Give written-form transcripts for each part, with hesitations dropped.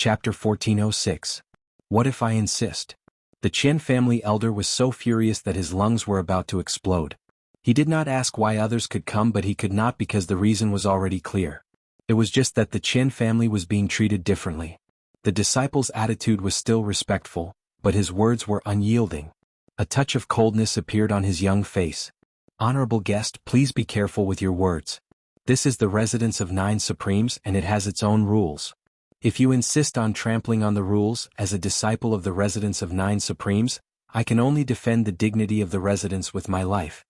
Chapter 1406. What if I insist? The Qian family elder was so furious that his lungs were about to explode. He did not ask why others could come, but he could not because the reason was already clear. It was just that the Qian family was being treated differently. The disciple's attitude was still respectful, but his words were unyielding. A touch of coldness appeared on his young face. Honorable guest, please be careful with your words. This is the residence of 9 Supremes and it has its own rules. If you insist on trampling on the rules, as a disciple of the residence of 9 Supremes, I can only defend the dignity of the residence with my life.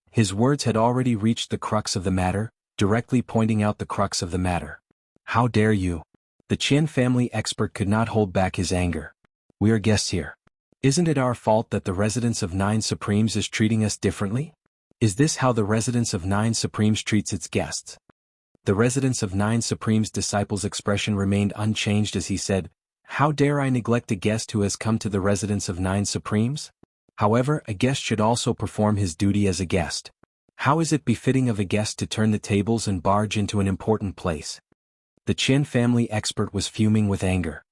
His words had already reached the crux of the matter, directly pointing out the crux of the matter. How dare you? The Qian family expert could not hold back his anger. We are guests here. Isn't it our fault that the residence of 9 Supremes is treating us differently? Is this how the residence of 9 Supremes treats its guests? The residence of 9 Supremes' disciple's expression remained unchanged as he said, "How dare I neglect a guest who has come to the residence of 9 Supremes? However, a guest should also perform his duty as a guest. How is it befitting of a guest to turn the tables and barge into an important place?" The Qian family expert was fuming with anger.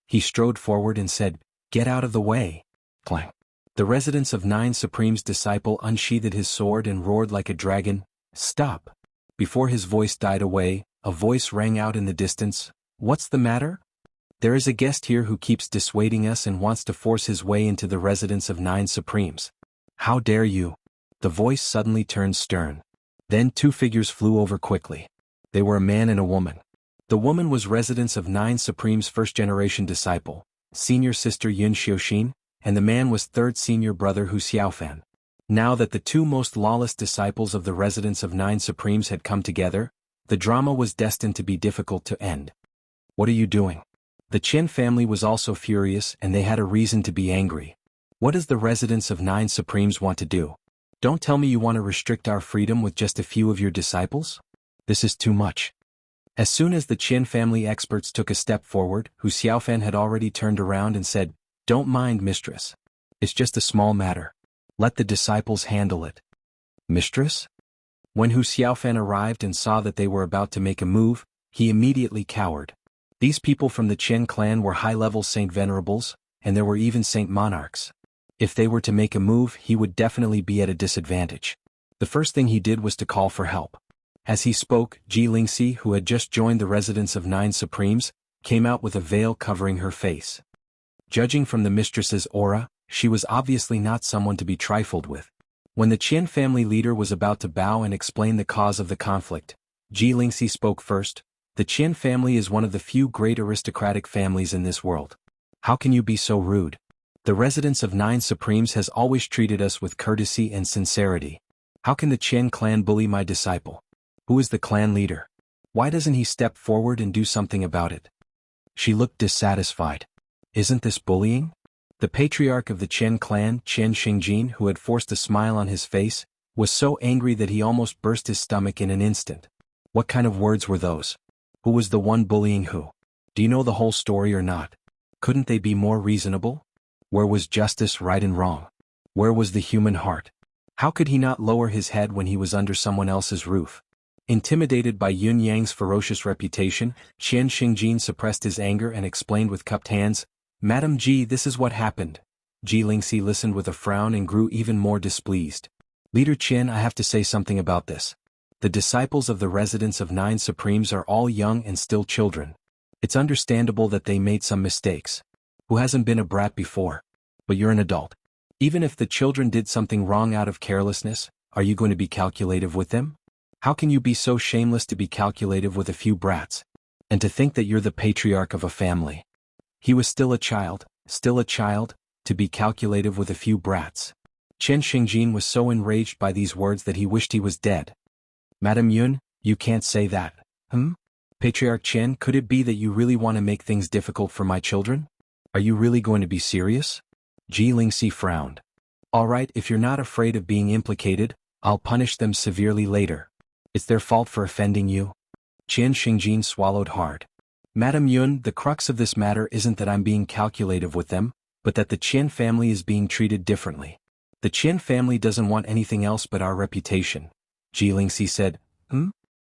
He strode forward and said, "Get out of the way." Clang. The residence of 9 Supremes' disciple unsheathed his sword and roared like a dragon, "Stop!" Before his voice died away, a voice rang out in the distance, "What's the matter? There is a guest here who keeps dissuading us and wants to force his way into the residence of 9 Supremes. How dare you?" The voice suddenly turned stern. Then 2 figures flew over quickly. They were a man and a woman. The woman was residence of 9 Supremes' first-generation disciple, senior sister Yun Xiaoxin, and the man was third senior brother Hu Xiaofan. Now that the 2 most lawless disciples of the residence of 9 Supremes had come together, the drama was destined to be difficult to end. "What are you doing?" The Qian family was also furious and they had a reason to be angry. "What does the residence of 9 Supremes want to do? Don't tell me you want to restrict our freedom with just a few of your disciples? This is too much." As soon as the Qian family experts took a step forward, Hu Xiaofan had already turned around and said, "Don't mind, mistress. It's just a small matter. Let the disciples handle it." "Mistress?" When Hu Xiaofan arrived and saw that they were about to make a move, he immediately cowered. These people from the Qian clan were high-level saint venerables, and there were even saint monarchs. If they were to make a move, he would definitely be at a disadvantage. The first thing he did was to call for help. As he spoke, Ji Lingxi, who had just joined the residence of 9 Supremes, came out with a veil covering her face. Judging from the mistress's aura, she was obviously not someone to be trifled with. When the Qian family leader was about to bow and explain the cause of the conflict, Ji Lingxi spoke first. "The Qian family is one of the few great aristocratic families in this world. How can you be so rude? The residence of 9 Supremes has always treated us with courtesy and sincerity. How can the Qian clan bully my disciple? Who is the clan leader? Why doesn't he step forward and do something about it?" She looked dissatisfied. "Isn't this bullying?" The patriarch of the Qian clan, Qian Xingjin, who had forced a smile on his face, was so angry that he almost burst his stomach in an instant. What kind of words were those? Who was the one bullying who? Do you know the whole story or not? Couldn't they be more reasonable? Where was justice, right and wrong? Where was the human heart? How could he not lower his head when he was under someone else's roof? Intimidated by Yun Yang's ferocious reputation, Qian Xingjin suppressed his anger and explained with cupped hands, "Madam Ji, this is what happened." Ji Lingxi listened with a frown and grew even more displeased. "Leader Qian, I have to say something about this. The disciples of the residence of 9 Supremes are all young and still children. It's understandable that they made some mistakes. Who hasn't been a brat before? But you're an adult. Even if the children did something wrong out of carelessness, are you going to be calculative with them? How can you be so shameless to be calculative with a few brats? And to think that you're the patriarch of a family. He was still a child, to be calculative with a few brats." Qian Xingjin was so enraged by these words that he wished he was dead. "Madam Yun, you can't say that. Patriarch Qian, could it be that you really want to make things difficult for my children? Are you really going to be serious?" Ji Lingxi frowned. "All right, if you're not afraid of being implicated, I'll punish them severely later. It's their fault for offending you." Qian Xingjin swallowed hard. "Madam Yun, the crux of this matter isn't that I'm being calculative with them, but that the Qian family is being treated differently. The Qian family doesn't want anything else but our reputation." Ji Lingxi said,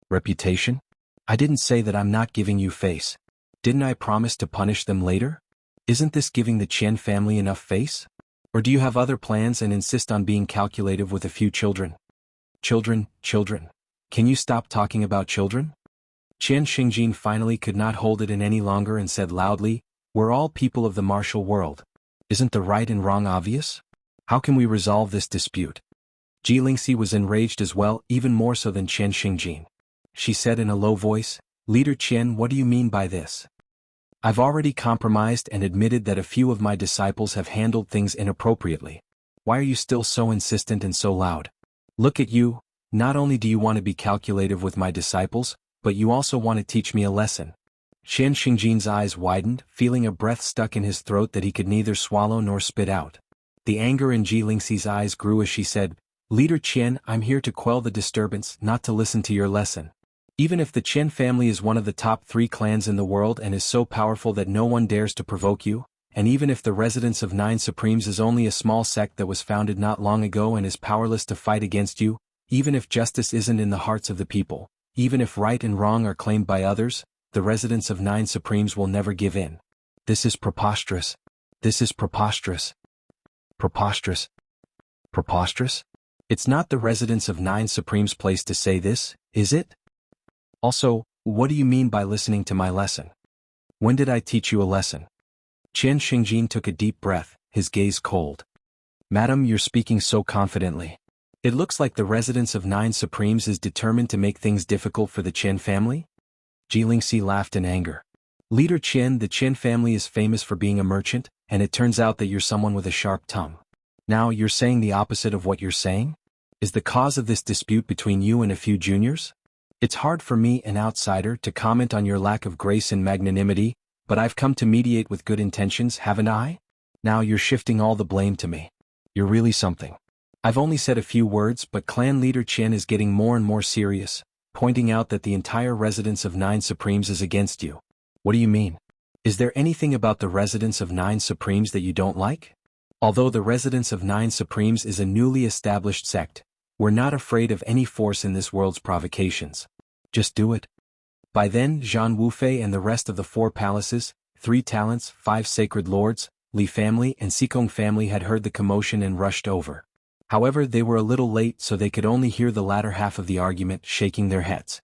Reputation? I didn't say that I'm not giving you face. Didn't I promise to punish them later? Isn't this giving the Chen family enough face? Or do you have other plans and insist on being calculative with a few children? Children, children. Can you stop talking about children? Chen Xingjin finally could not hold it in any longer and said loudly, "We're all people of the martial world. Isn't the right and wrong obvious? How can we resolve this dispute?" Ji Lingxi was enraged as well, even more so than Chen Xingjin. She said in a low voice, "Leader Chen, what do you mean by this? I've already compromised and admitted that a few of my disciples have handled things inappropriately. Why are you still so insistent and so loud? Look at you, not only do you want to be calculative with my disciples, but you also want to teach me a lesson." Chen Xingjin's eyes widened, feeling a breath stuck in his throat that he could neither swallow nor spit out. The anger in Ji Lingxi's eyes grew as she said, "Leader Chen, I'm here to quell the disturbance, not to listen to your lesson. Even if the Chen family is one of the top 3 clans in the world and is so powerful that no one dares to provoke you, and even if the residence of 9 Supremes is only a small sect that was founded not long ago and is powerless to fight against you, even if justice isn't in the hearts of the people, even if right and wrong are claimed by others, the residence of 9 Supremes will never give in. This is preposterous. This is preposterous. Preposterous. Preposterous? It's not the residence of 9 Supremes' place to say this, is it? Also, what do you mean by listening to my lesson? When did I teach you a lesson?" Chen Xingjin took a deep breath, his gaze cold. "Madam, you're speaking so confidently. It looks like the residence of 9 Supremes is determined to make things difficult for the Chen family?" Ji Lingxi laughed in anger. "Leader Chen, the Chen family is famous for being a merchant, and it turns out that you're someone with a sharp tongue. Now you're saying the opposite of what you're saying? Is the cause of this dispute between you and a few juniors? It's hard for me, an outsider, to comment on your lack of grace and magnanimity, but I've come to mediate with good intentions, haven't I? Now you're shifting all the blame to me. You're really something. I've only said a few words, but Clan Leader Chen is getting more and more serious, pointing out that the entire residence of 9 Supremes is against you. What do you mean? Is there anything about the residence of 9 Supremes that you don't like? Although the residence of 9 Supremes is a newly established sect, we're not afraid of any force in this world's provocations. Just do it." By then, Zhang Wufei and the rest of the 4 palaces, 3 talents, 5 sacred lords, Li family and Xikong family had heard the commotion and rushed over. However, they were a little late, so they could only hear the latter half of the argument, shaking their heads.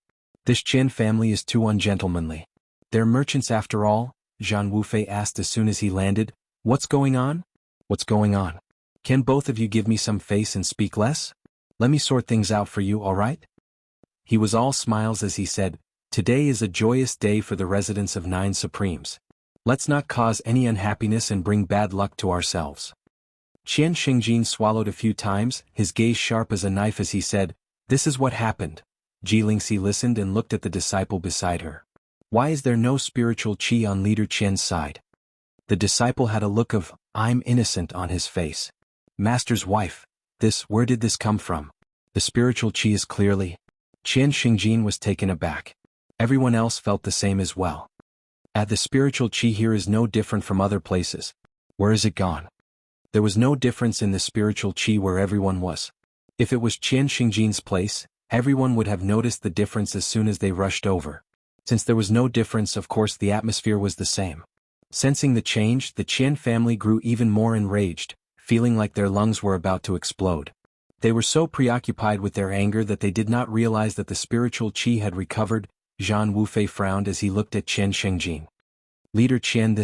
"This Chen family is too ungentlemanly. They're merchants after all?" Zhang Wufei asked as soon as he landed. "What's going on? What's going on? Can both of you give me some face and speak less? Let me sort things out for you, all right?" He was all smiles as he said, "Today is a joyous day for the residents of 9 Supremes. Let's not cause any unhappiness and bring bad luck to ourselves." Chen Xingjin swallowed a few times, his gaze sharp as a knife as he said, "This is what happened." Ji Lingxi listened and looked at the disciple beside her. "Why is there no spiritual qi on Leader Chen's side?" The disciple had a look of, "I'm innocent" on his face. "Master's wife, where did this come from? The spiritual qi is clearly—" Chen Xingjin was taken aback. Everyone else felt the same as well. The spiritual qi here is no different from other places. Where is it gone? There was no difference in the spiritual qi where everyone was. If it was Chen Xingjin's place, everyone would have noticed the difference as soon as they rushed over. Since there was no difference, of course the atmosphere was the same. Sensing the change, the Chen family grew even more enraged, feeling like their lungs were about to explode. They were so preoccupied with their anger that they did not realize that the spiritual qi had recovered. Zhang Wufei frowned as he looked at Chen Xingjin. "Leader Chen,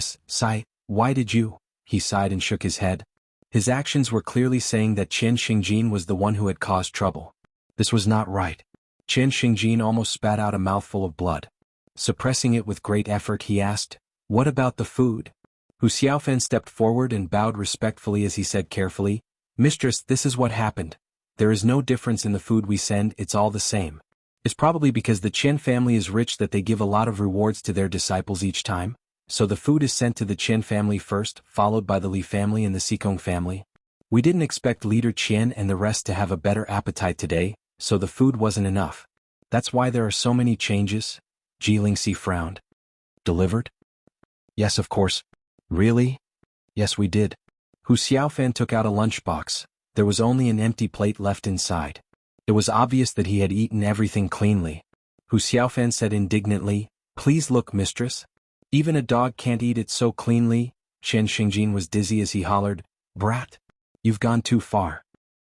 why did you?" He sighed and shook his head. His actions were clearly saying that Chen Xingjin was the one who had caused trouble. This was not right. Chen Xingjin almost spat out a mouthful of blood. Suppressing it with great effort, he asked, "What about the food?" Hu Xiaofan stepped forward and bowed respectfully as he said carefully, "Mistress, this is what happened. There is no difference in the food we send, it's all the same. It's probably because the Chen family is rich that they give a lot of rewards to their disciples each time, so the food is sent to the Chen family first, followed by the Li family and the Xikong family. We didn't expect Leader Chen and the rest to have a better appetite today, so the food wasn't enough. That's why there are so many changes." Ji Lingxi frowned. "Delivered?" "Yes, of course." "Really?" "Yes, we did." Hu Xiaofan took out a lunchbox. There was only an empty plate left inside. It was obvious that he had eaten everything cleanly. Hu Xiaofan said indignantly, "Please look, mistress. Even a dog can't eat it so cleanly. Chen Xingjin was dizzy as he hollered, "Brat! You've gone too far."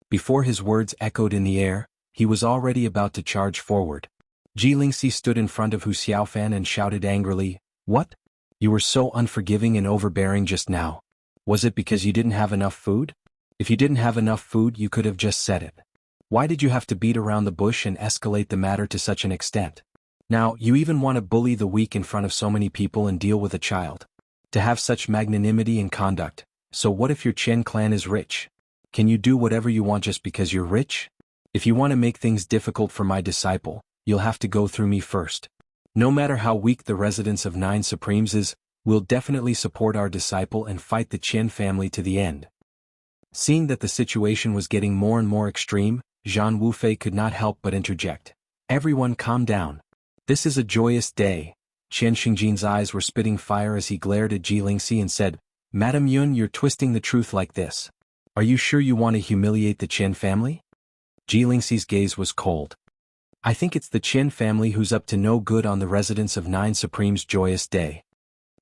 Before his words echoed in the air, he was already about to charge forward. Ji Lingxi stood in front of Hu Xiaofan and shouted angrily, "What? You were so unforgiving and overbearing just now. Was it because you didn't have enough food? If you didn't have enough food you could have just said it. Why did you have to beat around the bush and escalate the matter to such an extent? Now, you even want to bully the weak in front of so many people and deal with a child. To have such magnanimity and conduct. So what if your Chen clan is rich? Can you do whatever you want just because you're rich? If you want to make things difficult for my disciple, you'll have to go through me first. No matter how weak the residence of 9 Supremes is, we'll definitely support our disciple and fight the Chen family to the end." Seeing that the situation was getting more and more extreme, Zhang Wufei could not help but interject. "Everyone calm down. This is a joyous day." Chen Xingjin's eyes were spitting fire as he glared at Ji Lingxi and said, "Madam Yun, you're twisting the truth like this. Are you sure you want to humiliate the Chen family?" Ji Lingxi's gaze was cold. "I think it's the Chen family who's up to no good on the residence of 9 Supremes' joyous day."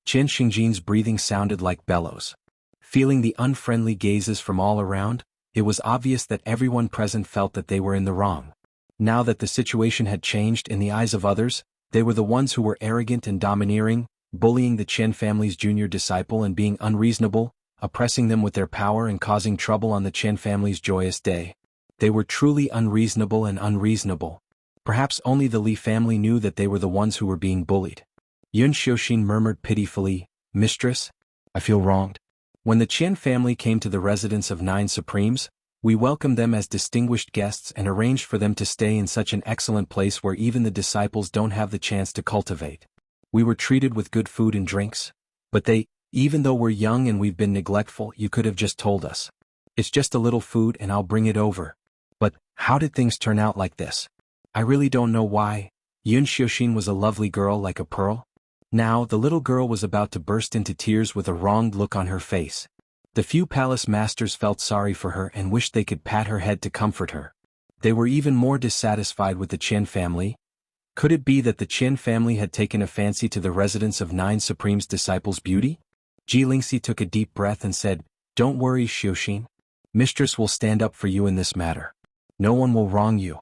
Chen Xingjin's breathing sounded like bellows. Feeling the unfriendly gazes from all around, it was obvious that everyone present felt that they were in the wrong. Now that the situation had changed in the eyes of others, they were the ones who were arrogant and domineering, bullying the Chen family's junior disciple and being unreasonable, oppressing them with their power and causing trouble on the Chen family's joyous day. They were truly unreasonable and unreasonable. Perhaps only the Li family knew that they were the ones who were being bullied. Yun Xiaoxin murmured pitifully, "Mistress, I feel wronged. When the Chen family came to the residence of 9 Supremes, we welcomed them as distinguished guests and arranged for them to stay in such an excellent place where even the disciples don't have the chance to cultivate. We were treated with good food and drinks. But even though we're young and we've been neglectful, you could have just told us. It's just a little food and I'll bring it over. But how did things turn out like this? I really don't know why." Yun Xiaoxin was a lovely girl like a pearl. Now the little girl was about to burst into tears with a wronged look on her face. The few palace masters felt sorry for her and wished they could pat her head to comfort her. They were even more dissatisfied with the Chen family. Could it be that the Chen family had taken a fancy to the residence of 9 Supremes' disciples' beauty? Ji Lingxi took a deep breath and said, "Don't worry, Xiaoxin. Mistress will stand up for you in this matter. No one will wrong you."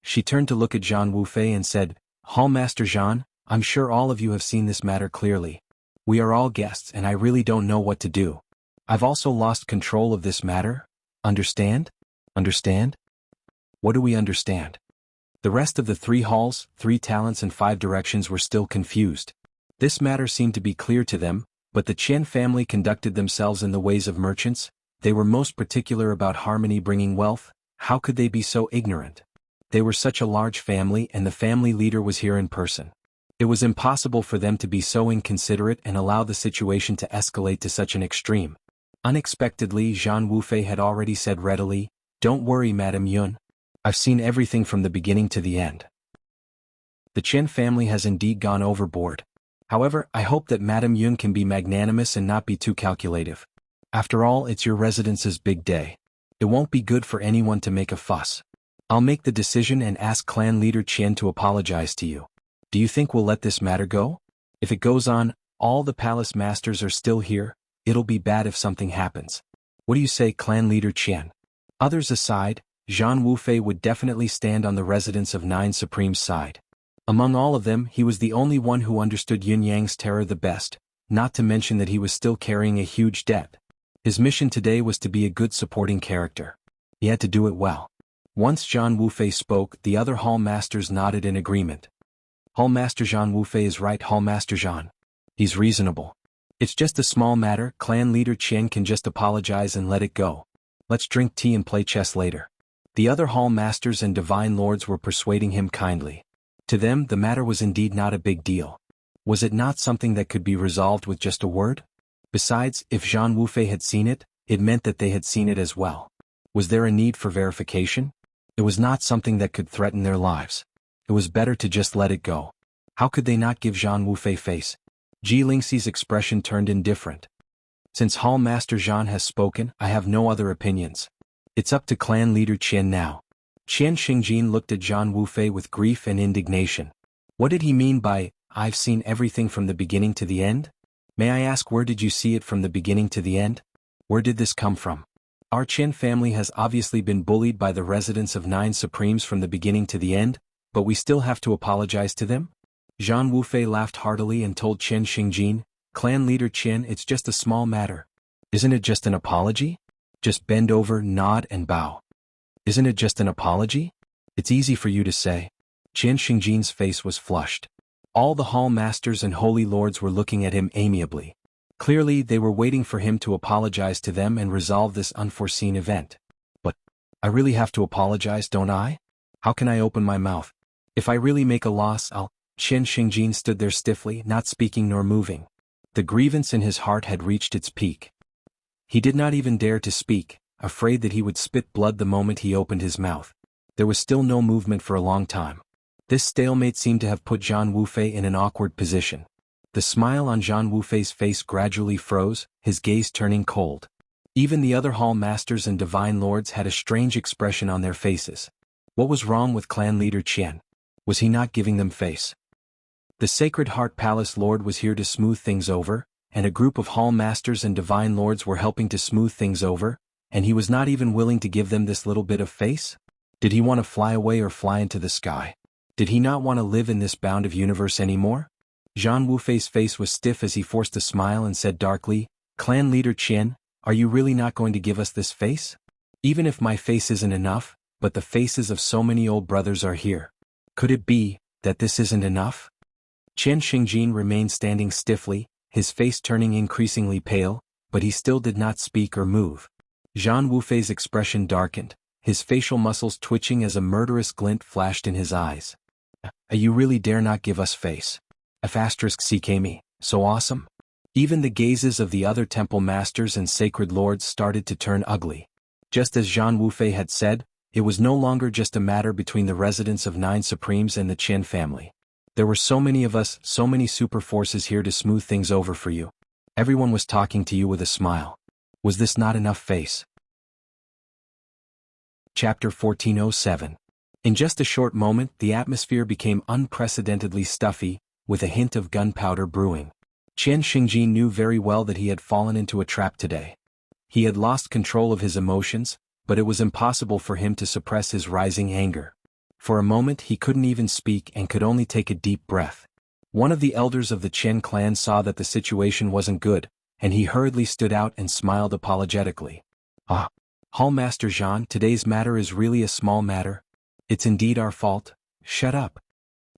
She turned to look at Zhang Wufei and said, "Hall Master Zhang, I'm sure all of you have seen this matter clearly. We are all guests and I really don't know what to do. I've also lost control of this matter. Understand? Understand?" What do we understand? The rest of the 3 halls, 3 talents and 5 directions were still confused. This matter seemed to be clear to them, but the Chen family conducted themselves in the ways of merchants. They were most particular about harmony bringing wealth. How could they be so ignorant? They were such a large family and the family leader was here in person. It was impossible for them to be so inconsiderate and allow the situation to escalate to such an extreme. Unexpectedly, Zhang Wufei had already said readily, "Don't worry, Madam Yun. I've seen everything from the beginning to the end. The Chen family has indeed gone overboard. However, I hope that Madam Yun can be magnanimous and not be too calculative. After all, it's your residence's big day. It won't be good for anyone to make a fuss. I'll make the decision and ask clan leader Qian to apologize to you. Do you think we'll let this matter go? If it goes on, all the palace masters are still here, it'll be bad if something happens. What do you say, clan leader Qian?" Others aside, Zhang Wufei would definitely stand on the residence of 9 Supreme's side. Among all of them, he was the only one who understood Yin Yang's terror the best, not to mention that he was still carrying a huge debt. His mission today was to be a good supporting character. He had to do it well. Once Zhang Wufei spoke, the other hall masters nodded in agreement. "Hall Master Zhang Wufei is right, Hall Master Zhang. He's reasonable. It's just a small matter, clan leader Qian can just apologize and let it go. Let's drink tea and play chess later." The other hall masters and divine lords were persuading him kindly. To them, the matter was indeed not a big deal. Was it not something that could be resolved with just a word? Besides, if Zhang Wufei had seen it, it meant that they had seen it as well. Was there a need for verification? It was not something that could threaten their lives. It was better to just let it go. How could they not give Zhang Wufei face? Ji Lingxi's expression turned indifferent. "Since Hall Master Zhang has spoken, I have no other opinions. It's up to clan leader Qian now." Chen Xingjin looked at Zhang Wufei with grief and indignation. What did he mean by, I've seen everything from the beginning to the end? May I ask, where did you see it from the beginning to the end? Where did this come from? Our Chen family has obviously been bullied by the residents of Nine Supremes from the beginning to the end, but we still have to apologize to them? Zhang Wufei laughed heartily and told Chen Xingjin, Clan leader Chen, it's just a small matter. Isn't it just an apology? Just bend over, nod and bow. Isn't it just an apology? It's easy for you to say. Chen Xingjin's face was flushed. All the hall masters and holy lords were looking at him amiably. Clearly, they were waiting for him to apologize to them and resolve this unforeseen event. But, I really have to apologize, don't I? How can I open my mouth? If I really make a loss, Chen Xingjin stood there stiffly, not speaking nor moving. The grievance in his heart had reached its peak. He did not even dare to speak, afraid that he would spit blood the moment he opened his mouth. There was still no movement for a long time. This stalemate seemed to have put Zhang Wufei in an awkward position. The smile on Zhang Wufei's face gradually froze, his gaze turning cold. Even the other hall masters and divine lords had a strange expression on their faces. What was wrong with clan leader Qian? Was he not giving them face? The Sacred Heart Palace Lord was here to smooth things over, and a group of hall masters and divine lords were helping to smooth things over, and he was not even willing to give them this little bit of face? Did he want to fly away or fly into the sky? Did he not want to live in this bound of universe anymore? Zhang Wufei's face was stiff as he forced a smile and said darkly, Clan leader Qian, are you really not going to give us this face? Even if my face isn't enough, but the faces of so many old brothers are here. Could it be that this isn't enough? Chen Xingjin remained standing stiffly, his face turning increasingly pale, but he still did not speak or move. Zhang Wufei's expression darkened, his facial muscles twitching as a murderous glint flashed in his eyes. You really dare not give us face? *CKme, so awesome? Even the gazes of the other temple masters and sacred lords started to turn ugly. Just as Zhang Wufei had said, it was no longer just a matter between the residents of Nine Supremes and the Qian family. There were so many of us, so many super forces here to smooth things over for you. Everyone was talking to you with a smile. Was this not enough face? Chapter 1407. In just a short moment, the atmosphere became unprecedentedly stuffy, with a hint of gunpowder brewing. Chen Xingjin knew very well that he had fallen into a trap today. He had lost control of his emotions, but it was impossible for him to suppress his rising anger. For a moment he couldn't even speak and could only take a deep breath. One of the elders of the Chen clan saw that the situation wasn't good, and he hurriedly stood out and smiled apologetically. Hall Master Zhan, today's matter is really a small matter. It's indeed our fault. Shut up.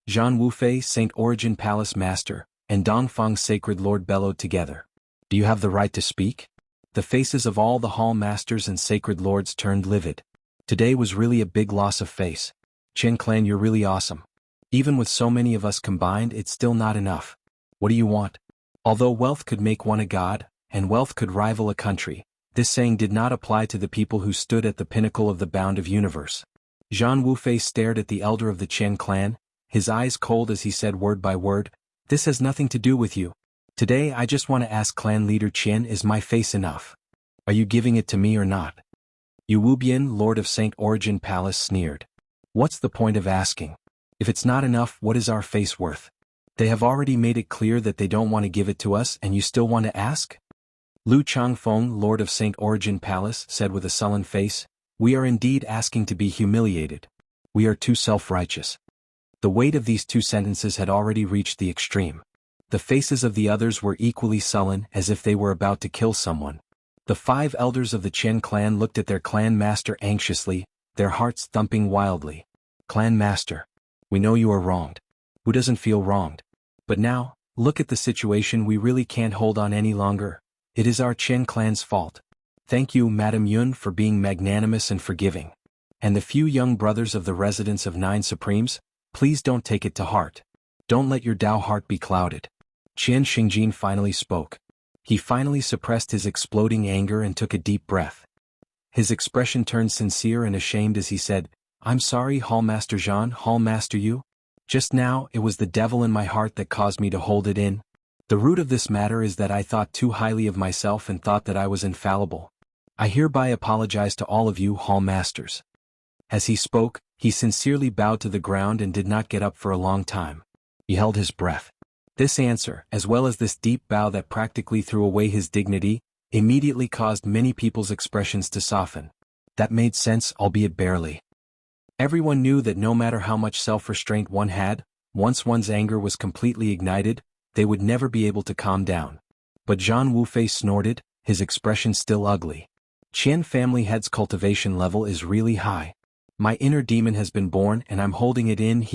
Zhang Wufei, Saint Origin Palace Master, and Dongfang Sacred Lord bellowed together. Do you have the right to speak? The faces of all the hall masters and sacred lords turned livid. Today was really a big loss of face. Chen clan, you're really awesome. Even with so many of us combined, it's still not enough. What do you want? Although wealth could make one a god, and wealth could rival a country, this saying did not apply to the people who stood at the pinnacle of the bound of universe. Zhang Wufei stared at the elder of the Chen clan, his eyes cold as he said word by word, This has nothing to do with you. Today I just want to ask clan leader Qian, is my face enough? Are you giving it to me or not? Yu Wubian, Lord of Saint Origin Palace, sneered. What's the point of asking? If it's not enough, what is our face worth? They have already made it clear that they don't want to give it to us and you still want to ask? Lu Changfeng, Lord of Saint Origin Palace, said with a sullen face, We are indeed asking to be humiliated. We are too self-righteous. The weight of these two sentences had already reached the extreme. The faces of the others were equally sullen, as if they were about to kill someone. The 5 elders of the Chen clan looked at their clan master anxiously, their hearts thumping wildly. Clan master, we know you are wronged. Who doesn't feel wronged? But now, look at the situation, we really can't hold on any longer. It is our Chen clan's fault. Thank you, Madam Yun, for being magnanimous and forgiving. And the few young brothers of the residents of Nine Supremes, please don't take it to heart. Don't let your Tao heart be clouded. Chen Xingjin finally spoke. He finally suppressed his exploding anger and took a deep breath. His expression turned sincere and ashamed as he said, I'm sorry, Hall Master Zhan, Hall Master Yu. Just now, it was the devil in my heart that caused me to hold it in. The root of this matter is that I thought too highly of myself and thought that I was infallible. I hereby apologize to all of you, Hall Masters. As he spoke, he sincerely bowed to the ground and did not get up for a long time. He held his breath. This answer, as well as this deep bow that practically threw away his dignity, immediately caused many people's expressions to soften. That made sense, albeit barely. Everyone knew that no matter how much self-restraint one had, once one's anger was completely ignited, they would never be able to calm down. But Zhang Wufei snorted, his expression still ugly. Qian family head's cultivation level is really high. My inner demon has been born and I'm holding it in.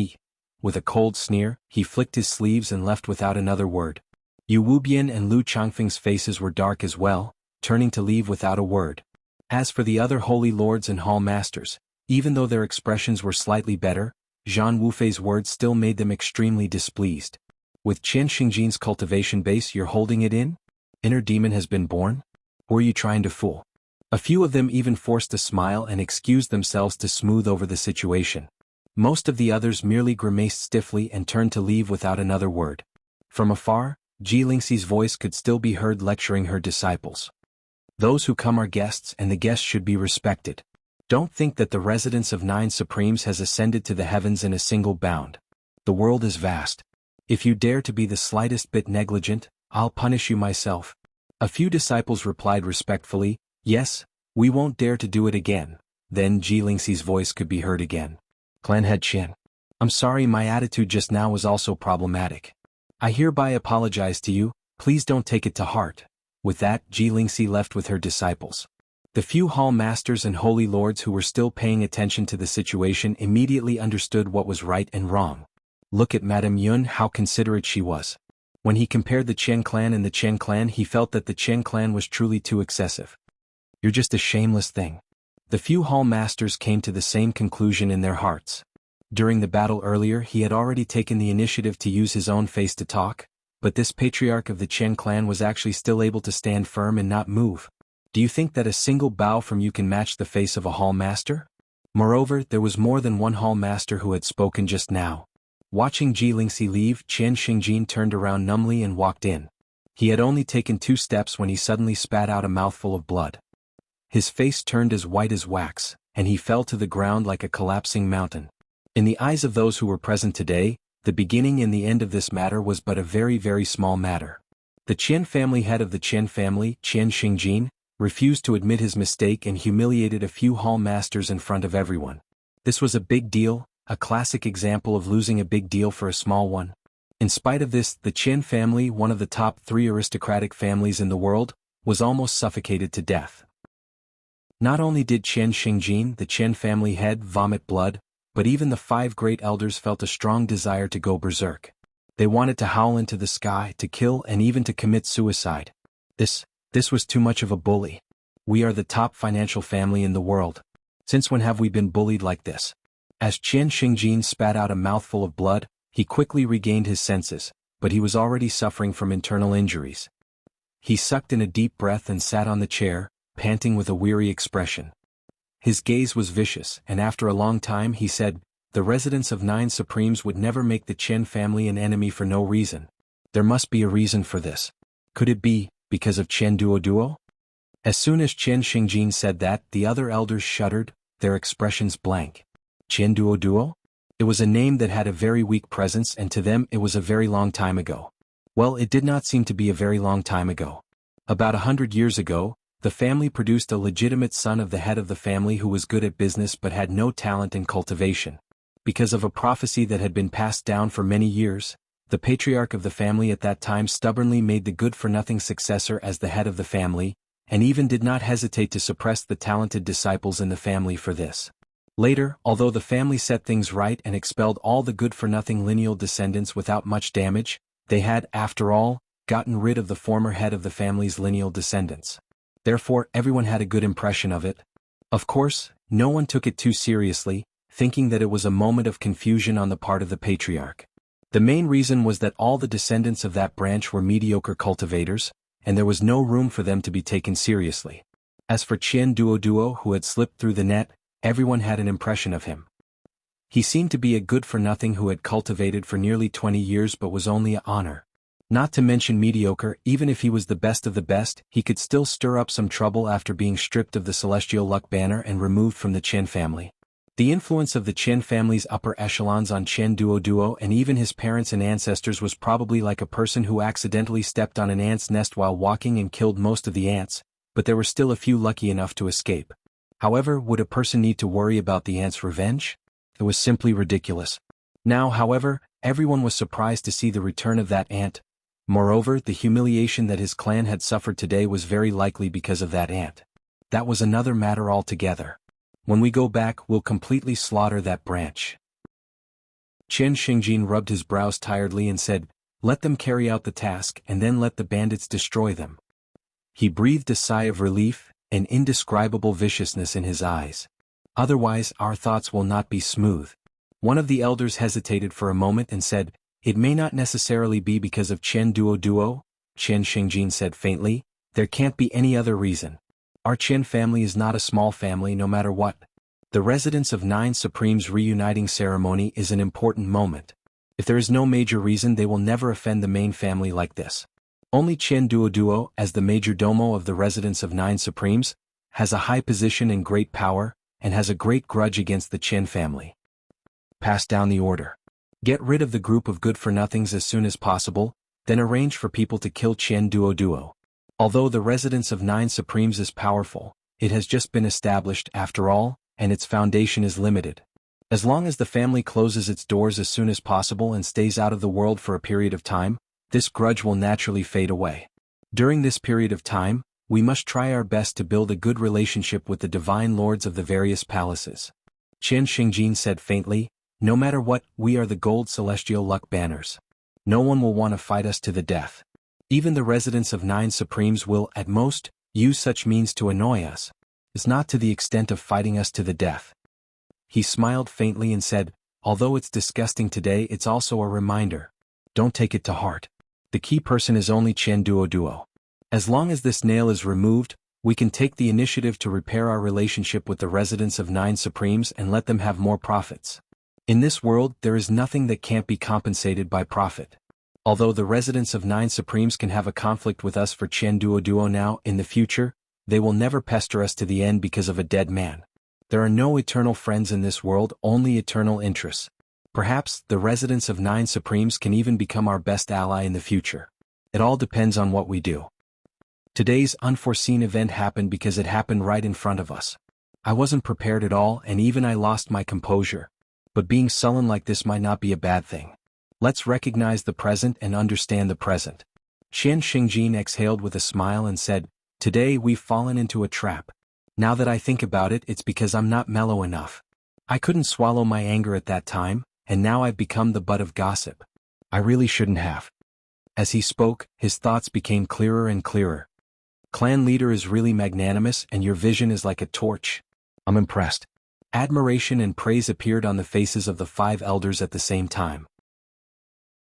With a cold sneer, he flicked his sleeves and left without another word. Yu Wubian and Lu Changfeng's faces were dark as well, turning to leave without a word. As for the other holy lords and hall masters, even though their expressions were slightly better, Zhang Wufei's words still made them extremely displeased. With Qian Xingjin's cultivation base, you're holding it in? Inner demon has been born? Who are you trying to fool? A few of them even forced a smile and excused themselves to smooth over the situation. Most of the others merely grimaced stiffly and turned to leave without another word. From afar, Ji Lingxi's voice could still be heard lecturing her disciples. Those who come are guests and the guests should be respected. Don't think that the residence of 9 Supremes has ascended to the heavens in a single bound. The world is vast. If you dare to be the slightest bit negligent, I'll punish you myself. A few disciples replied respectfully, yes, we won't dare to do it again. Then Ji Lingxi's voice could be heard again. Clan head Qian. I'm sorry, my attitude just now was also problematic. I hereby apologize to you, please don't take it to heart. With that, Ji Lingxi left with her disciples. The few hall masters and holy lords who were still paying attention to the situation immediately understood what was right and wrong. Look at Madame Yun, how considerate she was. When he compared the Chen clan and the Chen clan, he felt that the Chen clan was truly too excessive. You're just a shameless thing. The few hall masters came to the same conclusion in their hearts. During the battle earlier, he had already taken the initiative to use his own face to talk, but this patriarch of the Chen clan was actually still able to stand firm and not move. Do you think that a single bow from you can match the face of a hall master? Moreover, there was more than one hall master who had spoken just now. Watching Ji Lingxi leave, Qian Xingjin turned around numbly and walked in. He had only taken 2 steps when he suddenly spat out a mouthful of blood. His face turned as white as wax, and he fell to the ground like a collapsing mountain. In the eyes of those who were present today, the beginning and the end of this matter was but a very, very small matter. The Qian family head of the Qian family, Qian Xingjin, refused to admit his mistake and humiliated a few hall masters in front of everyone. This was a big deal, a classic example of losing a big deal for a small one. In spite of this, the Qian family, one of the top 3 aristocratic families in the world, was almost suffocated to death. Not only did Qian Xingjin, the Qian family head, vomit blood, but even the 5 great elders felt a strong desire to go berserk. They wanted to howl into the sky, to kill, and even to commit suicide. This was too much of a bully. We are the top financial family in the world. Since when have we been bullied like this? As Qian Xingjin spat out a mouthful of blood, he quickly regained his senses, but he was already suffering from internal injuries. He sucked in a deep breath and sat on the chair, panting with a weary expression. His gaze was vicious, and after a long time he said, the residents of 9 Supremes would never make the Chen family an enemy for no reason. There must be a reason for this. Could it be because of Chen Duo? As soon as Qian Xingjin said that, the other elders shuddered, their expressions blank. Chen Duo? It was a name that had a very weak presence, and to them it was a very long time ago. Well, it did not seem to be a very long time ago. About 100 years ago, the family produced a legitimate son of the head of the family who was good at business but had no talent in cultivation. Because of a prophecy that had been passed down for many years, the patriarch of the family at that time stubbornly made the good-for-nothing successor as the head of the family, and even did not hesitate to suppress the talented disciples in the family for this. Later, although the family set things right and expelled all the good-for-nothing lineal descendants without much damage, they had, after all, gotten rid of the former head of the family's lineal descendants. Therefore, everyone had a good impression of it. Of course, no one took it too seriously, thinking that it was a moment of confusion on the part of the patriarch. The main reason was that all the descendants of that branch were mediocre cultivators, and there was no room for them to be taken seriously. As for Qian Duo, who had slipped through the net, everyone had an impression of him. He seemed to be a good-for-nothing who had cultivated for nearly 20 years but was only an honor. Not to mention mediocre, even if he was the best of the best, he could still stir up some trouble after being stripped of the celestial luck banner and removed from the Chen family. The influence of the Qian family's upper echelons on Qian Duo and even his parents and ancestors was probably like a person who accidentally stepped on an ant's nest while walking and killed most of the ants, but there were still a few lucky enough to escape. However, would a person need to worry about the ants' revenge? It was simply ridiculous. Now, however, everyone was surprised to see the return of that ant. Moreover, the humiliation that his clan had suffered today was very likely because of that ant. That was another matter altogether. When we go back, we'll completely slaughter that branch. Chen Xingjin rubbed his brows tiredly and said, "Let them carry out the task and then let the bandits destroy them." He breathed a sigh of relief, an indescribable viciousness in his eyes. "Otherwise, our thoughts will not be smooth." One of the elders hesitated for a moment and said, "It may not necessarily be because of Chen Duo. Chen Xingjin said faintly, "There can't be any other reason. Our Qian family is not a small family no matter what. The residence of 9 Supremes reuniting ceremony is an important moment. If there is no major reason, they will never offend the main family like this. Only Qian Duo, as the major domo of the residence of 9 Supremes, has a high position and great power, and has a great grudge against the Qian family. Pass down the order. Get rid of the group of good-for-nothings as soon as possible, then arrange for people to kill Qian Duo. Although the residence of 9 Supremes is powerful, it has just been established after all, and its foundation is limited. As long as the family closes its doors as soon as possible and stays out of the world for a period of time, this grudge will naturally fade away. During this period of time, we must try our best to build a good relationship with the divine lords of the various palaces." Chen Xingjin said faintly, "No matter what, we are the gold celestial luck banners. No one will want to fight us to the death. Even the residents of 9 Supremes will, at most, use such means to annoy us. It's not to the extent of fighting us to the death." He smiled faintly and said, "Although it's disgusting today, it's also a reminder. Don't take it to heart. The key person is only Qian Duo. As long as this nail is removed, we can take the initiative to repair our relationship with the residents of 9 Supremes and let them have more profits. In this world, there is nothing that can't be compensated by profit. Although the residents of 9 Supremes can have a conflict with us for Qian Duo now, in the future, they will never pester us to the end because of a dead man. There are no eternal friends in this world, only eternal interests. Perhaps, the residents of 9 Supremes can even become our best ally in the future. It all depends on what we do." Today's unforeseen event happened because it happened right in front of us. I wasn't prepared at all and even I lost my composure. But being sullen like this might not be a bad thing. Let's recognize the present and understand the present. Chen Xingjin exhaled with a smile and said, "Today we've fallen into a trap. Now that I think about it, it's because I'm not mellow enough. I couldn't swallow my anger at that time, and now I've become the butt of gossip. I really shouldn't have." As he spoke, his thoughts became clearer and clearer. "Clan leader is really magnanimous and your vision is like a torch. I'm impressed." Admiration and praise appeared on the faces of the 5 elders at the same time.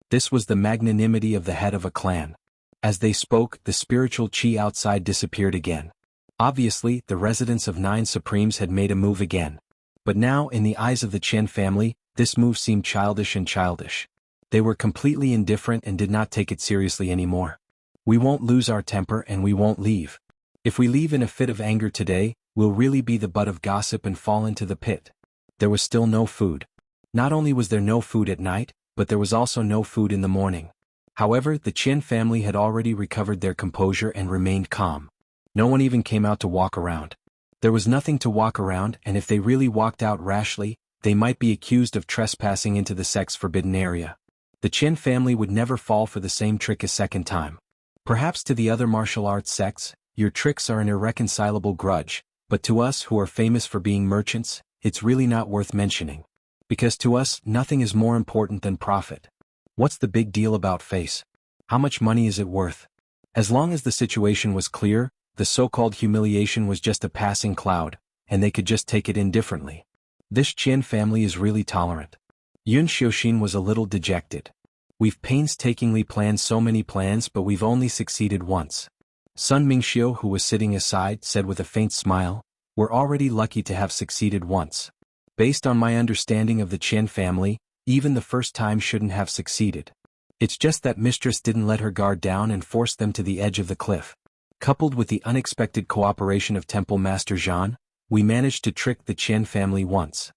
This was the magnanimity of the head of a clan. As they spoke, the spiritual chi outside disappeared again. Obviously, the residents of 9 Supremes had made a move again. But now, in the eyes of the Qian family, this move seemed childish and childish. They were completely indifferent and did not take it seriously anymore. "We won't lose our temper and we won't leave. If we leave in a fit of anger today, we'll really be the butt of gossip and fall into the pit." There was still no food. Not only was there no food at night, but there was also no food in the morning. However, the Qian family had already recovered their composure and remained calm. No one even came out to walk around. There was nothing to walk around, and if they really walked out rashly, they might be accused of trespassing into the sex-forbidden area. The Qian family would never fall for the same trick a second time. Perhaps to the other martial arts sects, your tricks are an irreconcilable grudge, but to us who are famous for being merchants, it's really not worth mentioning. Because to us, nothing is more important than profit. What's the big deal about face? How much money is it worth? As long as the situation was clear, the so-called humiliation was just a passing cloud, and they could just take it indifferently. This Qian family is really tolerant. Yun Xiuxin was a little dejected. "We've painstakingly planned so many plans but we've only succeeded once." Sun Mingxiu, who was sitting aside, said with a faint smile, "We're already lucky to have succeeded once. Based on my understanding of the Qian family, even the first time shouldn't have succeeded. It's just that mistress didn't let her guard down and forced them to the edge of the cliff. Coupled with the unexpected cooperation of Temple Master Zhan, we managed to trick the Qian family once.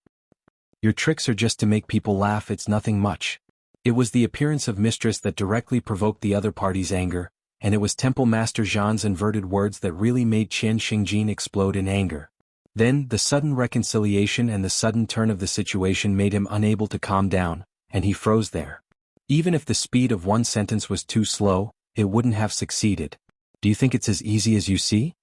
Your tricks are just to make people laugh, it's nothing much. It was the appearance of mistress that directly provoked the other party's anger, and it was Temple Master Zhan's inverted words that really made Qian Xingjin explode in anger. Then, the sudden reconciliation and the sudden turn of the situation made him unable to calm down, and he froze there. Even if the speed of one sentence was too slow, it wouldn't have succeeded. Do you think it's as easy as you see?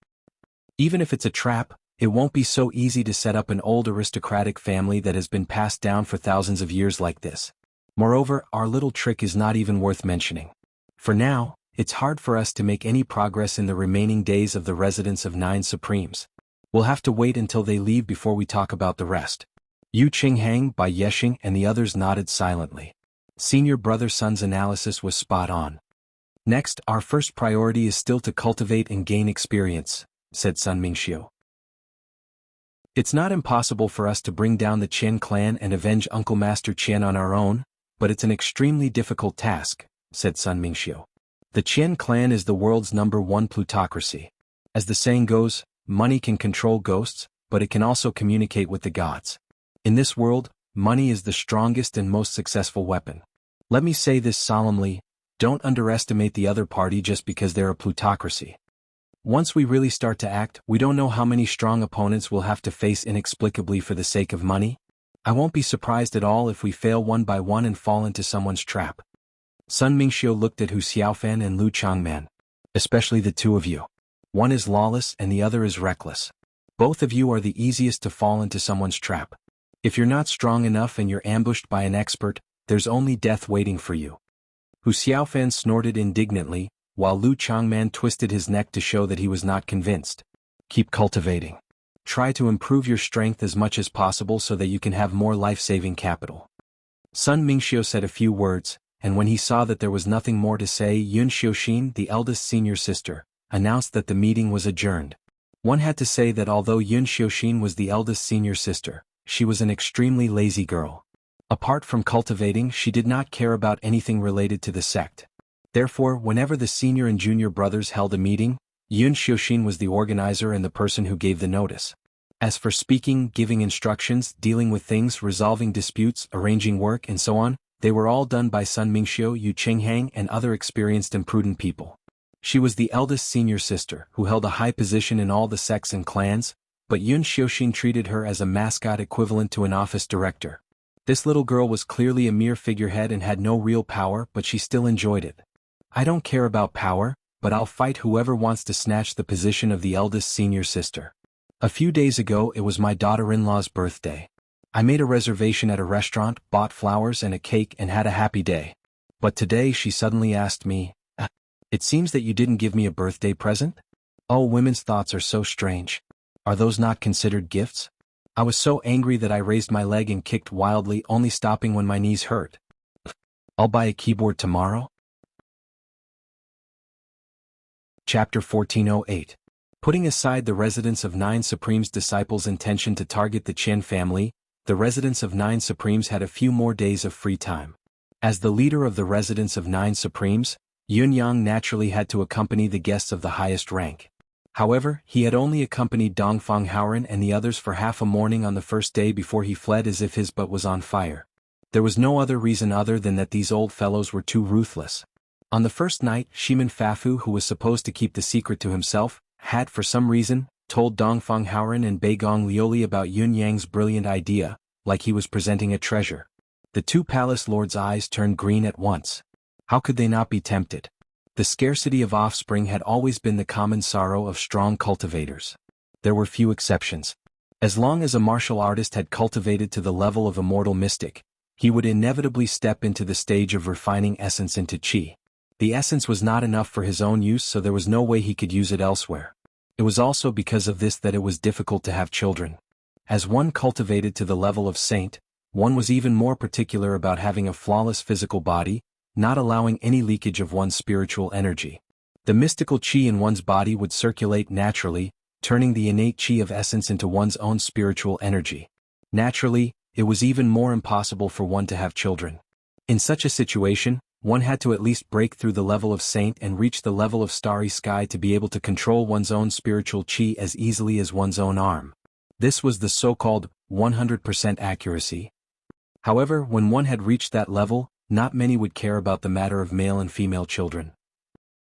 Even if it's a trap, it won't be so easy to set up an old aristocratic family that has been passed down for thousands of years like this. Moreover, our little trick is not even worth mentioning. For now, it's hard for us to make any progress in the remaining days of the residence of 9 Supremes. We'll have to wait until they leave before we talk about the rest. Yu Qinghang, Bai Yexing and the others nodded silently. Senior Brother Sun's analysis was spot on. Next, our first priority is still to cultivate and gain experience, said Sun Mingxiu. It's not impossible for us to bring down the Qian clan and avenge Uncle Master Qian on our own, but it's an extremely difficult task, said Sun Mingxiu. The Qian clan is the world's #1 plutocracy. As the saying goes, money can control ghosts, but it can also communicate with the gods. In this world, money is the strongest and most successful weapon. Let me say this solemnly, don't underestimate the other party just because they're a plutocracy. Once we really start to act, we don't know how many strong opponents we'll have to face inexplicably for the sake of money. I won't be surprised at all if we fail one by one and fall into someone's trap. Sun Mingxiu looked at Hu Xiaofan and Lu Changman. Especially the two of you. One is lawless and the other is reckless. Both of you are the easiest to fall into someone's trap. If you're not strong enough and you're ambushed by an expert, there's only death waiting for you. Hu Xiaofan snorted indignantly, while Lu Changman twisted his neck to show that he was not convinced. Keep cultivating. Try to improve your strength as much as possible so that you can have more life-saving capital. Sun Mingxiu said a few words, and when he saw that there was nothing more to say, Yun Xiuxin, the eldest senior sister, announced that the meeting was adjourned. One had to say that although Yun Xiuxin was the eldest senior sister, she was an extremely lazy girl. Apart from cultivating, she did not care about anything related to the sect. Therefore, whenever the senior and junior brothers held a meeting, Yun Xiuxin was the organizer and the person who gave the notice. As for speaking, giving instructions, dealing with things, resolving disputes, arranging work, and so on, they were all done by Sun Mingxiu, Yu Qinghang, and other experienced and prudent people. She was the eldest senior sister, who held a high position in all the sects and clans, but Yun Xiuxin treated her as a mascot equivalent to an office director. This little girl was clearly a mere figurehead and had no real power, but she still enjoyed it. I don't care about power, but I'll fight whoever wants to snatch the position of the eldest senior sister. A few days ago it was my daughter-in-law's birthday. I made a reservation at a restaurant, bought flowers and a cake and had a happy day. But today she suddenly asked me, "It seems that you didn't give me a birthday present?" Oh, women's thoughts are so strange. Are those not considered gifts? I was so angry that I raised my leg and kicked wildly, only stopping when my knees hurt. I'll buy a keyboard tomorrow. Chapter 1408. Putting aside the residence of 9 Supremes' disciples' intention to target the Qian family, the residence of 9 Supremes had a few more days of free time. As the leader of the residence of 9 Supremes, Yun Yang naturally had to accompany the guests of the highest rank. However, he had only accompanied Dongfang Haoren and the others for half a morning on the first day before he fled as if his butt was on fire. There was no other reason other than that these old fellows were too ruthless. On the first night, Shiman Fafu, who was supposed to keep the secret to himself, had for some reason told Dongfang Haoren and Beigong Liuli about Yun Yang's brilliant idea, like he was presenting a treasure. The two palace lords' eyes turned green at once. How could they not be tempted? The scarcity of offspring had always been the common sorrow of strong cultivators. There were few exceptions. As long as a martial artist had cultivated to the level of a mortal mystic, he would inevitably step into the stage of refining essence into qi. The essence was not enough for his own use, so there was no way he could use it elsewhere. It was also because of this that it was difficult to have children. As one cultivated to the level of saint, one was even more particular about having a flawless physical body, not allowing any leakage of one's spiritual energy. The mystical qi in one's body would circulate naturally, turning the innate qi of essence into one's own spiritual energy. Naturally, it was even more impossible for one to have children. In such a situation, one had to at least break through the level of saint and reach the level of starry sky to be able to control one's own spiritual qi as easily as one's own arm. This was the so-called 100% accuracy, However, when one had reached that level, not many would care about the matter of male and female children.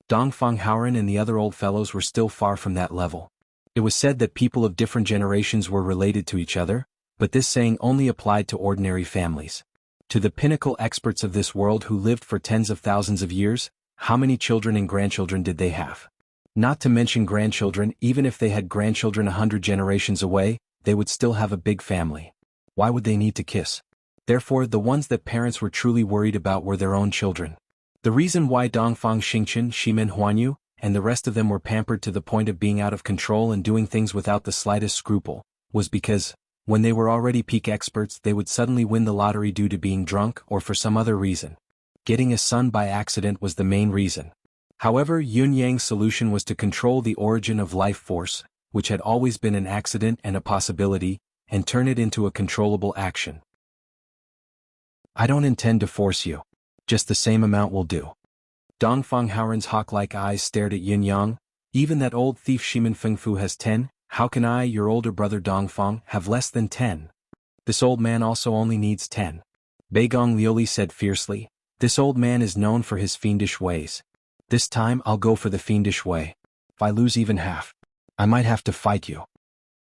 Dongfang Haoren and the other old fellows were still far from that level. It was said that people of different generations were related to each other, but this saying only applied to ordinary families. To the pinnacle experts of this world who lived for tens of thousands of years, how many children and grandchildren did they have? Not to mention grandchildren, even if they had grandchildren 100 generations away, they would still have a big family. Why would they need to kiss? Therefore, the ones that parents were truly worried about were their own children. The reason why Dongfang Xingchen, Shimen Huanyu, and the rest of them were pampered to the point of being out of control and doing things without the slightest scruple, was because, when they were already peak experts, they would suddenly win the lottery due to being drunk or for some other reason. Getting a son by accident was the main reason. However, Yun Yang's solution was to control the origin of life force, which had always been an accident and a possibility, and turn it into a controllable action. I don't intend to force you. Just the same amount will do. Dongfang Haoren's hawk-like eyes stared at Yin Yang. Even that old thief Shimen Fengfu has 10, how can I, your older brother Dongfang, have less than 10? This old man also only needs 10. Beigong Liuli said fiercely, this old man is known for his fiendish ways. This time I'll go for the fiendish way. If I lose even half, I might have to fight you.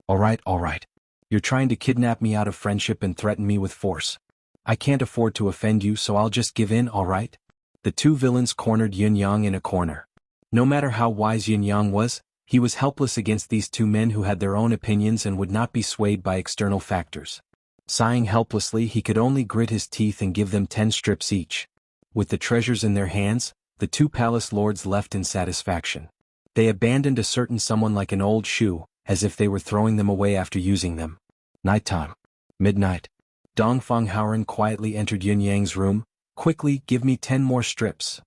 Alright. You're trying to kidnap me out of friendship and threaten me with force. I can't afford to offend you, so I'll just give in, alright? The two villains cornered Yin Yang in a corner. No matter how wise Yin Yang was, he was helpless against these two men who had their own opinions and would not be swayed by external factors. Sighing helplessly, he could only grit his teeth and give them 10 strips each. With the treasures in their hands, the two palace lords left in satisfaction. They abandoned a certain someone like an old shoe, as if they were throwing them away after using them. Nighttime. Midnight. Dongfang Haoren quietly entered Yun Yang's room. Quickly, give me 10 more strips.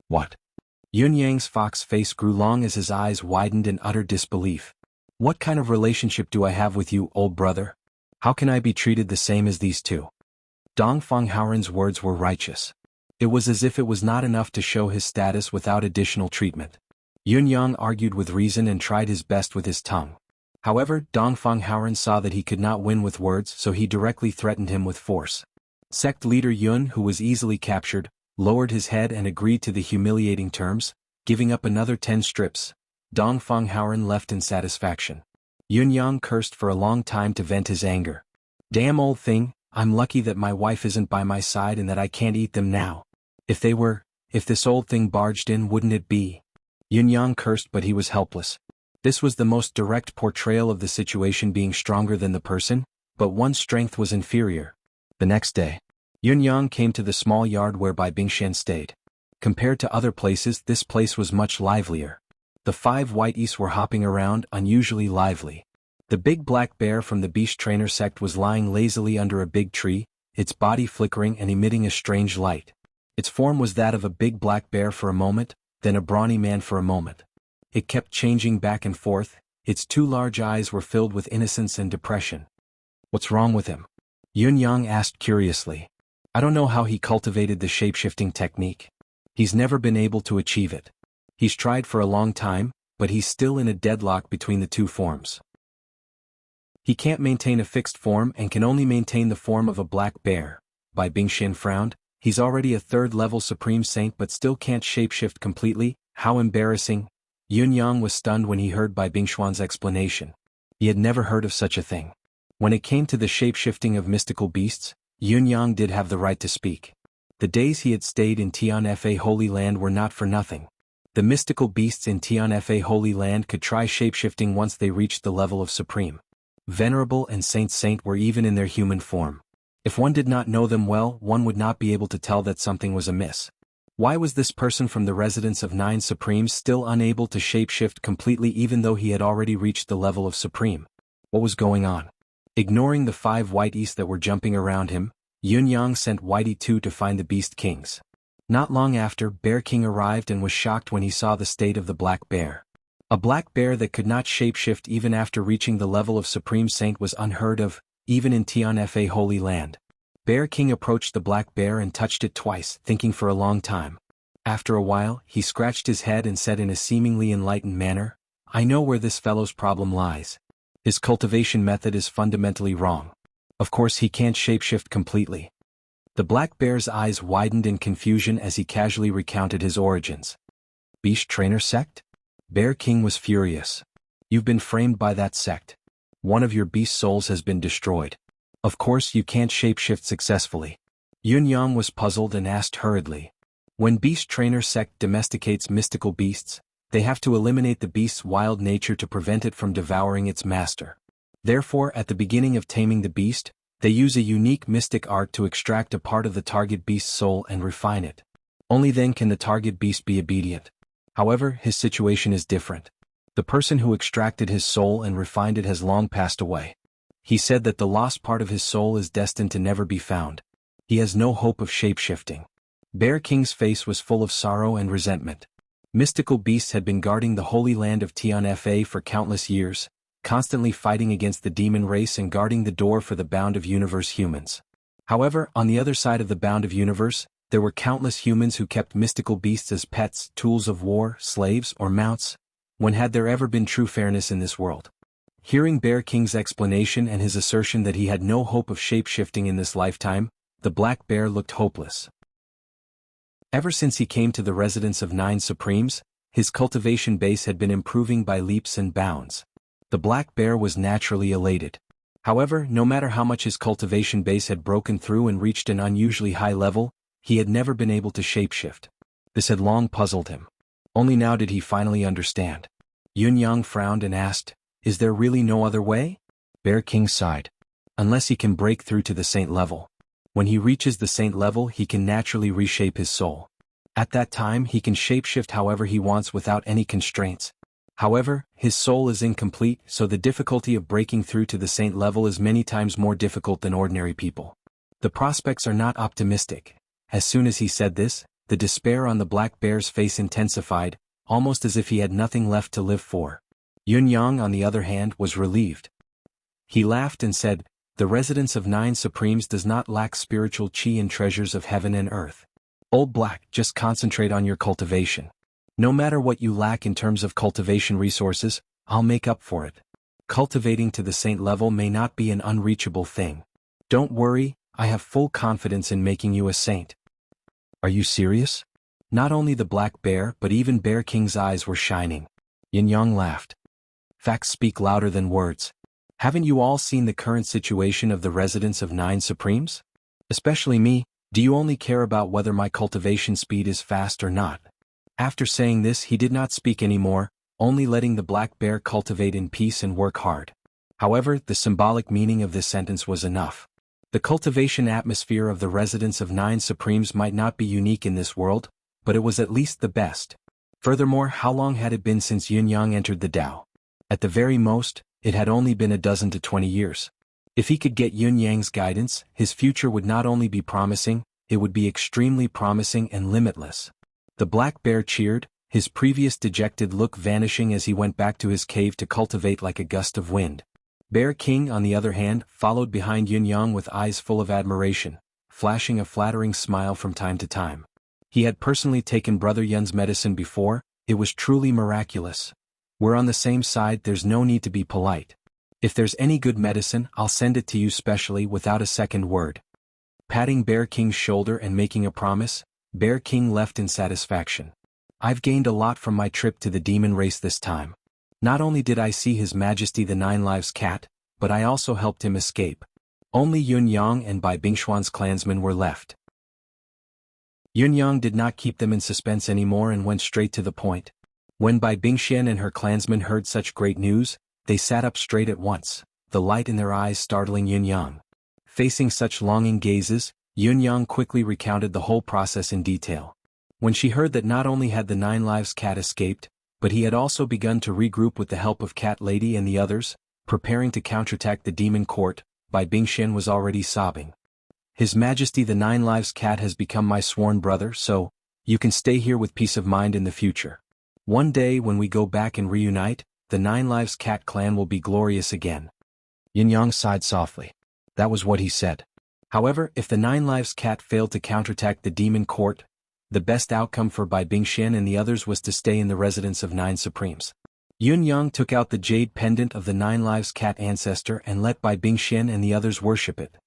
What? Yun Yang's fox face grew long as his eyes widened in utter disbelief. What kind of relationship do I have with you, old brother? How can I be treated the same as these two? Dongfang Haoren's words were righteous. It was as if it was not enough to show his status without additional treatment. Yun Yang argued with reason and tried his best with his tongue. However, Dongfang Haoren saw that he could not win with words, so he directly threatened him with force. Sect leader Yun, who was easily captured, lowered his head and agreed to the humiliating terms, giving up another 10 strips. Dongfang Haoren left in satisfaction. Yun Yang cursed for a long time to vent his anger. Damn old thing, I'm lucky that my wife isn't by my side and that I can't eat them now. If this old thing barged in, wouldn't it be? Yun Yang cursed, but he was helpless. This was the most direct portrayal of the situation being stronger than the person, but one's strength was inferior. The next day, Yun Yang came to the small yard whereby Bingshan stayed. Compared to other places, this place was much livelier. The 5 white geese were hopping around, unusually lively. The big black bear from the beast trainer sect was lying lazily under a big tree, its body flickering and emitting a strange light. Its form was that of a big black bear for a moment, then a brawny man for a moment. It kept changing back and forth, its 2 large eyes were filled with innocence and depression. What's wrong with him? Yun Yang asked curiously. I don't know how he cultivated the shape-shifting technique. He's never been able to achieve it. He's tried for a long time, but he's still in a deadlock between the 2 forms. He can't maintain a fixed form and can only maintain the form of a black bear. Bai Bingshan frowned. He's already a 3rd level Supreme Saint but still can't shapeshift completely. How embarrassing. Yun Yang was stunned when he heard Bai Bingshuan's explanation. He had never heard of such a thing. When it came to the shape-shifting of mystical beasts, Yun Yang did have the right to speak. The days he had stayed in Tianfa Holy Land were not for nothing. The mystical beasts in Tianfa Holy Land could try shapeshifting once they reached the level of Supreme. Venerable and Saint were even in their human form. If one did not know them well, one would not be able to tell that something was amiss. Why was this person from the residence of 9 Supremes still unable to shapeshift completely even though he had already reached the level of Supreme? What was going on? Ignoring the 5 white geese that were jumping around him, Yun Yang sent Whitey 2 to find the Beast Kings. Not long after, Bear King arrived and was shocked when he saw the state of the black bear. A black bear that could not shapeshift even after reaching the level of Supreme Saint was unheard of, even in Tianfa Holy Land. Bear King approached the black bear and touched it twice, thinking for a long time. After a while, he scratched his head and said in a seemingly enlightened manner, I know where this fellow's problem lies. His cultivation method is fundamentally wrong. Of course he can't shapeshift completely. The black bear's eyes widened in confusion as he casually recounted his origins. Beast Trainer Sect? Bear King was furious. You've been framed by that sect. One of your beast souls has been destroyed. Of course you can't shapeshift successfully. Yun Yang was puzzled and asked hurriedly. When Beast Trainer Sect domesticates mystical beasts, they have to eliminate the beast's wild nature to prevent it from devouring its master. Therefore, at the beginning of taming the beast, they use a unique mystic art to extract a part of the target beast's soul and refine it. Only then can the target beast be obedient. However, his situation is different. The person who extracted his soul and refined it has long passed away. He said that the lost part of his soul is destined to never be found. He has no hope of shapeshifting. Bear King's face was full of sorrow and resentment. Mystical beasts had been guarding the holy land of Tianfa for countless years, constantly fighting against the demon race and guarding the door for the Bound of Universe humans. However, on the other side of the Bound of Universe, there were countless humans who kept mystical beasts as pets, tools of war, slaves, or mounts. When had there ever been true fairness in this world? Hearing Bear King's explanation and his assertion that he had no hope of shapeshifting in this lifetime, the black bear looked hopeless. Ever since he came to the residence of 9 Supremes, his cultivation base had been improving by leaps and bounds. The black bear was naturally elated. However, no matter how much his cultivation base had broken through and reached an unusually high level, he had never been able to shapeshift. This had long puzzled him. Only now did he finally understand. Yun Yang frowned and asked, "Is there really no other way?" Bear King sighed. "Unless he can break through to the saint level. When he reaches the saint level, he can naturally reshape his soul. At that time, he can shapeshift however he wants without any constraints. However, his soul is incomplete, so the difficulty of breaking through to the saint level is many times more difficult than ordinary people. The prospects are not optimistic." As soon as he said this, the despair on the black bear's face intensified, almost as if he had nothing left to live for. Yun Yang, on the other hand, was relieved. He laughed and said, "The residence of 9 Supremes does not lack spiritual chi and treasures of heaven and earth. Old Black, just concentrate on your cultivation. No matter what you lack in terms of cultivation resources, I'll make up for it. Cultivating to the saint level may not be an unreachable thing. Don't worry, I have full confidence in making you a saint." "Are you serious?" Not only the black bear but even Bear King's eyes were shining. Yin Yang laughed. "Facts speak louder than words. Haven't you all seen the current situation of the residents of 9 Supremes? Especially me, do you only care about whether my cultivation speed is fast or not?" After saying this, he did not speak anymore, only letting the black bear cultivate in peace and work hard. However, the symbolic meaning of this sentence was enough. The cultivation atmosphere of the residence of 9 Supremes might not be unique in this world, but it was at least the best. Furthermore, how long had it been since Yun Yang entered the Tao? At the very most, it had only been a dozen to 20 years. If he could get Yun Yang's guidance, his future would not only be promising, it would be extremely promising and limitless. The black bear cheered, his previous dejected look vanishing as he went back to his cave to cultivate like a gust of wind. Bear King, on the other hand, followed behind Yun Yang with eyes full of admiration, flashing a flattering smile from time to time. He had personally taken Brother Yun's medicine before, it was truly miraculous. We're on the same side, there's no need to be polite. If there's any good medicine, I'll send it to you specially without a second word. Patting Bear King's shoulder and making a promise, Bear King left in satisfaction. I've gained a lot from my trip to the demon race this time. Not only did I see His Majesty the Nine Lives Cat, but I also helped him escape. Only Yun Yang and Bai Bingshuan's clansmen were left. Yun Yang did not keep them in suspense anymore and went straight to the point. When Bai Bingshuan and her clansmen heard such great news, they sat up straight at once, the light in their eyes startling Yun Yang. Facing such longing gazes, Yun Yang quickly recounted the whole process in detail. When she heard that not only had the Nine Lives Cat escaped, but he had also begun to regroup with the help of Cat Lady and the others, preparing to counterattack the demon court, Bai Bingshuan was already sobbing. His Majesty the Nine Lives Cat has become my sworn brother, so, you can stay here with peace of mind in the future. One day when we go back and reunite, the Nine Lives Cat clan will be glorious again. Yin Yang sighed softly. That was what he said. However, if the Nine Lives Cat failed to counterattack the demon court, the best outcome for Bai Bingshuan and the others was to stay in the residence of 9 Supremes. Yun Yang took out the jade pendant of the Nine Lives Cat ancestor and let Bai Bingshuan and the others worship it.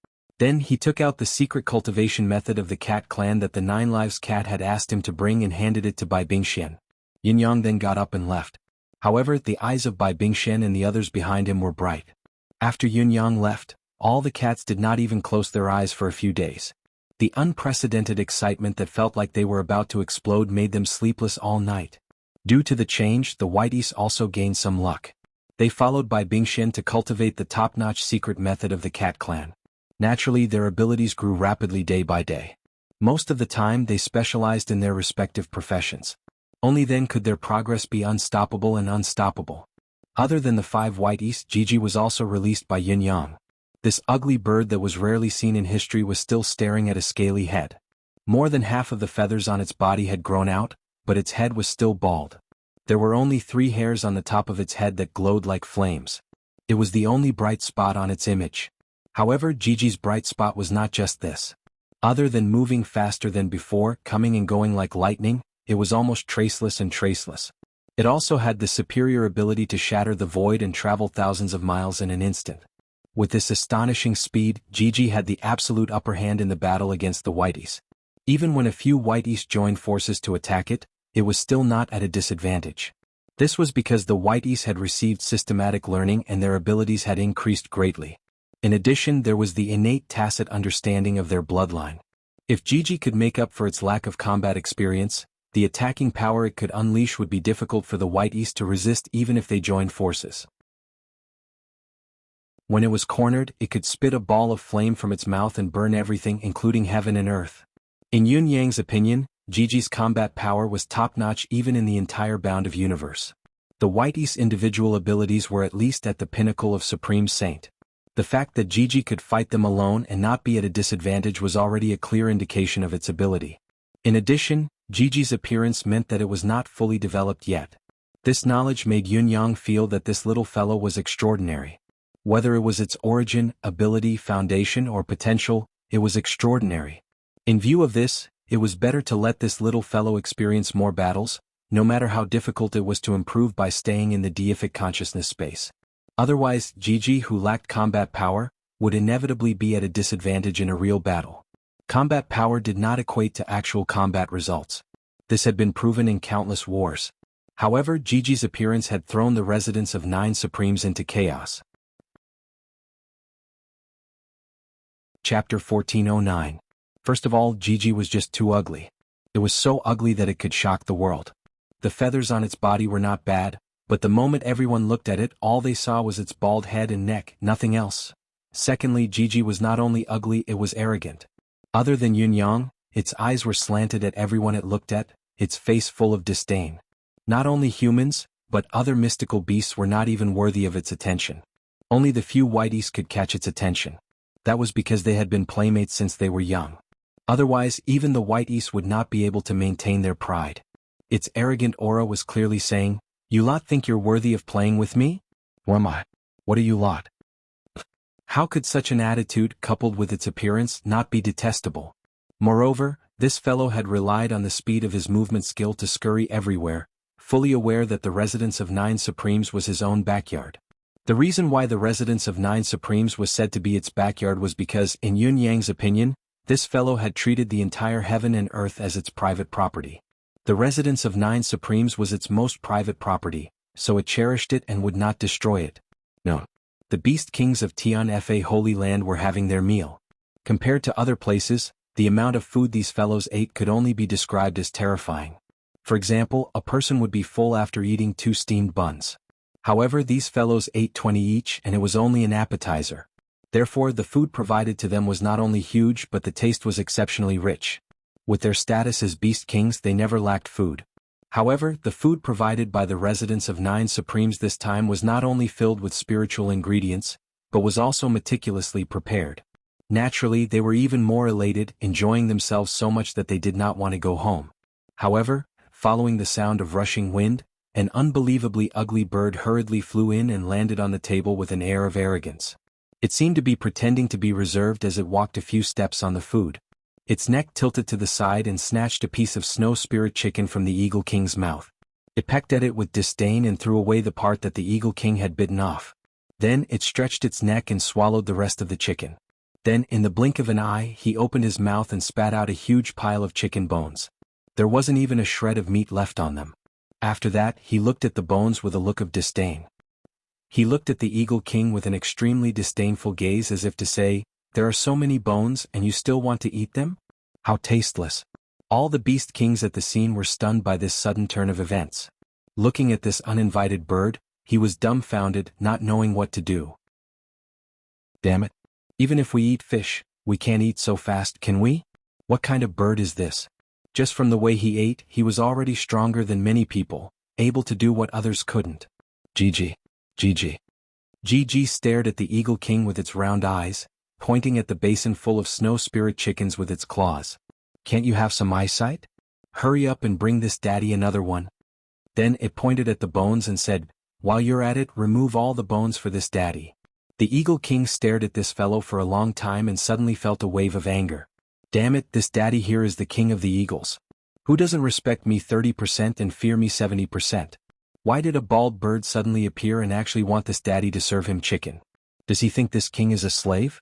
Then he took out the secret cultivation method of the cat clan that the 9 Lives cat had asked him to bring and handed it to Bai Bingxian. Yin Yang then got up and left. However, the eyes of Bai Bingxian and the others behind him were bright. After Yin Yang left, all the cats did not even close their eyes for a few days. The unprecedented excitement that felt like they were about to explode made them sleepless all night. Due to the change, the Whiteys also gained some luck. They followed Bai Bingxian to cultivate the top-notch secret method of the cat clan. Naturally, their abilities grew rapidly day by day. Most of the time they specialized in their respective professions. Only then could their progress be unstoppable and unstoppable. Other than the 5 Whiteys, Gigi was also released by Yin Yang. This ugly bird that was rarely seen in history was still staring at a scaly head. More than half of the feathers on its body had grown out, but its head was still bald. There were only 3 hairs on the top of its head that glowed like flames. It was the only bright spot on its image. However, Gigi's bright spot was not just this. Other than moving faster than before, coming and going like lightning, it was almost traceless and traceless. It also had the superior ability to shatter the void and travel thousands of miles in an instant. With this astonishing speed, Gigi had the absolute upper hand in the battle against the Whiteys. Even when a few Whiteys joined forces to attack it, it was still not at a disadvantage. This was because the Whiteys had received systematic learning and their abilities had increased greatly. In addition, there was the innate tacit understanding of their bloodline. If Gigi could make up for its lack of combat experience, the attacking power it could unleash would be difficult for the Whiteys to resist even if they joined forces. When it was cornered, it could spit a ball of flame from its mouth and burn everything including heaven and earth. In Yun Yang's opinion, Gigi's combat power was top-notch even in the entire bound of universe. The Whiteys' individual abilities were at least at the pinnacle of Supreme Saint. The fact that Gigi could fight them alone and not be at a disadvantage was already a clear indication of its ability. In addition, Gigi's appearance meant that it was not fully developed yet. This knowledge made Yun Yang feel that this little fellow was extraordinary. Whether it was its origin, ability, foundation, or potential, it was extraordinary. In view of this, it was better to let this little fellow experience more battles, no matter how difficult it was to improve by staying in the deific consciousness space. Otherwise, Gigi, who lacked combat power, would inevitably be at a disadvantage in a real battle. Combat power did not equate to actual combat results. This had been proven in countless wars. However, Gigi's appearance had thrown the residents of 9 Supremes into chaos. Chapter 1409. First of all, Gigi was just too ugly. It was so ugly that it could shock the world. The feathers on its body were not bad, but the moment everyone looked at it, all they saw was its bald head and neck, nothing else. Secondly, Gigi was not only ugly, it was arrogant. Other than Yun Yang, its eyes were slanted at everyone it looked at, its face full of disdain. Not only humans, but other mystical beasts were not even worthy of its attention. Only the few Whiteys could catch its attention. That was because they had been playmates since they were young. Otherwise, even the Whiteys would not be able to maintain their pride. Its arrogant aura was clearly saying, "You lot think you're worthy of playing with me? Who am I? What are you lot?" How could such an attitude, coupled with its appearance, not be detestable? Moreover, this fellow had relied on the speed of his movement skill to scurry everywhere, fully aware that the residence of 9 Supremes was his own backyard. The reason why the residence of 9 Supremes was said to be its backyard was because, in Yun Yang's opinion, this fellow had treated the entire heaven and earth as its private property. The residence of 9 Supremes was its most private property, so it cherished it and would not destroy it. No. The beast kings of Tianfa Holy Land were having their meal. Compared to other places, the amount of food these fellows ate could only be described as terrifying. For example, a person would be full after eating 2 steamed buns. However, these fellows ate 20 each and it was only an appetizer. Therefore, the food provided to them was not only huge but the taste was exceptionally rich. With their status as beast kings, they never lacked food. However, the food provided by the residents of 9 Supremes this time was not only filled with spiritual ingredients, but was also meticulously prepared. Naturally, they were even more elated, enjoying themselves so much that they did not want to go home. However, following the sound of rushing wind, an unbelievably ugly bird hurriedly flew in and landed on the table with an air of arrogance. It seemed to be pretending to be reserved as it walked a few steps on the food. Its neck tilted to the side and snatched a piece of snow spirit chicken from the Eagle King's mouth. It pecked at it with disdain and threw away the part that the Eagle King had bitten off. Then it stretched its neck and swallowed the rest of the chicken. Then, in the blink of an eye, he opened his mouth and spat out a huge pile of chicken bones. There wasn't even a shred of meat left on them. After that, he looked at the bones with a look of disdain. He looked at the Eagle King with an extremely disdainful gaze as if to say, "There are so many bones and you still want to eat them? How tasteless." All the beast kings at the scene were stunned by this sudden turn of events. Looking at this uninvited bird, he was dumbfounded, not knowing what to do. "Damn it. Even if we eat fish, we can't eat so fast, can we? What kind of bird is this?" Just from the way he ate, he was already stronger than many people, able to do what others couldn't. Gigi. Gigi. Gigi stared at the Eagle King with its round eyes, pointing at the basin full of snow spirit chickens with its claws. "Can't you have some eyesight? Hurry up and bring this daddy another one." Then it pointed at the bones and said, "While you're at it, remove all the bones for this daddy." The Eagle King stared at this fellow for a long time and suddenly felt a wave of anger. "Damn it, this daddy here is the king of the eagles. Who doesn't respect me 30% and fear me 70%? Why did a bald bird suddenly appear and actually want this daddy to serve him chicken? Does he think this king is a slave?"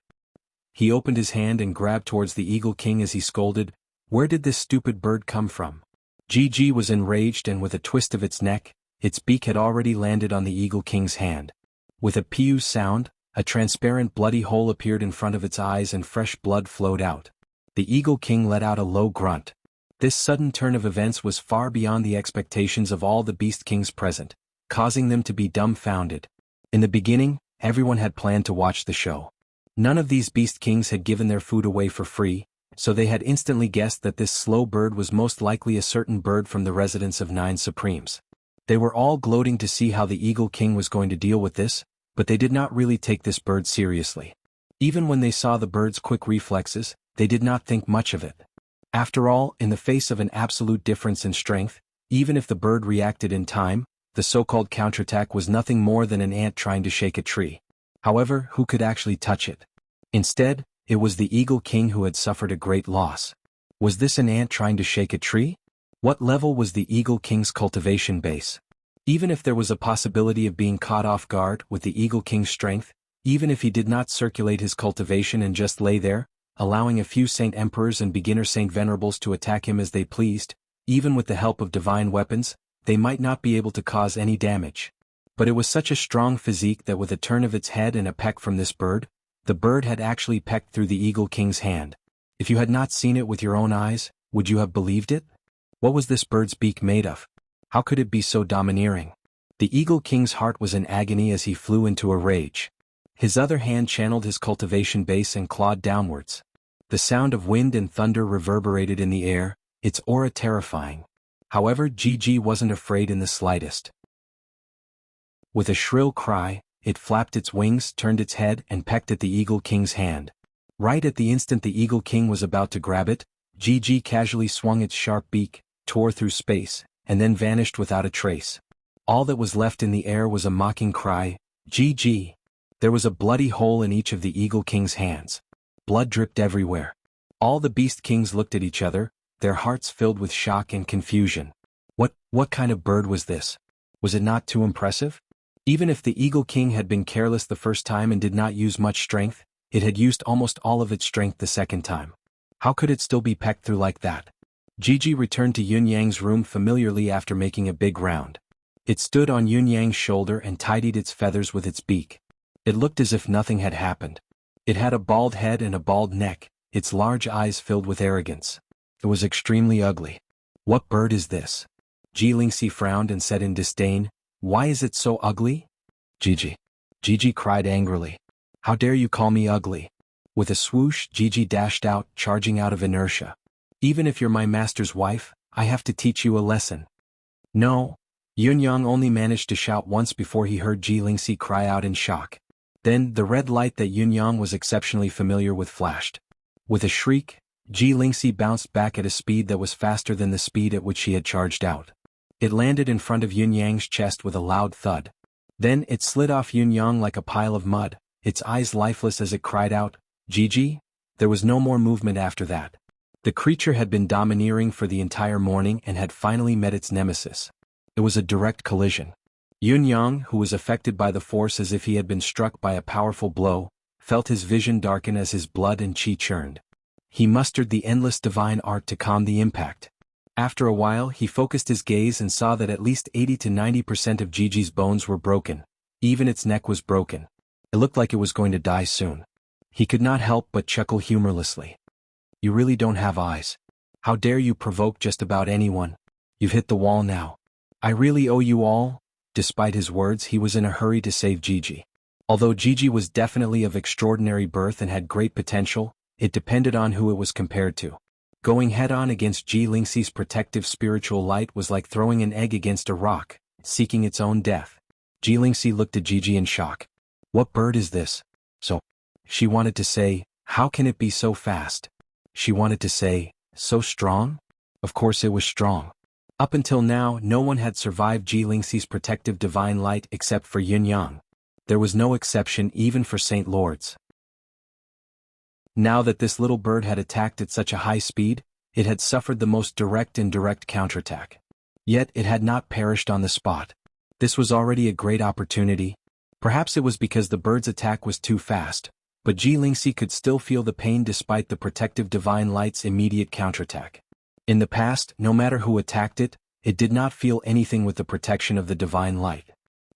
He opened his hand and grabbed towards the Eagle King as he scolded, "Where did this stupid bird come from?" Gigi was enraged and with a twist of its neck, its beak had already landed on the Eagle King's hand. With a pew sound, a transparent bloody hole appeared in front of its eyes and fresh blood flowed out. The Eagle King let out a low grunt. This sudden turn of events was far beyond the expectations of all the beast kings present, causing them to be dumbfounded. In the beginning, everyone had planned to watch the show. None of these beast kings had given their food away for free, so they had instantly guessed that this slow bird was most likely a certain bird from the residence of 9 Supremes. They were all gloating to see how the Eagle King was going to deal with this, but they did not really take this bird seriously. Even when they saw the bird's quick reflexes, they did not think much of it. After all, in the face of an absolute difference in strength, even if the bird reacted in time, the so-called counterattack was nothing more than an ant trying to shake a tree. However, who could actually touch it? Instead, it was the Eagle King who had suffered a great loss. Was this an ant trying to shake a tree? What level was the Eagle King's cultivation base? Even if there was a possibility of being caught off guard with the Eagle King's strength, even if he did not circulate his cultivation and just lay there, allowing a few Saint Emperors and beginner Saint Venerables to attack him as they pleased, even with the help of divine weapons, they might not be able to cause any damage. But it was such a strong physique that with a turn of its head and a peck from this bird, the bird had actually pecked through the Eagle King's hand. If you had not seen it with your own eyes, would you have believed it? What was this bird's beak made of? How could it be so domineering? The Eagle King's heart was in agony as he flew into a rage. His other hand channeled his cultivation base and clawed downwards. The sound of wind and thunder reverberated in the air, its aura terrifying. However, Gigi wasn't afraid in the slightest. With a shrill cry, it flapped its wings, turned its head, and pecked at the Eagle King's hand. Right at the instant the Eagle King was about to grab it, Gigi casually swung its sharp beak, tore through space, and then vanished without a trace. All that was left in the air was a mocking cry, "Gigi!" There was a bloody hole in each of the Eagle King's hands. Blood dripped everywhere. All the beast kings looked at each other, their hearts filled with shock and confusion. What kind of bird was this? Was it not too impressive? Even if the Eagle King had been careless the first time and did not use much strength, it had used almost all of its strength the second time. How could it still be pecked through like that? Gigi returned to Yun Yang's room familiarly after making a big round. It stood on Yun Yang's shoulder and tidied its feathers with its beak. It looked as if nothing had happened. It had a bald head and a bald neck, its large eyes filled with arrogance. It was extremely ugly. "What bird is this?" Ji Lingxi frowned and said in disdain, "Why is it so ugly?" "Gigi." Gigi cried angrily. "How dare you call me ugly?" With a swoosh, Gigi dashed out, charging out of inertia. "Even if you're my master's wife, I have to teach you a lesson." "No." Yun Yang only managed to shout once before he heard Ji Lingxi cry out in shock. Then, the red light that Yun Yang was exceptionally familiar with flashed. With a shriek, Ji Lingxi bounced back at a speed that was faster than the speed at which she had charged out. It landed in front of Yun Yang's chest with a loud thud. Then it slid off Yun Yang like a pile of mud, its eyes lifeless as it cried out, "Gigi?" There was no more movement after that. The creature had been domineering for the entire morning and had finally met its nemesis. It was a direct collision. Yun Yang, who was affected by the force as if he had been struck by a powerful blow, felt his vision darken as his blood and chi churned. He mustered the endless divine art to calm the impact. After a while he focused his gaze and saw that at least 80 to 90% of Gigi's bones were broken. Even its neck was broken. It looked like it was going to die soon. He could not help but chuckle humorlessly. You really don't have eyes. How dare you provoke just about anyone? You've hit the wall now. I really owe you all. Despite his words, he was in a hurry to save Gigi. Although Gigi was definitely of extraordinary birth and had great potential, it depended on who it was compared to. Going head-on against Ji Lingxi's protective spiritual light was like throwing an egg against a rock, seeking its own death. Ji Lingxi looked at Gigi in shock. What bird is this? She wanted to say, how can it be so fast? She wanted to say, so strong? Of course it was strong. Up until now, no one had survived Ji Lingxi's protective divine light except for Yin Yang. There was no exception even for Saint Lords. Now that this little bird had attacked at such a high speed, it had suffered the most direct and indirect counterattack. Yet it had not perished on the spot. This was already a great opportunity. Perhaps it was because the bird's attack was too fast, but Ji Lingxi could still feel the pain despite the protective divine light's immediate counterattack. In the past, no matter who attacked it, it did not feel anything with the protection of the divine light.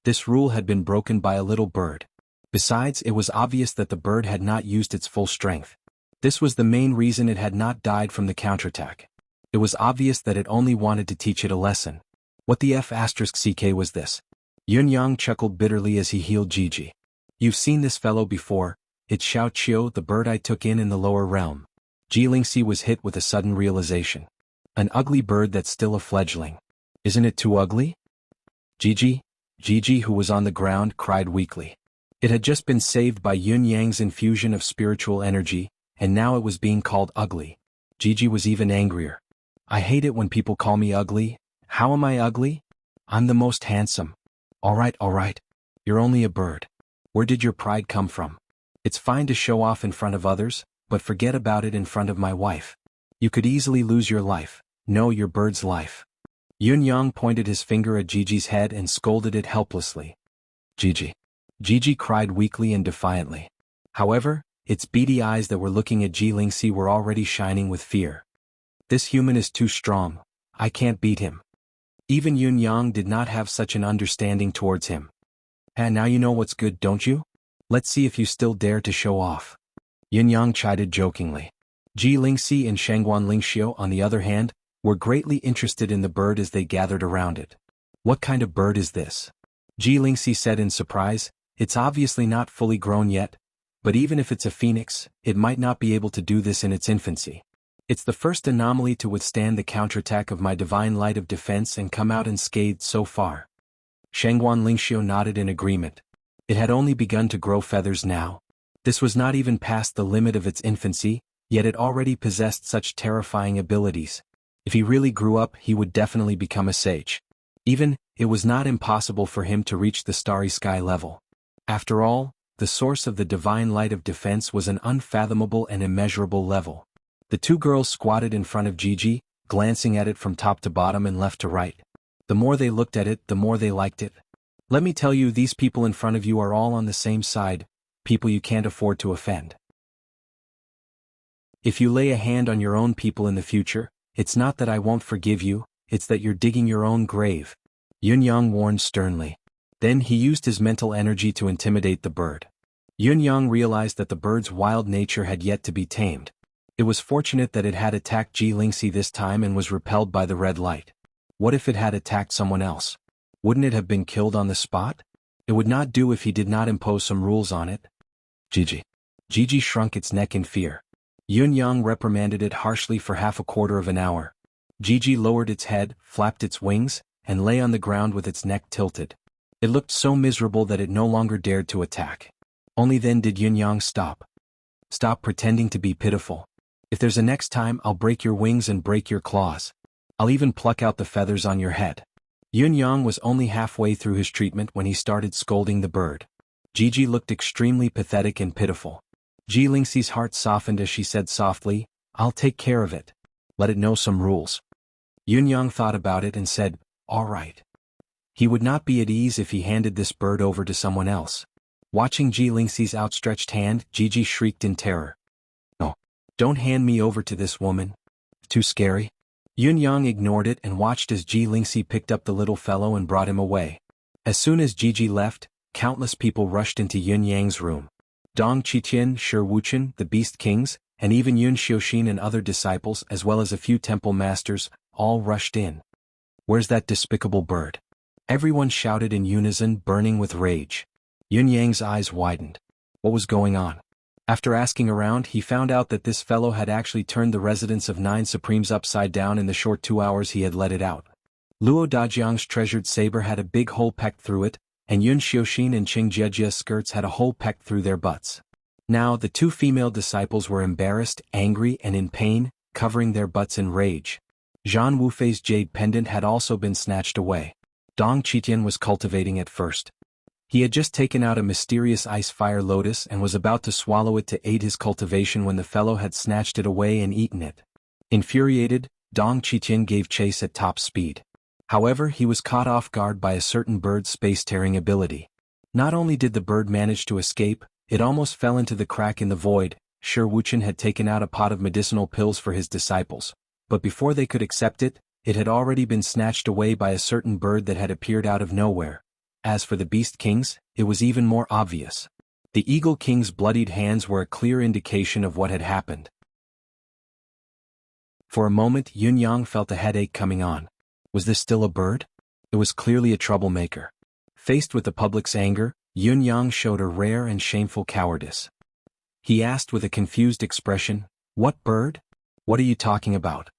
This rule had been broken by a little bird. Besides, it was obvious that the bird had not used its full strength. This was the main reason it had not died from the counterattack. It was obvious that it only wanted to teach it a lesson. What the F***ck was this? Yun Yang chuckled bitterly as he healed Gigi. You've seen this fellow before. It's Xiao Qiu, the bird I took in the lower realm. Ji Lingxi was hit with a sudden realization. An ugly bird that's still a fledgling. Isn't it too ugly? Gigi, who was on the ground, cried weakly. It had just been saved by Yun Yang's infusion of spiritual energy, and now it was being called ugly. Gigi was even angrier. I hate it when people call me ugly. How am I ugly? I'm the most handsome. All right. You're only a bird. Where did your pride come from? It's fine to show off in front of others, but forget about it in front of my wife. You could easily lose your life. No, your bird's life. Yun Yang pointed his finger at Gigi's head and scolded it helplessly. Gigi cried weakly and defiantly. However, its beady eyes that were looking at Ji Lingxi were already shining with fear. This human is too strong. I can't beat him. Even Yun Yang did not have such an understanding towards him. And now you know what's good, don't you? Let's see if you still dare to show off. Yin Yang chided jokingly. Ji Lingxi and Shangguan Lingxiu, on the other hand, were greatly interested in the bird as they gathered around it. What kind of bird is this? Ji Lingxi said in surprise. It's obviously not fully grown yet, but even if it's a phoenix, it might not be able to do this in its infancy. It's the first anomaly to withstand the counterattack of my divine light of defense and come out unscathed so far. Shangguan Lingxiu nodded in agreement. It had only begun to grow feathers now. This was not even past the limit of its infancy, yet it already possessed such terrifying abilities. If he really grew up, he would definitely become a sage. Even, it was not impossible for him to reach the starry sky level. After all, the source of the divine light of defense was an unfathomable and immeasurable level. The two girls squatted in front of Gigi, glancing at it from top to bottom and left to right. The more they looked at it, the more they liked it. Let me tell you, these people in front of you are all on the same side, people you can't afford to offend. If you lay a hand on your own people in the future, it's not that I won't forgive you, it's that you're digging your own grave. Yun Yang warned sternly. Then he used his mental energy to intimidate the bird. Yun Yang realized that the bird's wild nature had yet to be tamed. It was fortunate that it had attacked Ji Lingxi this time and was repelled by the red light. What if it had attacked someone else? Wouldn't it have been killed on the spot? It would not do if he did not impose some rules on it. Gigi shrunk its neck in fear. Yun Yang reprimanded it harshly for half a quarter of an hour. Gigi lowered its head, flapped its wings, and lay on the ground with its neck tilted. It looked so miserable that it no longer dared to attack. Only then did Yun Yang stop. Stop pretending to be pitiful. If there's a next time, I'll break your wings and break your claws. I'll even pluck out the feathers on your head. Yun Yang was only halfway through his treatment when he started scolding the bird. Gigi looked extremely pathetic and pitiful. Ji Lingxi's heart softened as she said softly, I'll take care of it. Let it know some rules. Yun Yang thought about it and said, all right. He would not be at ease if he handed this bird over to someone else. Watching Ji Lingxi's outstretched hand, Gigi shrieked in terror. "No. Don't hand me over to this woman. Too scary." Yun Yang ignored it and watched as Ji Lingxi picked up the little fellow and brought him away. As soon as Gigi left, countless people rushed into Yun Yang's room. Dong Qitian, Shi Wuchen, the Beast Kings, and even Yun Xiuxin and other disciples as well as a few temple masters, all rushed in. "Where's that despicable bird?" Everyone shouted in unison, burning with rage. Yun Yang's eyes widened. What was going on? After asking around, he found out that this fellow had actually turned the residence of 9 Supremes upside down in the short 2 hours he had let it out. Luo Dajiang's treasured saber had a big hole pecked through it, and Yun Xiuxin and Qing Jiejia's skirts had a hole pecked through their butts. Now the 2 female disciples were embarrassed, angry, and in pain, covering their butts in rage. Zhan Wufei's jade pendant had also been snatched away. Dong Qitian was cultivating at first. He had just taken out a mysterious ice-fire lotus and was about to swallow it to aid his cultivation when the fellow had snatched it away and eaten it. Infuriated, Dong Qitian gave chase at top speed. However, he was caught off guard by a certain bird's space-tearing ability. Not only did the bird manage to escape, it almost fell into the crack in the void. Shi Wuchen had taken out a pot of medicinal pills for his disciples, but before they could accept it, it had already been snatched away by a certain bird that had appeared out of nowhere. As for the Beast Kings, it was even more obvious. The Eagle King's bloodied hands were a clear indication of what had happened. For a moment Yun Yang felt a headache coming on. Was this still a bird? It was clearly a troublemaker. Faced with the public's anger, Yun Yang showed a rare and shameful cowardice. He asked with a confused expression, "What bird? What are you talking about?"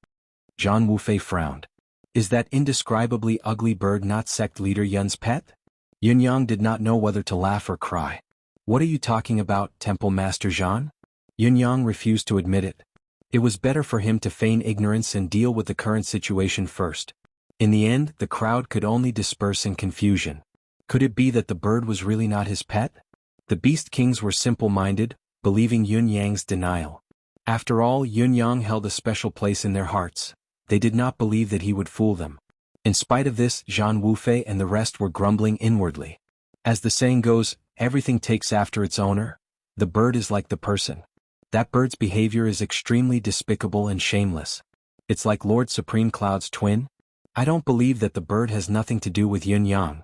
Zhan Wufei frowned. "Is that indescribably ugly bird not sect leader Yun's pet?" Yun Yang did not know whether to laugh or cry. "What are you talking about, Temple Master Zhan?" Yun Yang refused to admit it. It was better for him to feign ignorance and deal with the current situation first. In the end, the crowd could only disperse in confusion. Could it be that the bird was really not his pet? The Beast Kings were simple-minded, believing Yun Yang's denial. After all, Yun Yang held a special place in their hearts. They did not believe that he would fool them. In spite of this, Zhan Wufei and the rest were grumbling inwardly. As the saying goes, everything takes after its owner. The bird is like the person. That bird's behavior is extremely despicable and shameless. It's like Lord Supreme Cloud's twin. I don't believe that the bird has nothing to do with Yun Yang.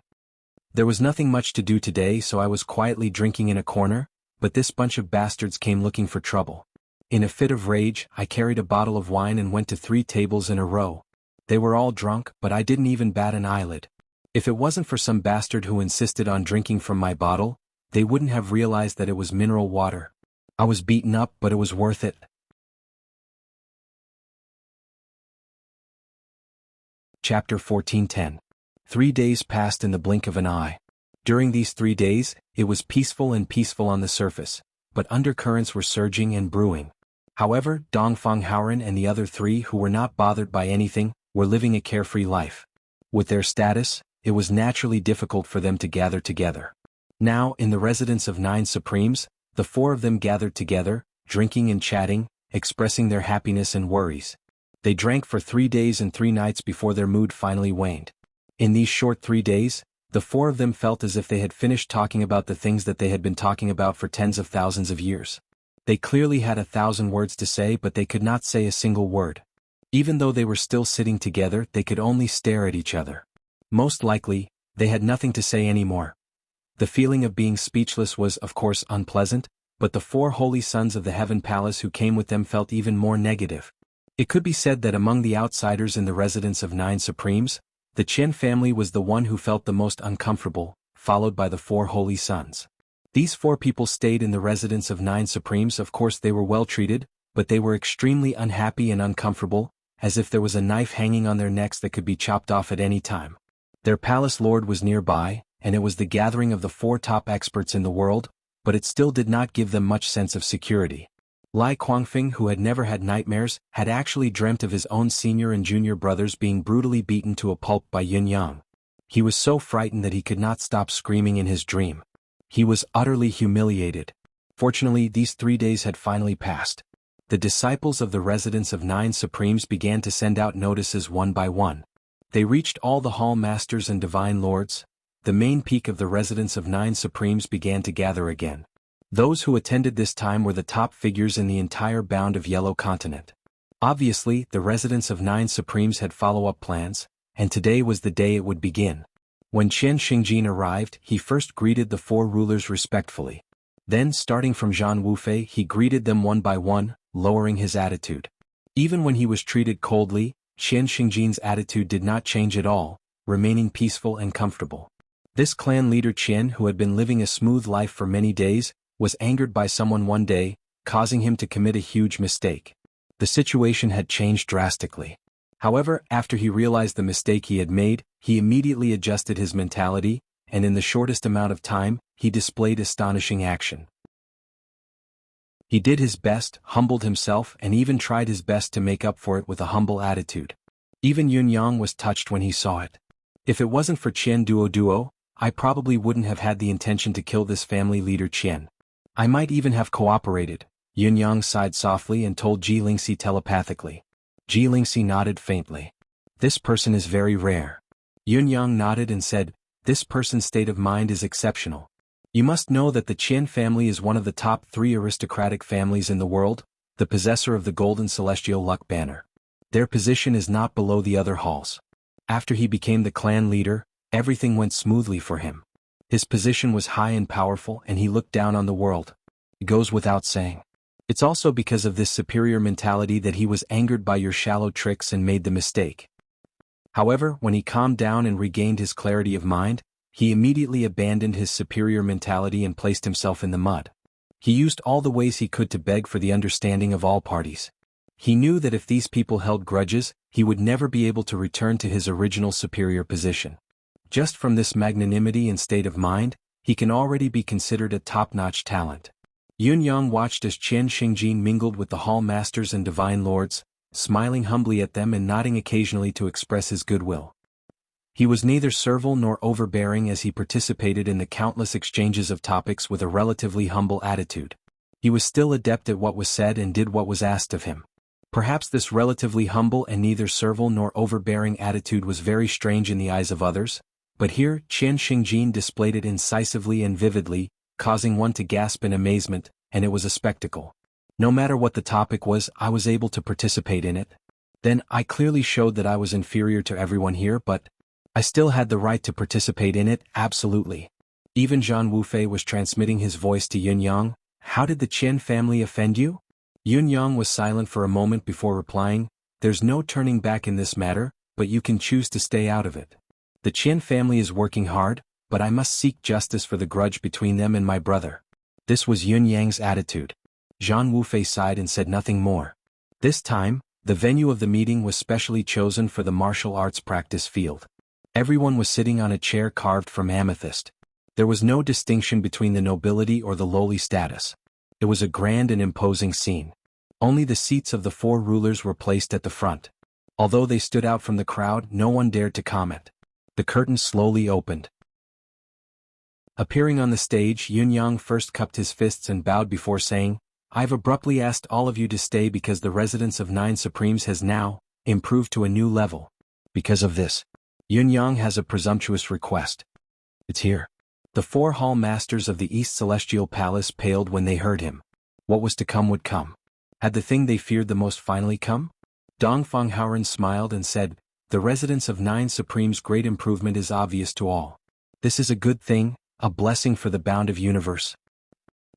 There was nothing much to do today, so I was quietly drinking in a corner, but this bunch of bastards came looking for trouble. In a fit of rage, I carried a bottle of wine and went to 3 tables in a row. They were all drunk, but I didn't even bat an eyelid. If it wasn't for some bastard who insisted on drinking from my bottle, they wouldn't have realized that it was mineral water. I was beaten up, but it was worth it. Chapter 14:10. 3 days passed in the blink of an eye. During these 3 days, it was peaceful on the surface, but undercurrents were surging and brewing. However, Dongfang Haoren and the other 3 who were not bothered by anything, were living a carefree life. With their status, it was naturally difficult for them to gather together. Now, in the residence of 9 Supremes, the 4 of them gathered together, drinking and chatting, expressing their happiness and worries. They drank for 3 days and 3 nights before their mood finally waned. In these short 3 days, the 4 of them felt as if they had finished talking about the things that they had been talking about for tens of thousands of years. They clearly had 1,000 words to say, but they could not say a single word. Even though they were still sitting together, they could only stare at each other. Most likely, they had nothing to say anymore. The feeling of being speechless was, of course, unpleasant, but the 4 holy sons of the Heaven Palace who came with them felt even more negative. It could be said that among the outsiders in the residence of 9 Supremes, the Qian family was the one who felt the most uncomfortable, followed by the 4 holy sons. These 4 people stayed in the residence of 9 Supremes. Of course they were well treated, but they were extremely unhappy and uncomfortable, as if there was a knife hanging on their necks that could be chopped off at any time. Their palace lord was nearby, and it was the gathering of the 4 top experts in the world, but it still did not give them much sense of security. Lai Guangfeng, who had never had nightmares, had actually dreamt of his own senior and junior brothers being brutally beaten to a pulp by Yun Yang. He was so frightened that he could not stop screaming in his dream. He was utterly humiliated. Fortunately, these 3 days had finally passed. The disciples of the residence of 9 Supremes began to send out notices one by one. They reached all the hall masters and divine lords. the main peak of the residence of 9 Supremes began to gather again. Those who attended this time were the top figures in the entire bound of Yellow Continent. Obviously, the residence of 9 Supremes had follow-up plans, and today was the day it would begin. When Qian Xingjin arrived, he first greeted the 4 rulers respectfully. Then, starting from Zhan Wufei, he greeted them one by one, lowering his attitude. Even when he was treated coldly, Qian Xingjin's attitude did not change at all, remaining peaceful and comfortable. This clan leader Qian, who had been living a smooth life for many days, was angered by someone one day, causing him to commit a huge mistake. The situation had changed drastically. However, after he realized the mistake he had made, he immediately adjusted his mentality, and in the shortest amount of time, he displayed astonishing action. He did his best, humbled himself, and even tried his best to make up for it with a humble attitude. Even Yun Yang was touched when he saw it. If it wasn't for Qian Duo, I probably wouldn't have had the intention to kill this family leader Qian. I might even have cooperated. Yun Yang sighed softly and told Ji Lingxi telepathically. Ji Lingxi nodded faintly. This person is very rare. Yun Yang nodded and said, this person's state of mind is exceptional. You must know that the Qian family is one of the top 3 aristocratic families in the world, the possessor of the Golden Celestial Luck Banner. Their position is not below the other halls. After he became the clan leader, everything went smoothly for him. His position was high and powerful and he looked down on the world. It goes without saying. It's also because of this superior mentality that he was angered by your shallow tricks and made the mistake. However, when he calmed down and regained his clarity of mind, he immediately abandoned his superior mentality and placed himself in the mud. He used all the ways he could to beg for the understanding of all parties. He knew that if these people held grudges, he would never be able to return to his original superior position. Just from this magnanimity and state of mind, he can already be considered a top-notch talent. Yun Yang watched as Qian Xingjin mingled with the hall masters and divine lords, smiling humbly at them and nodding occasionally to express his goodwill. He was neither servile nor overbearing as he participated in the countless exchanges of topics with a relatively humble attitude. He was still adept at what was said and did what was asked of him. Perhaps this relatively humble and neither servile nor overbearing attitude was very strange in the eyes of others, but here Qian Xingjin displayed it incisively and vividly, causing one to gasp in amazement, and it was a spectacle. No matter what the topic was, I was able to participate in it. Then I clearly showed that I was inferior to everyone here, but I still had the right to participate in it, absolutely. Even Zhan Wufei was transmitting his voice to Yun Yang. How did the Qian family offend you? Yun Yang was silent for a moment before replying, there's no turning back in this matter, but you can choose to stay out of it. The Qian family is working hard, but I must seek justice for the grudge between them and my brother. This was Yun Yang's attitude. Zhan Wufei sighed and said nothing more. This time, the venue of the meeting was specially chosen for the martial arts practice field. Everyone was sitting on a chair carved from amethyst. There was no distinction between the nobility or the lowly status. It was a grand and imposing scene. Only the seats of the 4 rulers were placed at the front. Although they stood out from the crowd, no one dared to comment. The curtain slowly opened. Appearing on the stage, Yun Yang first cupped his fists and bowed before saying, I've abruptly asked all of you to stay because the residence of 9 Supremes has now improved to a new level. Because of this, Yun Yang has a presumptuous request. It's here. The 4 hall masters of the East Celestial Palace paled when they heard him. What was to come would come. Had the thing they feared the most finally come? Dongfang Haoren smiled and said, the residence of 9 Supremes' great improvement is obvious to all. This is a good thing, a blessing for the bound of universe.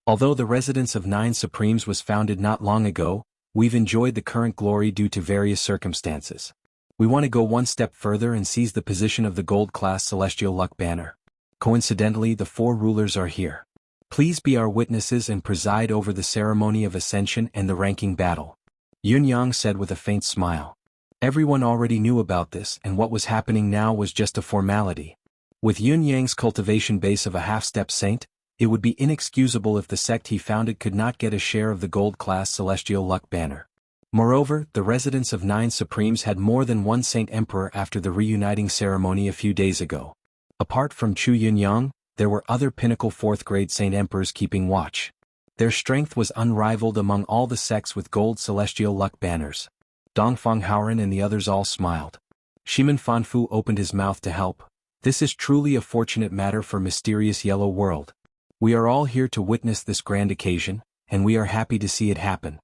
Although the residence of 9 Supremes was founded not long ago, we've enjoyed the current glory due to various circumstances. We want to go one step further and seize the position of the gold-class Celestial Luck Banner. Coincidentally, the 4 rulers are here. Please be our witnesses and preside over the ceremony of ascension and the ranking battle. Yun Yang said with a faint smile. Everyone already knew about this, and what was happening now was just a formality. With Yun Yang's cultivation base of a half-step saint, it would be inexcusable if the sect he founded could not get a share of the gold-class Celestial Luck Banner. Moreover, the residence of 9 Supremes had more than one Saint Emperor after the reuniting ceremony a few days ago. Apart from Chu Yunyang, there were other pinnacle 4th-grade Saint Emperors keeping watch. Their strength was unrivaled among all the sects with gold Celestial Luck Banners. Dongfang Haoren and the others all smiled. Shimen Fanfu opened his mouth to help, This is truly a fortunate matter for mysterious yellow world. We are all here to witness this grand occasion, and we are happy to see it happen.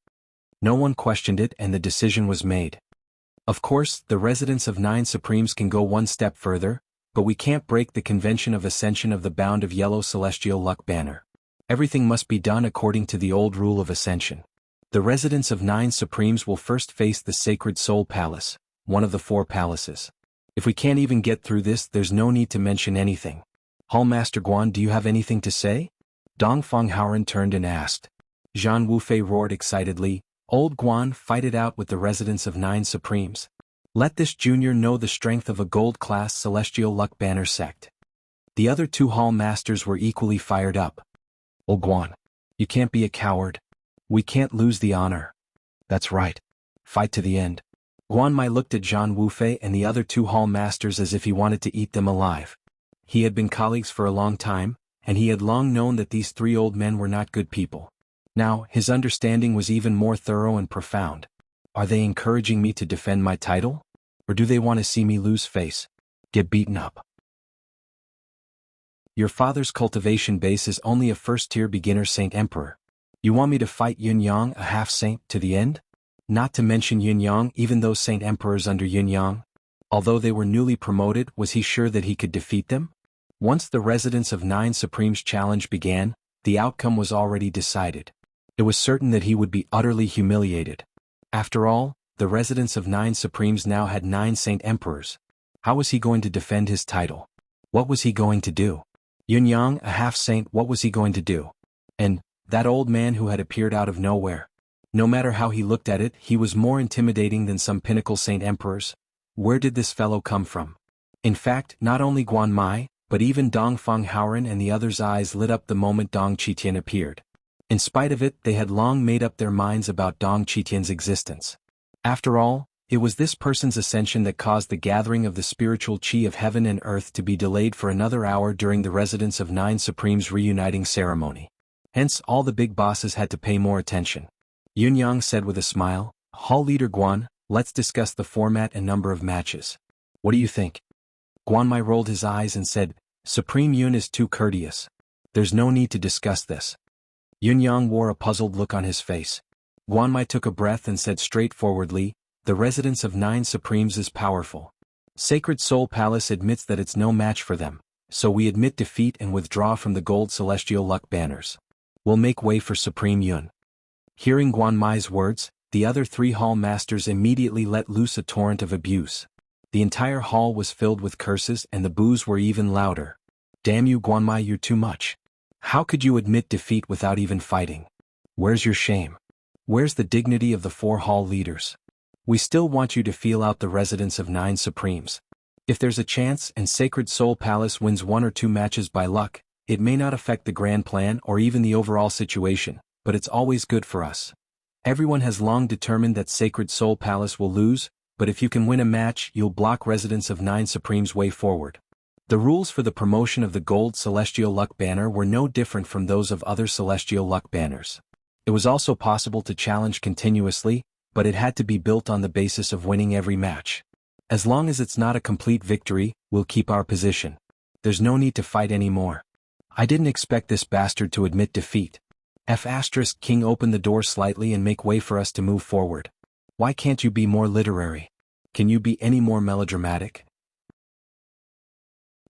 No one questioned it and the decision was made. Of course, the residents of 9 Supremes can go one step further, but we can't break the convention of ascension of the bound of yellow celestial luck banner. Everything must be done according to the old rule of ascension. The residents of 9 Supremes will first face the Sacred Soul Palace, one of the 4 palaces. If we can't even get through this, there's no need to mention anything. Hall Master Guan, do you have anything to say? Dongfang Haoren turned and asked. Zhan Wufei roared excitedly, Old Guan, fight it out with the residents of 9 Supremes. Let this junior know the strength of a gold-class celestial luck banner sect. The other 2 hall masters were equally fired up. Old Guan, you can't be a coward. We can't lose the honor. That's right. Fight to the end. Guan Mai looked at Zhan Wufei and the other 2 hall masters as if he wanted to eat them alive. He had been colleagues for a long time, and he had long known that these 3 old men were not good people. Now, his understanding was even more thorough and profound. Are they encouraging me to defend my title? Or do they want to see me lose face? Get beaten up? Your father's cultivation base is only a first-tier beginner Saint Emperor. You want me to fight Yun Yang, a half-saint, to the end? Not to mention Yun Yang, even those Saint Emperors under Yun Yang. Although they were newly promoted, was he sure that he could defeat them? Once the residents of 9 Supremes' challenge began, the outcome was already decided. It was certain that he would be utterly humiliated. After all, the residents of 9 Supremes now had 9 Saint Emperors. How was he going to defend his title? What was he going to do? Yun Yang, a half-saint, what was he going to do? And that old man who had appeared out of nowhere. No matter how he looked at it, he was more intimidating than some pinnacle Saint Emperors. Where did this fellow come from? In fact, not only Guan Mai, but even Dongfang Haoren and the others' eyes lit up the moment Dong Qitian appeared. In spite of it, they had long made up their minds about Dong Qitian's existence. After all, it was this person's ascension that caused the gathering of the spiritual chi of heaven and earth to be delayed for another hour during the residents of 9 Supremes' reuniting ceremony. Hence, all the big bosses had to pay more attention. Yun Yang said with a smile, Hall Leader Guan, let's discuss the format and number of matches. What do you think? Guan Mai rolled his eyes and said, Supreme Yun is too courteous. There's no need to discuss this. Yun Yang wore a puzzled look on his face. Guan Mai took a breath and said straightforwardly, the residents of 9 Supremes is powerful. Sacred Soul Palace admits that it's no match for them, so we admit defeat and withdraw from the gold celestial luck banners. We'll make way for Supreme Yun. Hearing Guan Mai's words, the other 3 hall masters immediately let loose a torrent of abuse. The entire hall was filled with curses and the boos were even louder. Damn you Guan Mai, you're too much. How could you admit defeat without even fighting? Where's your shame? Where's the dignity of the 4 hall leaders? We still want you to feel out the residents of 9 Supremes. If there's a chance and Sacred Soul Palace wins 1 or 2 matches by luck, it may not affect the grand plan or even the overall situation, but it's always good for us. Everyone has long determined that Sacred Soul Palace will lose, but if you can win a match, you'll block residents of 9 Supremes' way forward. The rules for the promotion of the Gold Celestial Luck Banner were no different from those of other Celestial Luck Banners. It was also possible to challenge continuously, but it had to be built on the basis of winning every match. As long as it's not a complete victory, we'll keep our position. There's no need to fight anymore. I didn't expect this bastard to admit defeat. King open the door slightly and make way for us to move forward. Why can't you be more literary? Can you be any more melodramatic?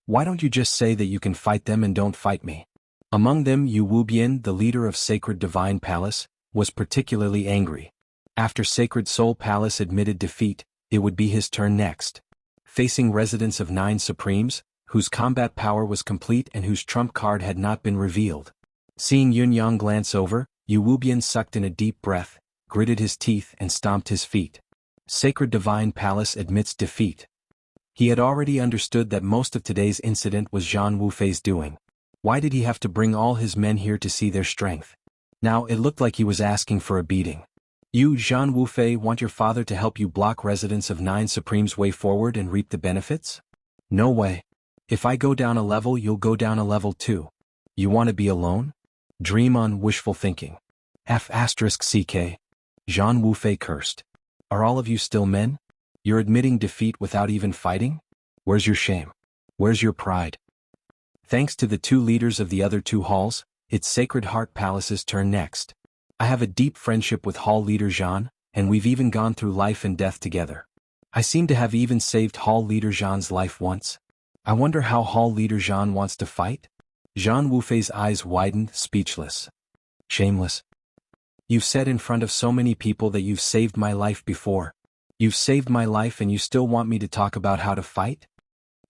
Why don't you just say that you can fight them and don't fight me? Among them Yu Wubian, the leader of Sacred Divine Palace, was particularly angry. After Sacred Soul Palace admitted defeat, it would be his turn next. Facing residents of 9 Supremes, whose combat power was complete and whose trump card had not been revealed. Seeing Yun Yang glance over, Yu Wubian sucked in a deep breath, gritted his teeth and stomped his feet. Sacred Divine Palace admits defeat. He had already understood that most of today's incident was Zhan Wufei's doing. Why did he have to bring all his men here to see their strength? Now it looked like he was asking for a beating. You, Zhan Wufei, want your father to help you block residents of 9 Supremes' way forward and reap the benefits? No way. If I go down a level, you'll go down a level too. You want to be alone? Dream on, wishful thinking. CK. Zhan Wufei cursed. Are all of you still men? You're admitting defeat without even fighting? Where's your shame? Where's your pride? Thanks to the two leaders of the other two halls, it's Sacred Heart Palace's turn next. I have a deep friendship with Hall Leader Jean, and we've even gone through life and death together. I seem to have even saved Hall Leader Jean's life once. I wonder how Hall Leader Jean wants to fight? Jean Wufei's eyes widened, speechless. Shameless. You've said in front of so many people that you've saved my life before. You've saved my life and you still want me to talk about how to fight?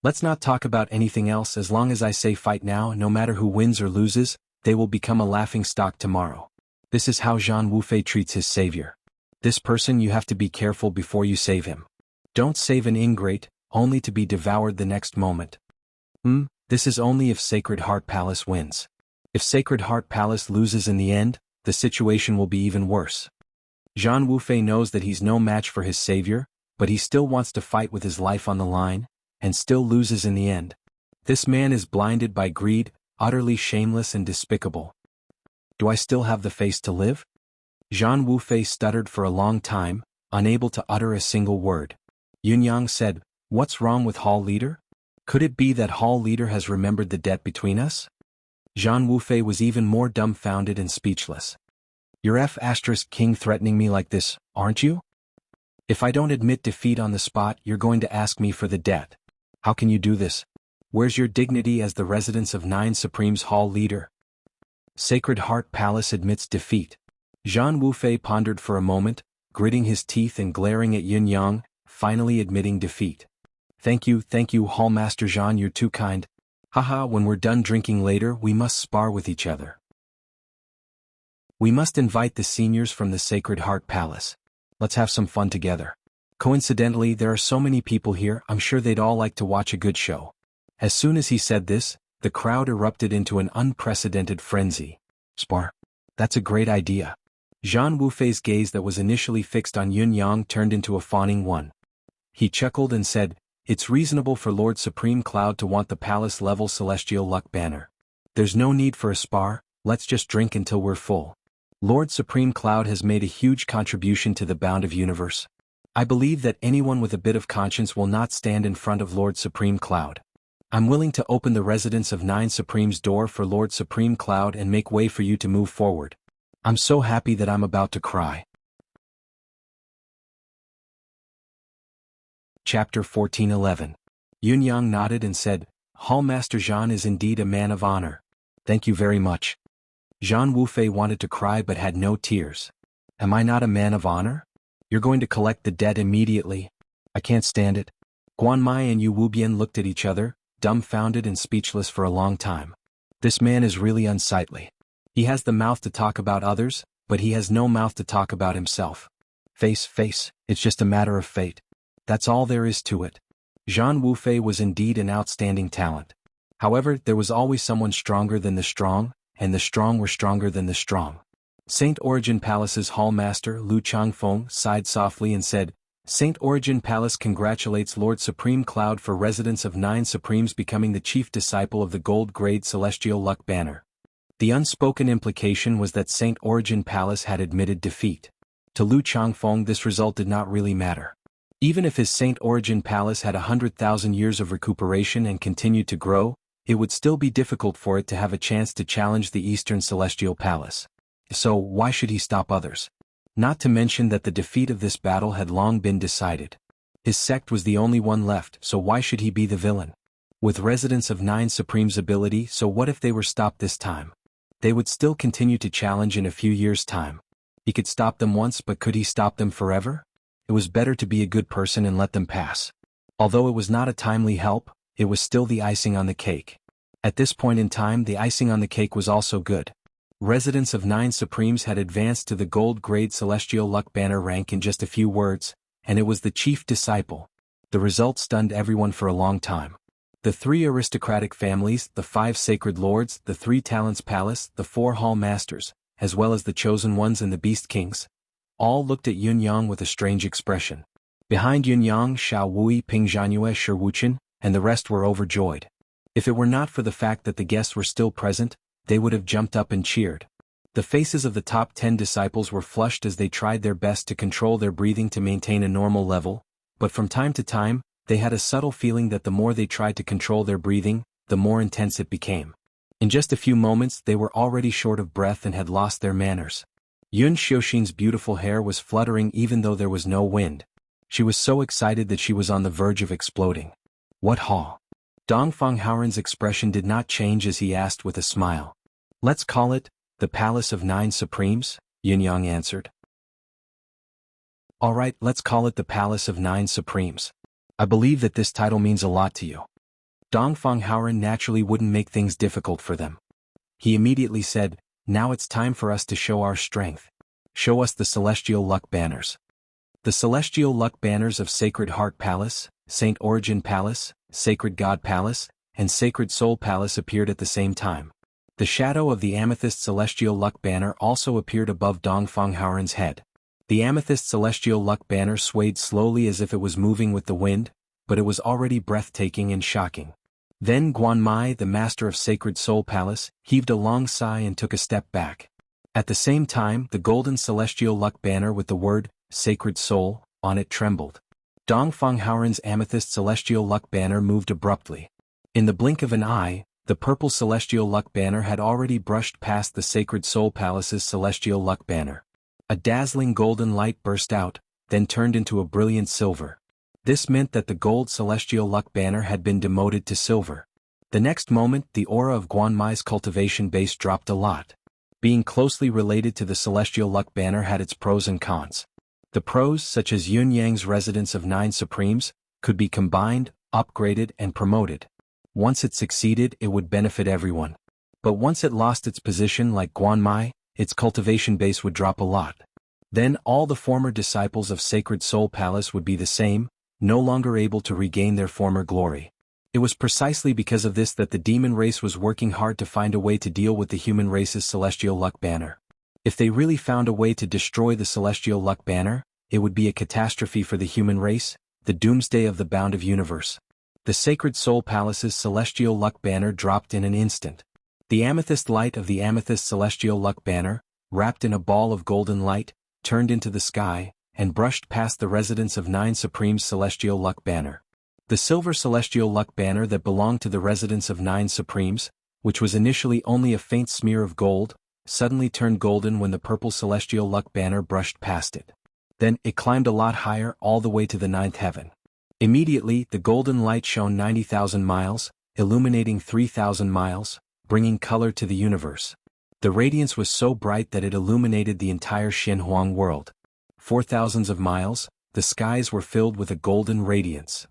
Let's not talk about anything else. As long as I say fight now, no matter who wins or loses, they will become a laughingstock tomorrow. This is how Jean Wufei treats his savior. This person you have to be careful before you save him. Don't save an ingrate, only to be devoured the next moment. This is only if Sacred Heart Palace wins. If Sacred Heart Palace loses in the end, the situation will be even worse. Jean Wufei knows that he's no match for his savior, but he still wants to fight with his life on the line, and still loses in the end. This man is blinded by greed, utterly shameless and despicable. Do I still have the face to live? Jean Wufei stuttered for a long time, unable to utter a single word. Yunyang said, "What's wrong with Hall Leader? Could it be that Hall Leader has remembered the debt between us?" Jean Wufei was even more dumbfounded and speechless. "You're King threatening me like this, aren't you? If I don't admit defeat on the spot, you're going to ask me for the debt. How can you do this? Where's your dignity as the residence of 9 Supremes Hall Leader?" Sacred Heart Palace admits defeat. Jean Wufei pondered for a moment, gritting his teeth and glaring at Yunyang, finally admitting defeat. Thank you, Hallmaster Jean, you're too kind. Haha, when we're done drinking later, we must spar with each other. We must invite the seniors from the Sacred Heart Palace. Let's have some fun together. Coincidentally, there are so many people here, I'm sure they'd all like to watch a good show. As soon as he said this, the crowd erupted into an unprecedented frenzy. Spar? That's a great idea. Jean Wufei's gaze that was initially fixed on Yunyang turned into a fawning one. He chuckled and said, "It's reasonable for Lord Supreme Cloud to want the palace-level celestial luck banner. There's no need for a spar, let's just drink until we're full. Lord Supreme Cloud has made a huge contribution to the bound of universe. I believe that anyone with a bit of conscience will not stand in front of Lord Supreme Cloud. I'm willing to open the residence of 9 Supremes door for Lord Supreme Cloud and make way for you to move forward. I'm so happy that I'm about to cry." Chapter 14:11. Yunyang nodded and said, "Hallmaster Jean is indeed a man of honor. Thank you very much." Jean Wufei wanted to cry but had no tears. "Am I not a man of honor? You're going to collect the debt immediately. I can't stand it." Guan Mai and Yu Wubian looked at each other, dumbfounded and speechless for a long time. This man is really unsightly. He has the mouth to talk about others, but he has no mouth to talk about himself. Face, it's just a matter of fate. That's all there is to it. Jean Wufei was indeed an outstanding talent. However, there was always someone stronger than the strong, and the strong were stronger than the strong. Saint Origin Palace's Hallmaster Lu Changfeng sighed softly and said, "Saint Origin Palace congratulates Lord Supreme Cloud for residence of 9 Supremes becoming the chief disciple of the gold grade celestial luck banner." The unspoken implication was that Saint Origin Palace had admitted defeat. To Lu Changfeng this result did not really matter. Even if his Saint Origin Palace had 100,000 years of recuperation and continued to grow, it would still be difficult for it to have a chance to challenge the Eastern Celestial Palace. So why should he stop others? Not to mention that the defeat of this battle had long been decided. His sect was the only one left, so why should he be the villain? With residence of 9 Supremes ability, so what if they were stopped this time? They would still continue to challenge in a few years' time. He could stop them once, but could he stop them forever? It was better to be a good person and let them pass. Although it was not a timely help, it was still the icing on the cake. At this point in time, the icing on the cake was also good. Residence of 9 Supremes had advanced to the gold grade celestial luck banner rank in just a few words, and it was the chief disciple. The result stunned everyone for a long time. The 3 aristocratic families, the 5 sacred lords, the 3 talents palace, the 4 hall masters, as well as the chosen ones and the beast kings, all looked at Yunyang with a strange expression. Behind Yunyang, Xiao Wui, Ping Zhanyue, Shi Wuchen, and the rest were overjoyed. If it were not for the fact that the guests were still present, they would have jumped up and cheered. The faces of the top 10 disciples were flushed as they tried their best to control their breathing to maintain a normal level, but from time to time, They had a subtle feeling that the more they tried to control their breathing, the more intense it became. In just a few moments they were already short of breath and had lost their manners. Yun Xiaoxin's beautiful hair was fluttering even though there was no wind. She was so excited that she was on the verge of exploding. What hall? Dongfang Haoren's expression did not change as he asked with a smile. Let's call it, the Palace of Nine Supremes, Yunyang answered. Alright, let's call it the Palace of Nine Supremes. I believe that this title means a lot to you. Dongfang Haoren naturally wouldn't make things difficult for them. He immediately said, now it's time for us to show our strength. Show us the Celestial Luck Banners. The Celestial Luck Banners of Sacred Heart Palace, Saint Origin Palace, Sacred God Palace, and Sacred Soul Palace appeared at the same time. The shadow of the Amethyst Celestial Luck Banner also appeared above Dongfang Haoren's head. The Amethyst Celestial Luck Banner swayed slowly as if it was moving with the wind, but it was already breathtaking and shocking. Then Guanmai, the master of Sacred Soul Palace, heaved a long sigh and took a step back. At the same time, the golden Celestial Luck Banner with the word, Sacred Soul, on it trembled. Dongfang Haoren's Amethyst Celestial Luck Banner moved abruptly. In the blink of an eye, the purple Celestial Luck Banner had already brushed past the Sacred Soul Palace's Celestial Luck Banner. A dazzling golden light burst out, then turned into a brilliant silver. This meant that the gold Celestial Luck Banner had been demoted to silver. The next moment, the aura of Guanmai's cultivation base dropped a lot. Being closely related to the Celestial Luck Banner had its pros and cons. The pros, such as Yun Yang's Residence of Nine Supremes, could be combined, upgraded, and promoted. Once it succeeded, it would benefit everyone. But once it lost its position like Guanmai, its cultivation base would drop a lot. Then all the former disciples of Sacred Soul Palace would be the same, no longer able to regain their former glory. It was precisely because of this that the demon race was working hard to find a way to deal with the human race's Celestial Luck Banner. If they really found a way to destroy the Celestial Luck Banner, it would be a catastrophe for the human race, the doomsday of the bound of universe. The Sacred Soul Palace's Celestial Luck Banner dropped in an instant. The amethyst light of the Amethyst Celestial Luck Banner, wrapped in a ball of golden light, turned into the sky, and brushed past the Residence of Nine Supremes Celestial Luck Banner. The silver Celestial Luck Banner that belonged to the Residence of Nine Supremes, which was initially only a faint smear of gold, suddenly turned golden when the purple Celestial Luck Banner brushed past it. Then, it climbed a lot higher all the way to the ninth heaven. Immediately, the golden light shone 90,000 miles, illuminating 3,000 miles, bringing color to the universe. The radiance was so bright that it illuminated the entire Xinhuang world. For thousands of miles, the skies were filled with a golden radiance.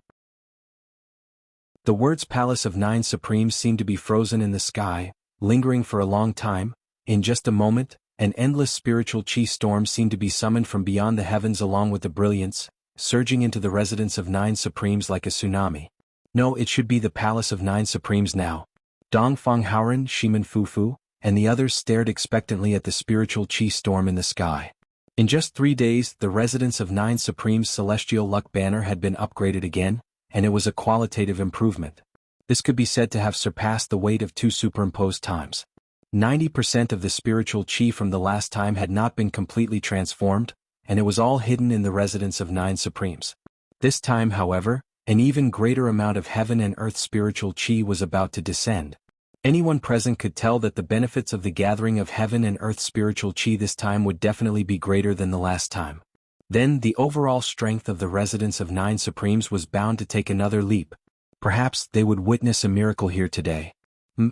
The words Palace of Nine Supremes seemed to be frozen in the sky, lingering for a long time. In just a moment, an endless spiritual chi storm seemed to be summoned from beyond the heavens along with the brilliance, surging into the Residence of Nine Supremes like a tsunami. No, it should be the Palace of Nine Supremes now. Dongfang Haoren, Shimen Fufu, and the others stared expectantly at the spiritual chi storm in the sky. In just 3 days, the Residence of Nine Supremes Celestial Luck Banner had been upgraded again, and it was a qualitative improvement. This could be said to have surpassed the weight of 2 superimposed times. 90% of the spiritual chi from the last time had not been completely transformed, and it was all hidden in the Residence of Nine Supremes. This time, however, an even greater amount of heaven and earth spiritual chi was about to descend. Anyone present could tell that the benefits of the gathering of heaven and earth spiritual chi this time would definitely be greater than the last time. Then the overall strength of the Residence of Nine Supremes was bound to take another leap. Perhaps they would witness a miracle here today.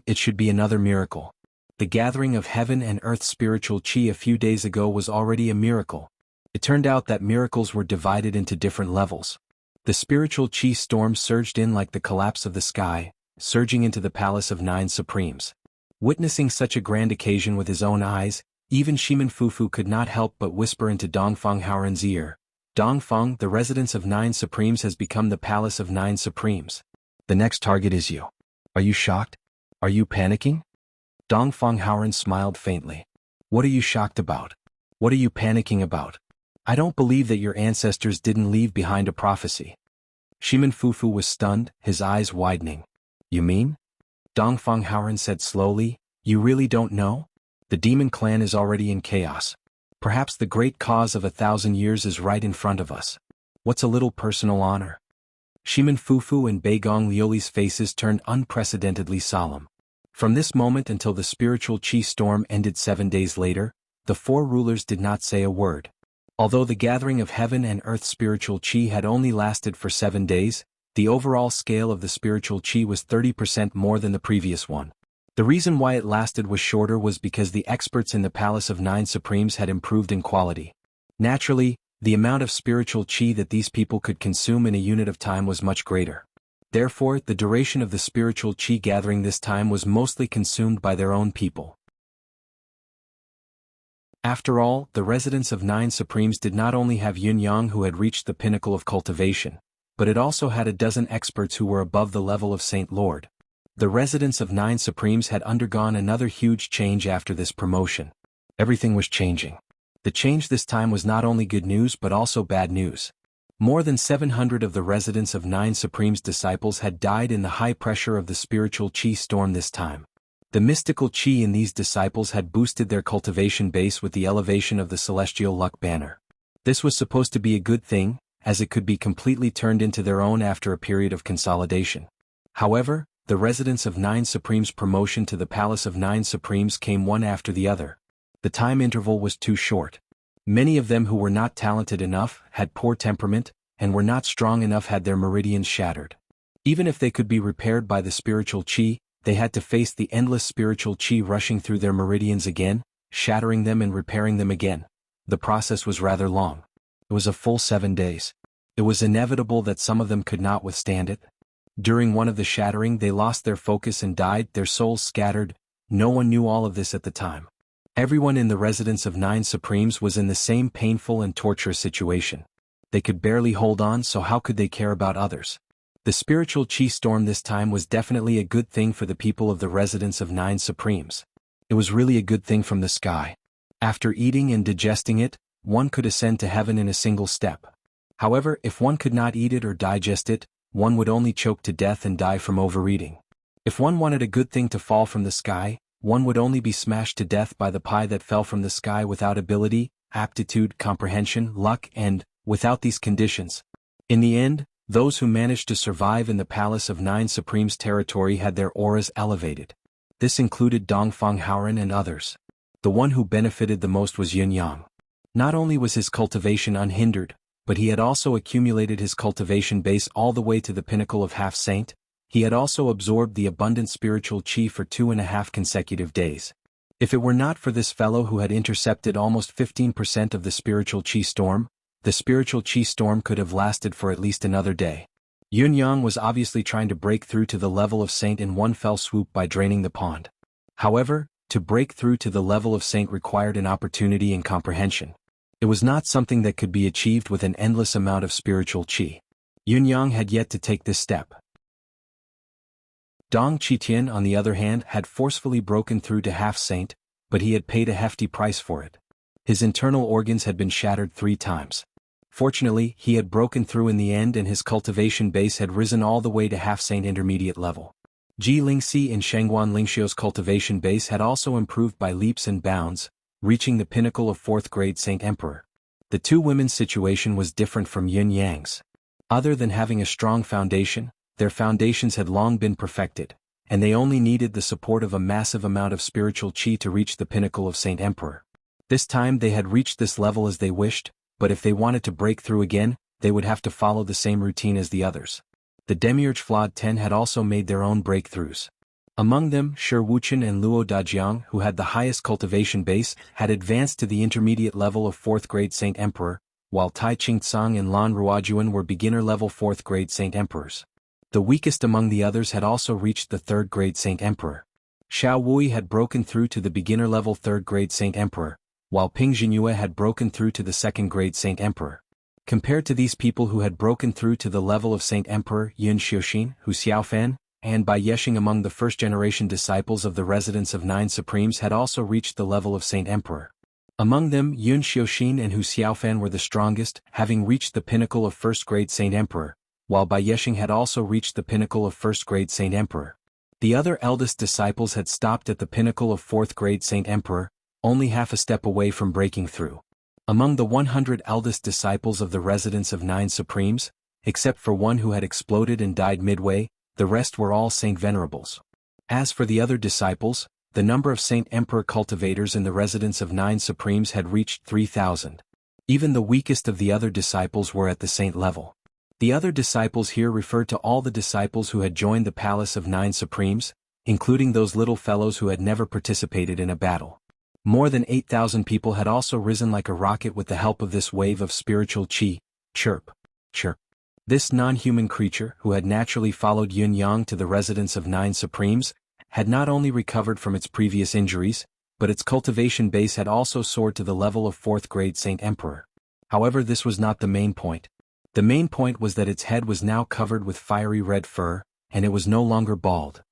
It should be another miracle. The gathering of heaven and earth spiritual chi a few days ago was already a miracle. It turned out that miracles were divided into different levels. The spiritual chi storm surged in like the collapse of the sky, surging into the Palace of Nine Supremes. Witnessing such a grand occasion with his own eyes, even Shimen Fufu could not help but whisper into Dongfang Haoren's ear, "Dongfang, the Residence of Nine Supremes has become the Palace of Nine Supremes. The next target is you. Are you shocked? Are you panicking?" Dongfang Haoren smiled faintly. "What are you shocked about? What are you panicking about? I don't believe that your ancestors didn't leave behind a prophecy." Shimen Fufu was stunned, his eyes widening. "You mean?" Dongfang Haoren said slowly, "You really don't know? The demon clan is already in chaos. Perhaps the great cause of 1,000 years is right in front of us. What's a little personal honor?" Shiman Fufu and Beigong Lioli's faces turned unprecedentedly solemn. From this moment until the spiritual qi storm ended 7 days later, the four rulers did not say a word. Although the gathering of heaven and earth spiritual qi had only lasted for 7 days, the overall scale of the spiritual qi was 30% more than the previous one. The reason why it lasted was shorter was because the experts in the Palace of Nine Supremes had improved in quality. Naturally, the amount of spiritual qi that these people could consume in a unit of time was much greater. Therefore, the duration of the spiritual qi gathering this time was mostly consumed by their own people. After all, the residents of Nine Supremes did not only have Yun Yang who had reached the pinnacle of cultivation, but it also had a dozen experts who were above the level of Saint Lord. The residents of Nine Supremes had undergone another huge change after this promotion. Everything was changing. The change this time was not only good news but also bad news. More than 700 of the residents of Nine Supremes' disciples had died in the high pressure of the spiritual qi storm this time. The mystical qi in these disciples had boosted their cultivation base with the elevation of the celestial luck banner. This was supposed to be a good thing, as it could be completely turned into their own after a period of consolidation. However, the residents of Nine Supremes' promotion to the Palace of Nine Supremes came one after the other. The time interval was too short. Many of them who were not talented enough, had poor temperament, and were not strong enough had their meridians shattered. Even if they could be repaired by the spiritual qi, they had to face the endless spiritual qi rushing through their meridians again, shattering them and repairing them again. The process was rather long. It was a full 7 days. It was inevitable that some of them could not withstand it. During one of the shattering they lost their focus and died, their souls scattered. No one knew all of this at the time. Everyone in the residence of Nine Supremes was in the same painful and torturous situation. They could barely hold on, so how could they care about others? The spiritual qi storm this time was definitely a good thing for the people of the residence of Nine Supremes. It was really a good thing from the sky. After eating and digesting it, one could ascend to heaven in a single step. However, if one could not eat it or digest it, one would only choke to death and die from overeating. If one wanted a good thing to fall from the sky, one would only be smashed to death by the pie that fell from the sky without ability, aptitude, comprehension, luck, and, without these conditions. In the end, those who managed to survive in the Palace of Nine Supremes territory had their auras elevated. This included Dongfang Haoran and others. The one who benefited the most was Yun Yang. Not only was his cultivation unhindered, but he had also accumulated his cultivation base all the way to the pinnacle of half-saint. He had also absorbed the abundant spiritual qi for 2.5 consecutive days. If it were not for this fellow who had intercepted almost 15% of the spiritual qi storm, the spiritual qi storm could have lasted for at least another day. Yun Yang was obviously trying to break through to the level of saint in one fell swoop by draining the pond. However, to break through to the level of saint required an opportunity and comprehension. It was not something that could be achieved with an endless amount of spiritual qi. Yun Yang had yet to take this step. Dong Qitian, on the other hand, had forcefully broken through to half-saint, but he had paid a hefty price for it. His internal organs had been shattered 3 times. Fortunately, he had broken through in the end and his cultivation base had risen all the way to half-saint intermediate level. Ji Lingxi and Shengguan Lingxiu's cultivation base had also improved by leaps and bounds, reaching the pinnacle of 4th grade Saint Emperor. The two women's situation was different from Yun Yang's. Other than having a strong foundation, their foundations had long been perfected, and they only needed the support of a massive amount of spiritual qi to reach the pinnacle of Saint Emperor. This time they had reached this level as they wished, but if they wanted to break through again, they would have to follow the same routine as the others. The Demiurge Flawed 10 had also made their own breakthroughs. Among them, Shi Wuchen and Luo Dajiang, who had the highest cultivation base, had advanced to the intermediate level of 4th grade Saint Emperor, while Tai Qingtsang and Lan Ruojuan were beginner-level 4th grade Saint Emperors. The weakest among the others had also reached the 3rd grade Saint Emperor. Xiao Wui had broken through to the beginner-level 3rd grade Saint Emperor, while Ping Jinyue had broken through to the 2nd grade Saint Emperor. Compared to these people who had broken through to the level of Saint Emperor, Yun Xiuxin, Hu Xiaofan, and Bai Yexing among the first-generation disciples of the residents of Nine Supremes had also reached the level of Saint Emperor. Among them, Yun Xiuxin and Hu Xiaofan were the strongest, having reached the pinnacle of 1st grade Saint Emperor, while Bai Yexing had also reached the pinnacle of 1st grade Saint Emperor. The other eldest disciples had stopped at the pinnacle of 4th grade Saint Emperor, only half a step away from breaking through. Among the 100 eldest disciples of the residents of Nine Supremes, except for one who had exploded and died midway. The rest were all Saint Venerables. As for the other disciples, the number of Saint Emperor cultivators in the residence of 9 Supremes had reached 3,000. Even the weakest of the other disciples were at the saint level. The other disciples here referred to all the disciples who had joined the palace of 9 Supremes, including those little fellows who had never participated in a battle. More than 8,000 people had also risen like a rocket with the help of this wave of spiritual chi. Chirp, chirp. This non-human creature, who had naturally followed Yun-Yang to the residence of 9 Supremes, had not only recovered from its previous injuries, but its cultivation base had also soared to the level of 4th grade Saint Emperor. However, this was not the main point. The main point was that its head was now covered with fiery red fur, and it was no longer bald.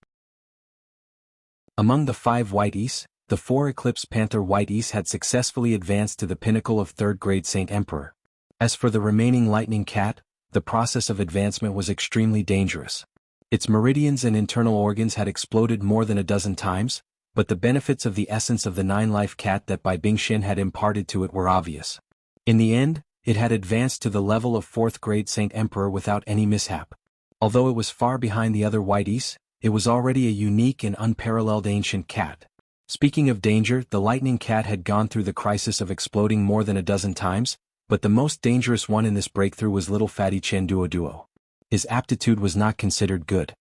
Among the 5 white Is, the 4 Eclipse Panther white Is had successfully advanced to the pinnacle of 3rd grade Saint Emperor. As for the remaining lightning cat, the process of advancement was extremely dangerous. Its meridians and internal organs had exploded more than a dozen times, but the benefits of the essence of the 9-life cat that Bai Bingxian had imparted to it were obvious. In the end, it had advanced to the level of 4th grade Saint Emperor without any mishap. Although it was far behind the other white Is, it was already a unique and unparalleled ancient cat. Speaking of danger, the lightning cat had gone through the crisis of exploding more than a dozen times, but the most dangerous one in this breakthrough was little fatty Chen Duo. His aptitude was not considered good.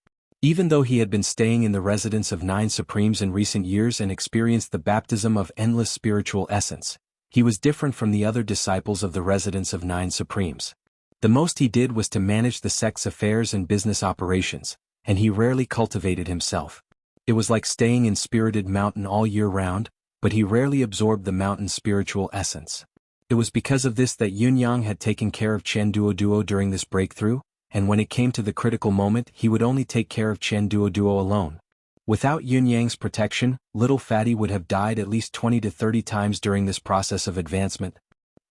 Even though he had been staying in the residence of 9 Supremes in recent years and experienced the baptism of endless spiritual essence, he was different from the other disciples of the residence of 9 Supremes. The most he did was to manage the sect's affairs and business operations, and he rarely cultivated himself. It was like staying in Spirited Mountain all year round, but he rarely absorbed the mountain's spiritual essence. It was because of this that Yun-Yang had taken care of Chen Duo during this breakthrough, and when it came to the critical moment he would only take care of Chen Duo alone. Without Yun-Yang's protection, little fatty would have died at least 20 to 30 times during this process of advancement.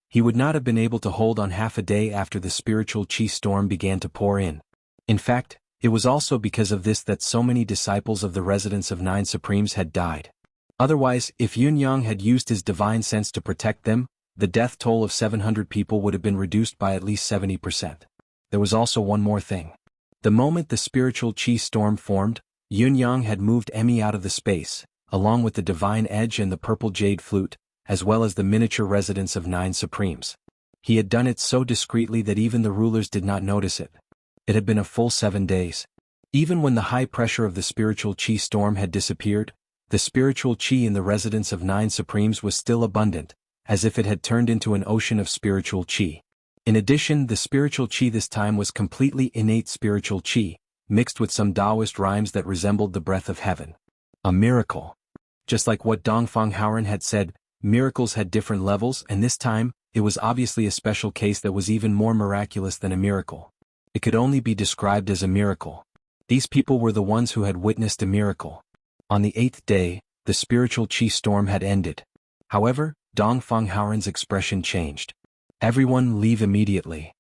He would not have been able to hold on half a day after the spiritual chi storm began to pour in. In fact, it was also because of this that so many disciples of the residence of 9 Supremes had died. Otherwise, if Yun-Yang had used his divine sense to protect them, the death toll of 700 people would have been reduced by at least 70%. There was also one more thing. The moment the spiritual chi storm formed, Yun-Yang had moved Emmy out of the space, along with the divine edge and the purple jade flute, as well as the miniature residence of 9 Supremes. He had done it so discreetly that even the rulers did not notice it. It had been a full 7 days. Even when the high pressure of the spiritual chi storm had disappeared, the spiritual chi in the residence of 9 Supremes was still abundant, as if it had turned into an ocean of spiritual chi. In addition, the spiritual chi this time was completely innate spiritual chi, mixed with some Taoist rhymes that resembled the breath of heaven. A miracle. Just like what Dongfang Haoran had said, miracles had different levels, and this time, it was obviously a special case that was even more miraculous than a miracle. It could only be described as a miracle. These people were the ones who had witnessed a miracle. On the 8th day, the spiritual chi storm had ended. However, Dongfang Haoran's expression changed. Everyone leave immediately.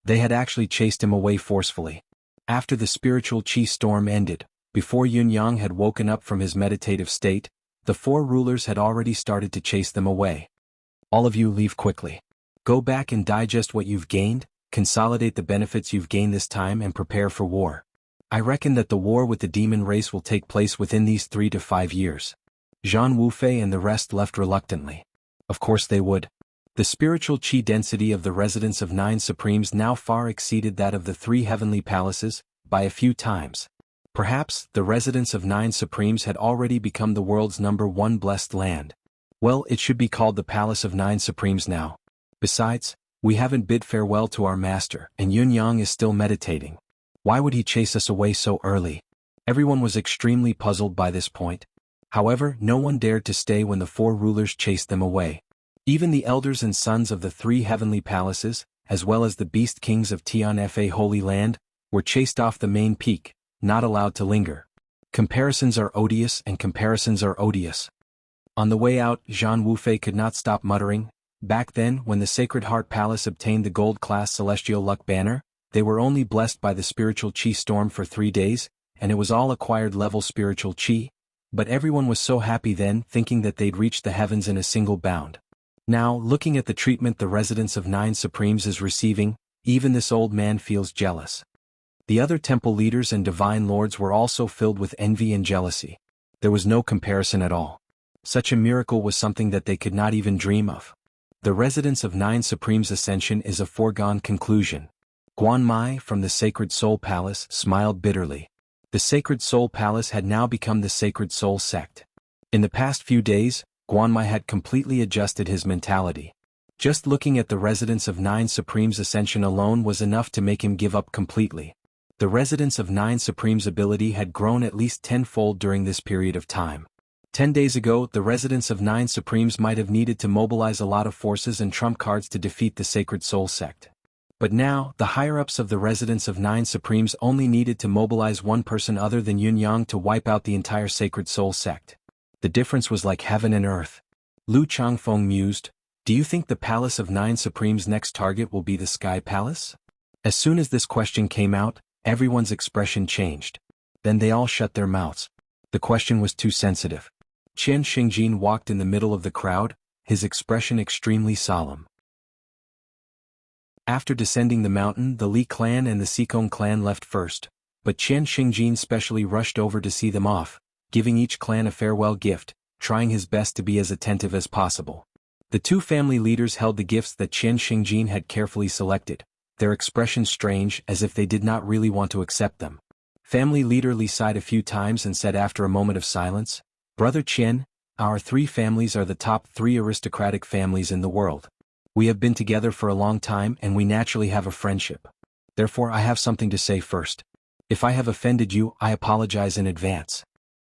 They had actually chased him away forcefully. After the spiritual chi storm ended, before Yun-Yang had woken up from his meditative state, the 4 rulers had already started to chase them away. All of you leave quickly. Go back and digest what you've gained, consolidate the benefits you've gained this time and prepare for war. I reckon that the war with the demon race will take place within these 3 to 5 years. Zhang Wufei and the rest left reluctantly. Of course they would. The spiritual chi density of the residence of 9 Supremes now far exceeded that of the 3 heavenly palaces, by a few times. Perhaps, the residence of 9 Supremes had already become the world's #1 blessed land. Well, it should be called the Palace of 9 Supremes now. Besides, we haven't bid farewell to our master, and Yun-Yang is still meditating. Why would he chase us away so early? Everyone was extremely puzzled by this point. However, no one dared to stay when the 4 rulers chased them away. Even the elders and sons of the 3 heavenly palaces, as well as the beast kings of Tianfa Holy Land, were chased off the main peak, not allowed to linger. Comparisons are odious and comparisons are odious. On the way out, Zhang Wufei could not stop muttering, back then, when the Sacred Heart Palace obtained the gold-class Celestial Luck Banner, they were only blessed by the spiritual chi storm for 3 days, and it was all acquired level spiritual chi, but everyone was so happy then, thinking that they'd reach the heavens in a single bound. Now, looking at the treatment the residence of 9 Supremes is receiving, Even this old man feels jealous. The other temple leaders and divine lords were also filled with envy and jealousy. There was no comparison at all. Such a miracle was something that they could not even dream of. The residence of Nine Supremes' ascension is a foregone conclusion. Guan Mai from the Sacred Soul Palace smiled bitterly. The Sacred Soul Palace had now become the Sacred Soul sect. In the past few days, Guan Mai had completely adjusted his mentality. Just looking at the residence of Nine Supremes' ascension alone was enough to make him give up completely. The residence of Nine Supremes' ability had grown at least tenfold during this period of time. 10 days ago, the residence of Nine Supremes might have needed to mobilize a lot of forces and trump cards to defeat the Sacred Soul sect. But now, the higher-ups of the residence of Nine Supremes only needed to mobilize one person other than Yun Yang to wipe out the entire Sacred Soul sect. The difference was like heaven and earth. Lu Changfeng mused, "Do you think the Palace of Nine Supremes' next target will be the Sky Palace?" As soon as this question came out, everyone's expression changed. Then they all shut their mouths. The question was too sensitive. Qian Xingjin walked in the middle of the crowd, his expression extremely solemn. After descending the mountain, the Li clan and the Sikong clan left first, but Qian Xingjin specially rushed over to see them off, giving each clan a farewell gift, trying his best to be as attentive as possible. The two family leaders held the gifts that Qian Xingjin had carefully selected, their expressions strange as if they did not really want to accept them. Family leader Li sighed a few times and said after a moment of silence, "Brother Qian, our three families are the top 3 aristocratic families in the world. We have been together for a long time and we naturally have a friendship. Therefore I have something to say first. If I have offended you, I apologize in advance."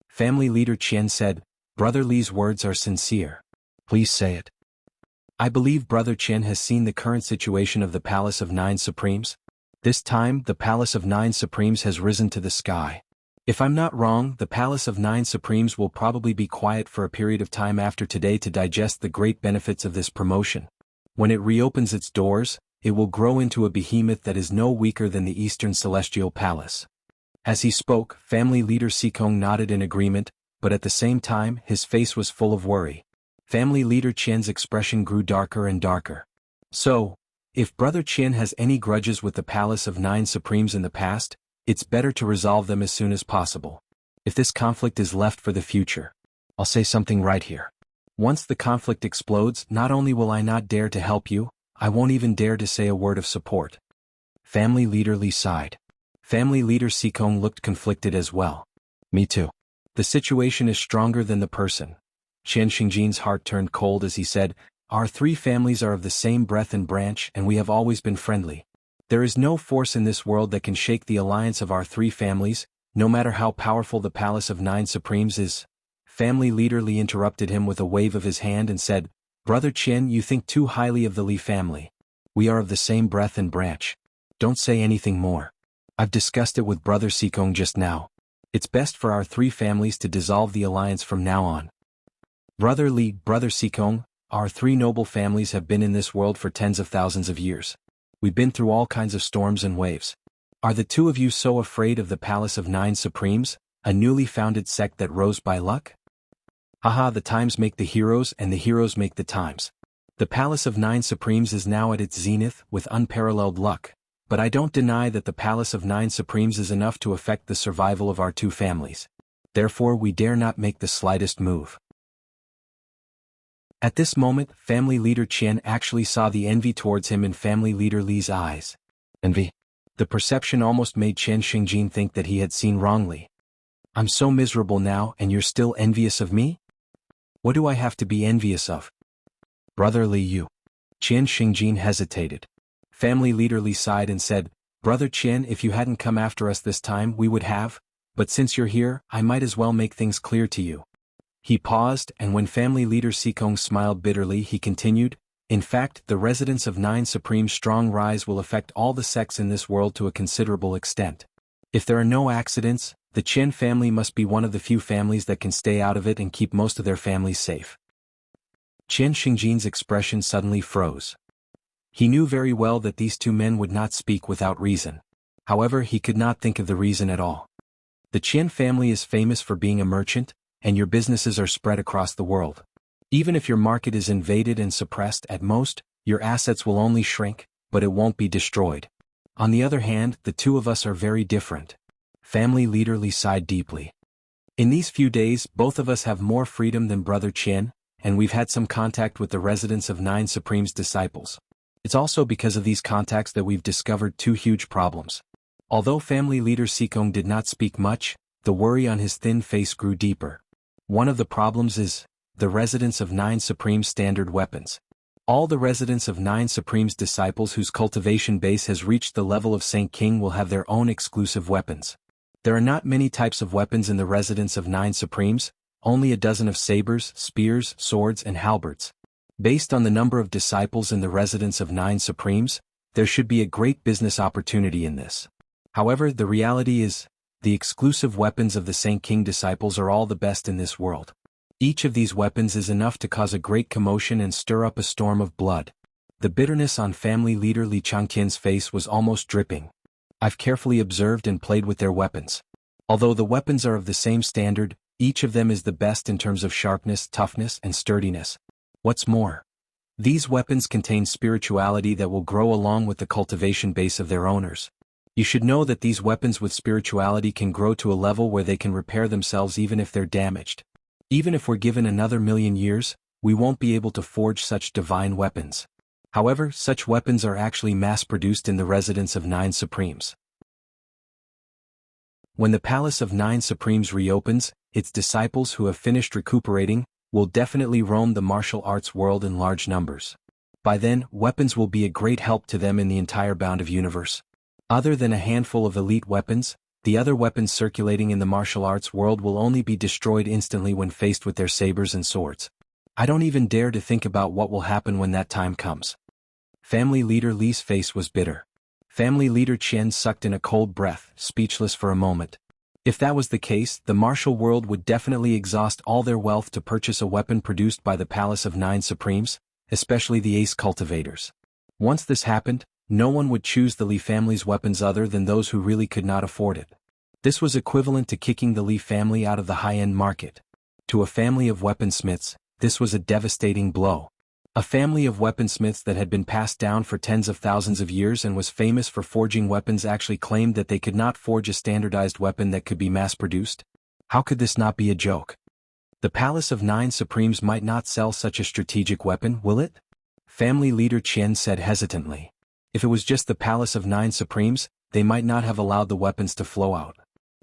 Family leader Qian said, "Brother Li's words are sincere. Please say it." "I believe Brother Qian has seen the current situation of the Palace of Nine Supremes. This time, the Palace of Nine Supremes has risen to the sky. If I'm not wrong, the Palace of Nine Supremes will probably be quiet for a period of time after today to digest the great benefits of this promotion. When it reopens its doors, it will grow into a behemoth that is no weaker than the Eastern Celestial Palace." As he spoke, family leader Sikong nodded in agreement, but at the same time, his face was full of worry. Family leader Qian's expression grew darker and darker. "So, if Brother Qian has any grudges with the Palace of Nine Supremes in the past, it's better to resolve them as soon as possible. If this conflict is left for the future, I'll say something right here. Once the conflict explodes, not only will I not dare to help you, I won't even dare to say a word of support." Family leader Li sighed. Family leader Sikong looked conflicted as well. "Me too. The situation is stronger than the person." Qian Xingjin's heart turned cold as he said, "Our three families are of the same breath and branch and we have always been friendly. There is no force in this world that can shake the alliance of our three families, no matter how powerful the Palace of Nine Supremes is." Family leader Li interrupted him with a wave of his hand and said, "Brother Qian, you think too highly of the Li family. We are of the same breath and branch. Don't say anything more. I've discussed it with Brother Sikong just now. It's best for our three families to dissolve the alliance from now on. Brother Li, Brother Sikong, our three noble families have been in this world for tens of thousands of years. We've been through all kinds of storms and waves. Are the two of you so afraid of the Palace of Nine Supremes, a newly founded sect that rose by luck? Haha, the times make the heroes and the heroes make the times. The Palace of Nine Supremes is now at its zenith with unparalleled luck, but I don't deny that the Palace of Nine Supremes is enough to affect the survival of our two families. Therefore we dare not make the slightest move." At this moment, family leader Qian actually saw the envy towards him in family leader Li's eyes. Envy. The perception almost made Qian Xingjin think that he had seen wrongly. "I'm so miserable now and you're still envious of me? What do I have to be envious of?" "Brother Li, you." Qian Xingjin hesitated. Family leader Li sighed and said, "Brother Qian, if you hadn't come after us this time we would have, but since you're here, I might as well make things clear to you." He paused, and when family leader Sikong smiled bitterly he continued, "In fact, the residence of Nine Supreme's strong rise will affect all the sects in this world to a considerable extent. If there are no accidents, the Qian family must be one of the few families that can stay out of it and keep most of their families safe." Qian Xingjin's expression suddenly froze. He knew very well that these two men would not speak without reason. However, he could not think of the reason at all. The Qian family is famous for being a merchant, and your businesses are spread across the world. Even if your market is invaded and suppressed, at most, your assets will only shrink, but it won't be destroyed. On the other hand, the two of us are very different. Family leader Li sighed deeply. In these few days, both of us have more freedom than Brother Qian, and we've had some contact with the residents of Nine Supreme's disciples. It's also because of these contacts that we've discovered two huge problems. Although family leader Sikong did not speak much, the worry on his thin face grew deeper. One of the problems is the residents of Nine Supreme's standard weapons. All the residents of Nine Supreme's disciples whose cultivation base has reached the level of Saint King will have their own exclusive weapons. There are not many types of weapons in the residence of Nine Supremes, only a dozen of sabers, spears, swords and halberds. Based on the number of disciples in the residence of Nine Supremes, there should be a great business opportunity in this. However, the reality is, the exclusive weapons of the Saint King disciples are all the best in this world. Each of these weapons is enough to cause a great commotion and stir up a storm of blood. The bitterness on family leader Li Changqian's face was almost dripping. I've carefully observed and played with their weapons. Although the weapons are of the same standard, each of them is the best in terms of sharpness, toughness, and sturdiness. What's more, these weapons contain spirituality that will grow along with the cultivation base of their owners. You should know that these weapons with spirituality can grow to a level where they can repair themselves even if they're damaged. Even if we're given another 1,000,000 years, we won't be able to forge such divine weapons. However, such weapons are actually mass-produced in the residence of Nine Supremes. When the Palace of Nine Supremes reopens, its disciples who have finished recuperating will definitely roam the martial arts world in large numbers. By then, weapons will be a great help to them in the entire bound of universe. Other than a handful of elite weapons, the other weapons circulating in the martial arts world will only be destroyed instantly when faced with their sabers and swords. I don't even dare to think about what will happen when that time comes. Family leader Li's face was bitter. Family leader Qian sucked in a cold breath, speechless for a moment. If that was the case, the martial world would definitely exhaust all their wealth to purchase a weapon produced by the Palace of Nine Supremes, especially the ace cultivators. Once this happened, no one would choose the Li family's weapons other than those who really could not afford it. This was equivalent to kicking the Li family out of the high-end market. To a family of weaponsmiths, this was a devastating blow. A family of weaponsmiths that had been passed down for tens of thousands of years and was famous for forging weapons actually claimed that they could not forge a standardized weapon that could be mass-produced. How could this not be a joke? The Palace of Nine Supremes might not sell such a strategic weapon, will it? Family leader Qian said hesitantly. If it was just the Palace of Nine Supremes, they might not have allowed the weapons to flow out.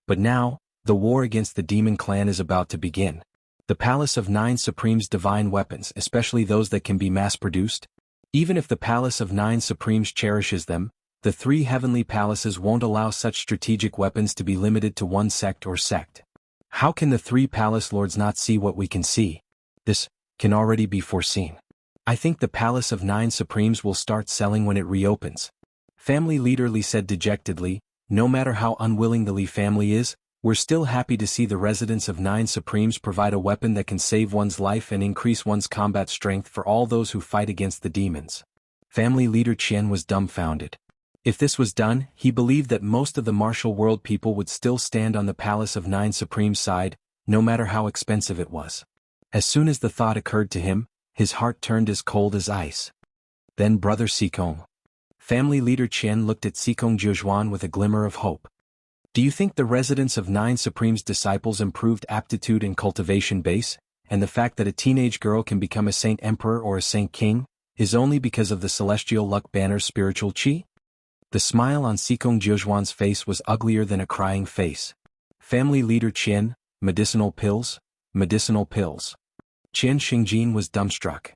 But now, the war against the demon clan is about to begin. The Palace of Nine Supremes' divine weapons, especially those that can be mass-produced. Even if the Palace of Nine Supremes cherishes them, the three heavenly palaces won't allow such strategic weapons to be limited to one sect or sect. How can the three palace lords not see what we can see? This can already be foreseen. I think the Palace of Nine Supremes will start selling when it reopens. Family leader Li said dejectedly, no matter how unwilling the Li family is, we're still happy to see the residents of Nine Supremes provide a weapon that can save one's life and increase one's combat strength for all those who fight against the demons. Family leader Qian was dumbfounded. If this was done, he believed that most of the martial world people would still stand on the Palace of Nine Supremes' side, no matter how expensive it was. As soon as the thought occurred to him, his heart turned as cold as ice. Then Brother Sikong. Family leader Qian looked at Sikong Jiuzhuan with a glimmer of hope. Do you think the residents of Nine Supremes' disciples' improved aptitude and cultivation base, and the fact that a teenage girl can become a Saint Emperor or a Saint King, is only because of the Celestial Luck Banner's spiritual qi? The smile on Sikong Jiuzhuan's face was uglier than a crying face. Family leader Qian, medicinal pills, medicinal pills. Qian Xingjin was dumbstruck.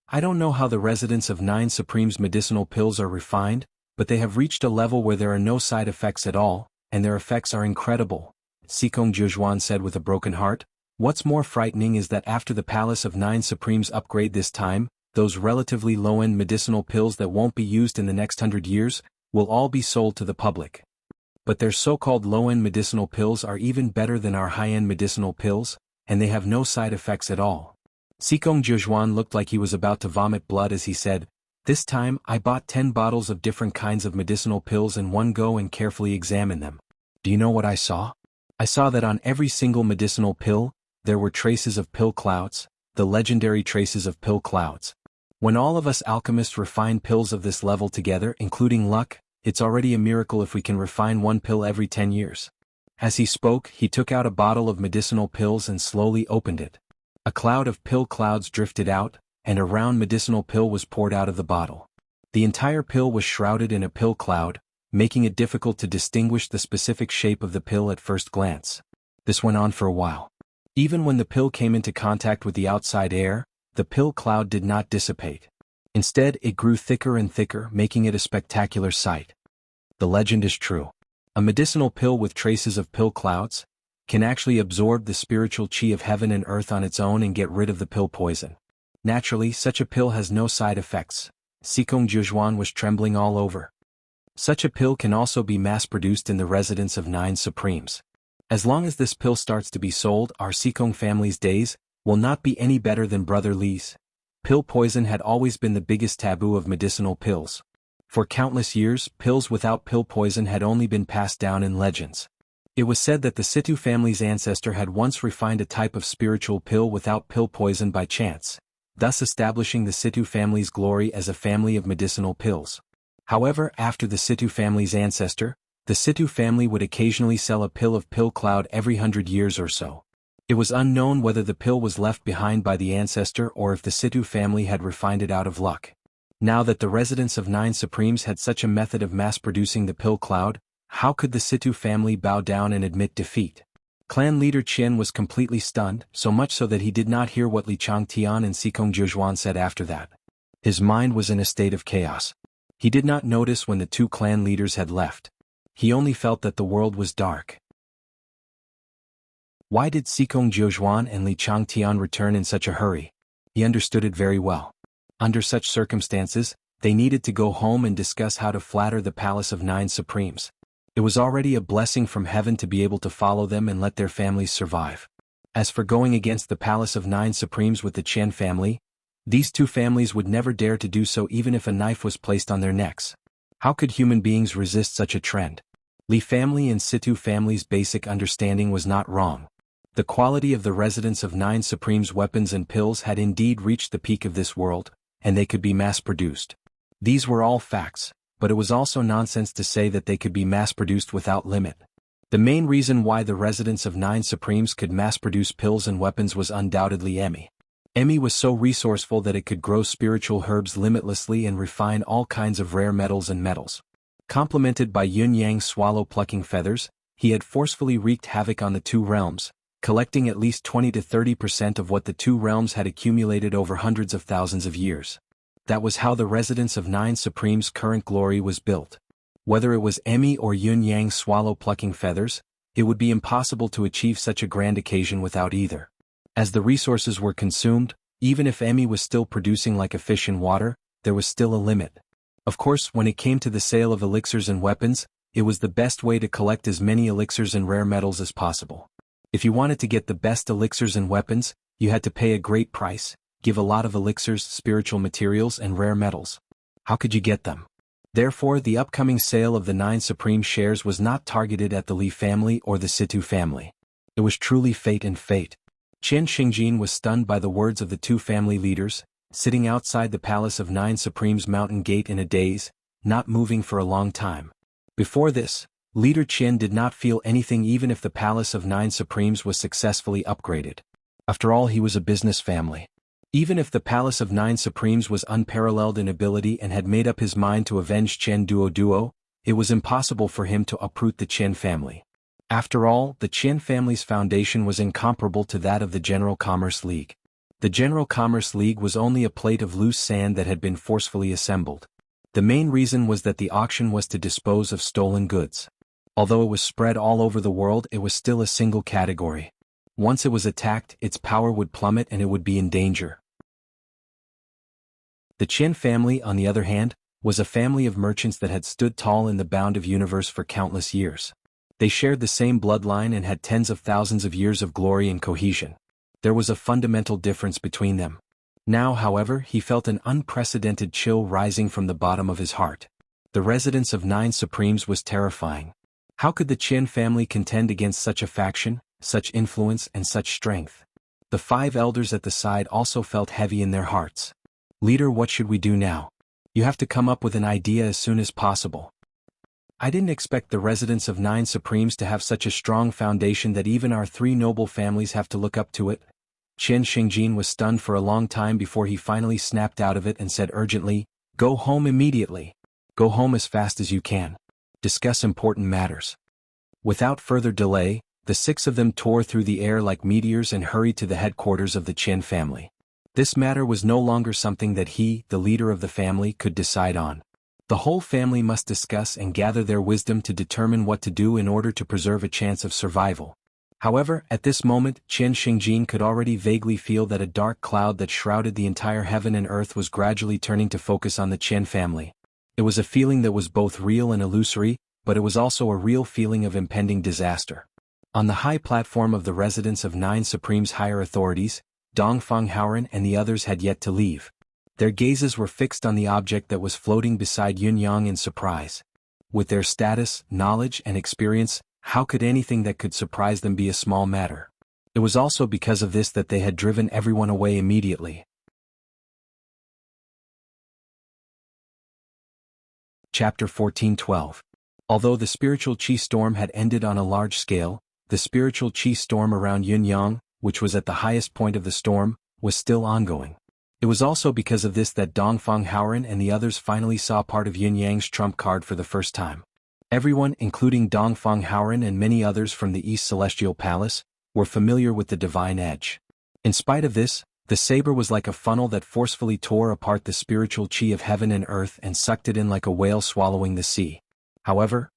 I don't know how the residents of Nine Supremes' medicinal pills are refined, but they have reached a level where there are no side effects at all, and their effects are incredible, Sikong Jiuzhuan said with a broken heart. What's more frightening is that after the Palace of Nine Supremes upgrade this time, those relatively low-end medicinal pills that won't be used in the next 100 years, will all be sold to the public. But their so-called low-end medicinal pills are even better than our high-end medicinal pills, and they have no side effects at all. Sikong Jiuzhuan looked like he was about to vomit blood as he said, this time I bought 10 bottles of different kinds of medicinal pills in one go and carefully examined them. Do you know what I saw? I saw that on every single medicinal pill, there were traces of pill clouds, the legendary traces of pill clouds. When all of us alchemists refine pills of this level together, including luck, it's already a miracle if we can refine one pill every 10 years. As he spoke, he took out a bottle of medicinal pills and slowly opened it. A cloud of pill clouds drifted out, and a round medicinal pill was poured out of the bottle. The entire pill was shrouded in a pill cloud, making it difficult to distinguish the specific shape of the pill at first glance. This went on for a while. Even when the pill came into contact with the outside air, the pill cloud did not dissipate. Instead, it grew thicker and thicker, making it a spectacular sight. The legend is true. A medicinal pill with traces of pill clouds can actually absorb the spiritual chi of heaven and earth on its own and get rid of the pill poison. Naturally, such a pill has no side effects. Sikong Jujuan was trembling all over. Such a pill can also be mass-produced in the residence of 9 Supremes. As long as this pill starts to be sold, our Sikong family's days will not be any better than Brother Li's. Pill poison had always been the biggest taboo of medicinal pills. For countless years, pills without pill poison had only been passed down in legends. It was said that the Situ family's ancestor had once refined a type of spiritual pill without pill poison by chance, thus establishing the Situ family's glory as a family of medicinal pills. However, after the Situ family's ancestor, the Situ family would occasionally sell a pill of pill cloud every 100 years or so. It was unknown whether the pill was left behind by the ancestor or if the Situ family had refined it out of luck. Now that the residents of 9 Supremes had such a method of mass-producing the pill cloud, how could the Situ family bow down and admit defeat? Clan leader Qian was completely stunned, so much so that he did not hear what Li Changtian and Sikong Jujuan said after that. His mind was in a state of chaos. He did not notice when the 2 clan leaders had left. He only felt that the world was dark. Why did Sikong Jujuan and Li Changtian return in such a hurry? He understood it very well. Under such circumstances, they needed to go home and discuss how to flatter the palace of 9 Supremes. It was already a blessing from heaven to be able to follow them and let their families survive. As for going against the palace of 9 Supremes with the Qian family, these 2 families would never dare to do so even if a knife was placed on their necks. How could human beings resist such a trend? Li family and Situ family's basic understanding was not wrong. The quality of the residents of 9 Supremes' weapons and pills had indeed reached the peak of this world, and they could be mass-produced. These were all facts, but it was also nonsense to say that they could be mass-produced without limit. The main reason why the residents of 9 Supremes could mass-produce pills and weapons was undoubtedly Emi. Emi was so resourceful that it could grow spiritual herbs limitlessly and refine all kinds of rare metals and metals. Complemented by Yun-Yang swallow-plucking feathers, he had forcefully wreaked havoc on the 2 realms, collecting at least 20 to 30% of what the 2 realms had accumulated over hundreds of thousands of years. That was how the residence of 9 Supremes' current glory was built. Whether it was Emi or Yun-Yang swallow-plucking feathers, it would be impossible to achieve such a grand occasion without either. As the resources were consumed, even if Emi was still producing like a fish in water, there was still a limit. Of course, when it came to the sale of elixirs and weapons, it was the best way to collect as many elixirs and rare metals as possible. If you wanted to get the best elixirs and weapons, you had to pay a great price, give a lot of elixirs, spiritual materials and rare metals. How could you get them? Therefore, the upcoming sale of the 9 Supreme shares was not targeted at the Li family or the Situ family. It was truly fate and fate. Qian Xingjin was stunned by the words of the 2 family leaders, sitting outside the palace of 9 Supremes' mountain gate in a daze, not moving for a long time. Before this, Leader Qian did not feel anything even if the palace of 9 Supremes was successfully upgraded. After all, he was a business family. Even if the palace of 9 Supremes was unparalleled in ability and had made up his mind to avenge Qian Duo, it was impossible for him to uproot the Qian family. After all, the Qian family's foundation was incomparable to that of the General Commerce League. The General Commerce League was only a plate of loose sand that had been forcefully assembled. The main reason was that the auction was to dispose of stolen goods. Although it was spread all over the world, it was still a single category. Once it was attacked, its power would plummet and it would be in danger. The Qian family, on the other hand, was a family of merchants that had stood tall in the bound of universe for countless years. They shared the same bloodline and had tens of thousands of years of glory and cohesion. There was a fundamental difference between them. Now, however, he felt an unprecedented chill rising from the bottom of his heart. The residence of 9 Supremes was terrifying. How could the Qian family contend against such a faction, such influence and such strength? The 5 elders at the side also felt heavy in their hearts. "Leader, what should we do now? You have to come up with an idea as soon as possible." I didn't expect the residents of 9 Supremes to have such a strong foundation that even our 3 noble families have to look up to it. Chen Xingjin was stunned for a long time before he finally snapped out of it and said urgently, "Go home immediately. Go home as fast as you can. Discuss important matters." Without further delay, the 6 of them tore through the air like meteors and hurried to the headquarters of the Chen family. This matter was no longer something that he, the leader of the family, could decide on. The whole family must discuss and gather their wisdom to determine what to do in order to preserve a chance of survival. However, at this moment, Chen Xingjin could already vaguely feel that a dark cloud that shrouded the entire heaven and earth was gradually turning to focus on the Chen family. It was a feeling that was both real and illusory, but it was also a real feeling of impending disaster. On the high platform of the residence of 9 Supremes' higher authorities, Dongfang Haoren and the others had yet to leave. Their gazes were fixed on the object that was floating beside Yunyang in surprise. With their status, knowledge, and experience, how could anything that could surprise them be a small matter? It was also because of this that they had driven everyone away immediately. Chapter 14:12. Although the spiritual qi storm had ended on a large scale, the spiritual qi storm around Yunyang, which was at the highest point of the storm, was still ongoing. It was also because of this that Dongfang Haoren and the others finally saw part of Yunyang's trump card for the first time. Everyone, including Dongfang Haoren and many others from the East Celestial Palace, were familiar with the divine edge. In spite of this, the saber was like a funnel that forcefully tore apart the spiritual qi of heaven and earth and sucked it in like a whale swallowing the sea. However,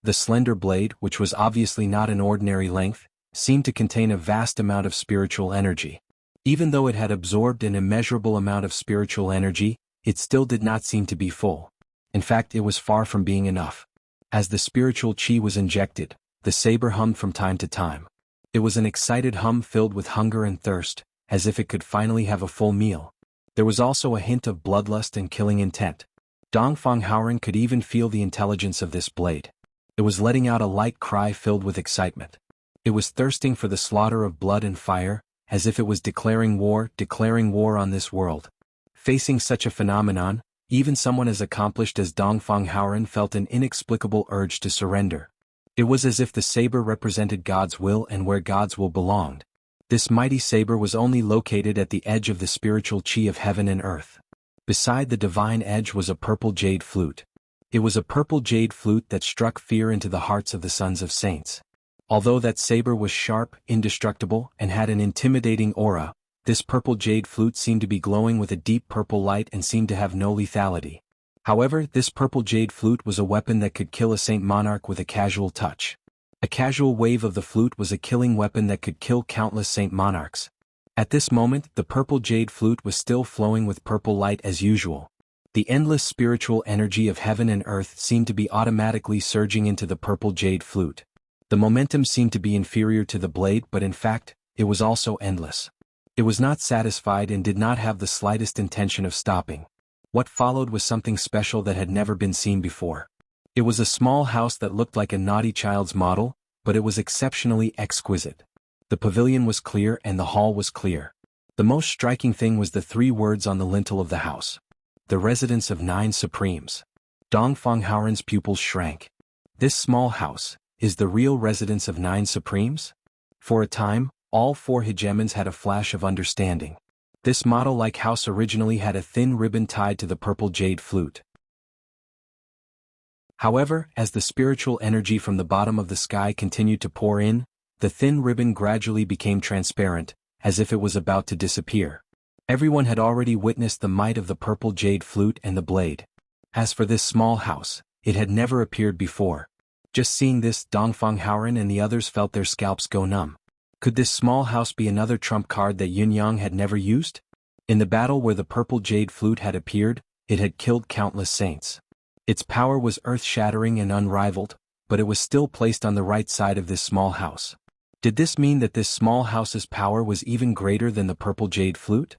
the slender blade, which was obviously not an ordinary length, seemed to contain a vast amount of spiritual energy. Even though it had absorbed an immeasurable amount of spiritual energy, it still did not seem to be full. In fact, it was far from being enough. As the spiritual qi was injected, the saber hummed from time to time. It was an excited hum filled with hunger and thirst, as if it could finally have a full meal. There was also a hint of bloodlust and killing intent. Dongfang Haoren could even feel the intelligence of this blade. It was letting out a light cry filled with excitement. It was thirsting for the slaughter of blood and fire, as if it was declaring war on this world. Facing such a phenomenon, even someone as accomplished as Dongfang Haoren felt an inexplicable urge to surrender. It was as if the saber represented God's will and where God's will belonged. This mighty saber was only located at the edge of the spiritual qi of heaven and earth. Beside the divine edge was a purple jade flute. It was a purple jade flute that struck fear into the hearts of the sons of saints. Although that saber was sharp, indestructible, and had an intimidating aura, this purple jade flute seemed to be glowing with a deep purple light and seemed to have no lethality. However, this purple jade flute was a weapon that could kill a saint monarch with a casual touch. A casual wave of the flute was a killing weapon that could kill countless saint monarchs. At this moment, the purple jade flute was still flowing with purple light as usual. The endless spiritual energy of heaven and earth seemed to be automatically surging into the purple jade flute. The momentum seemed to be inferior to the blade, but in fact, it was also endless. It was not satisfied and did not have the slightest intention of stopping. What followed was something special that had never been seen before. It was a small house that looked like a naughty child's model, but it was exceptionally exquisite. The pavilion was clear and the hall was clear. The most striking thing was the 3 words on the lintel of the house. The residence of 9 Supremes. Dongfang Haoren's pupils shrank. This small house is the real residence of 9 Supremes? For a time, all 4 hegemons had a flash of understanding. This model-like house originally had a thin ribbon tied to the purple jade flute. However, as the spiritual energy from the bottom of the sky continued to pour in, the thin ribbon gradually became transparent, as if it was about to disappear. Everyone had already witnessed the might of the purple jade flute and the blade. As for this small house, it had never appeared before. Just seeing this, Dongfang Haoren and the others felt their scalps go numb. Could this small house be another trump card that Yunyang had never used? In the battle where the purple jade flute had appeared, it had killed countless saints. Its power was earth-shattering and unrivaled, but it was still placed on the right side of this small house. Did this mean that this small house's power was even greater than the purple jade flute?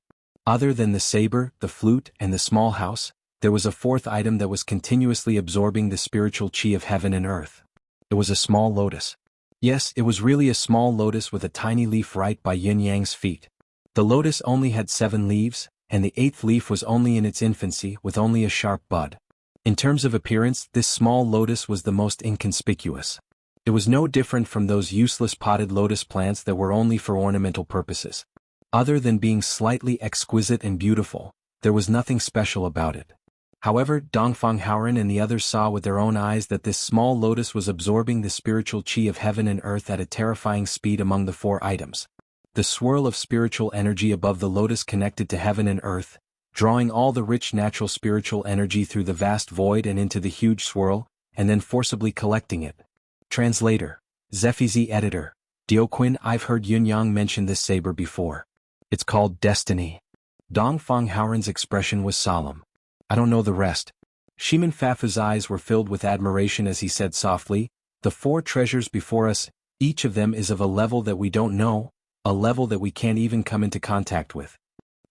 Other than the saber, the flute, and the small house, there was a 4th item that was continuously absorbing the spiritual qi of heaven and earth. It was a small lotus. Yes, it was really a small lotus with a tiny leaf right by Yin Yang's feet. The lotus only had 7 leaves, and the 8th leaf was only in its infancy with only a sharp bud. In terms of appearance, this small lotus was the most inconspicuous. It was no different from those useless potted lotus plants that were only for ornamental purposes. Other than being slightly exquisite and beautiful, there was nothing special about it. However, Dongfang Haoren and the others saw with their own eyes that this small lotus was absorbing the spiritual qi of heaven and earth at a terrifying speed among the 4 items. The swirl of spiritual energy above the lotus connected to heaven and earth, drawing all the rich natural spiritual energy through the vast void and into the huge swirl, and then forcibly collecting it. Translator. Zephizi Editor. Dioquin. I've heard Yunyang mention this saber before. It's called Destiny. Dongfang Haoren's expression was solemn. I don't know the rest. Shimin Fafu's eyes were filled with admiration as he said softly, the 4 treasures before us, each of them is of a level that we don't know, a level that we can't even come into contact with.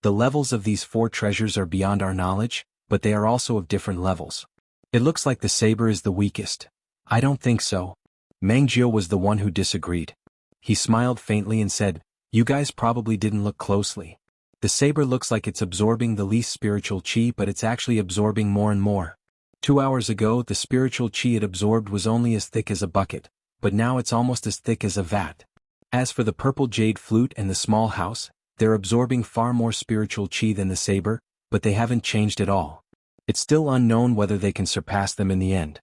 The levels of these 4 treasures are beyond our knowledge, but they are also of different levels. It looks like the saber is the weakest. I don't think so. Mangjio was the one who disagreed. He smiled faintly and said, you guys probably didn't look closely. The saber looks like it's absorbing the least spiritual qi, but it's actually absorbing more and more. 2 hours ago, the spiritual qi it absorbed was only as thick as a bucket, but now it's almost as thick as a vat. As for the purple jade flute and the small house, they're absorbing far more spiritual qi than the saber, but they haven't changed at all. It's still unknown whether they can surpass them in the end.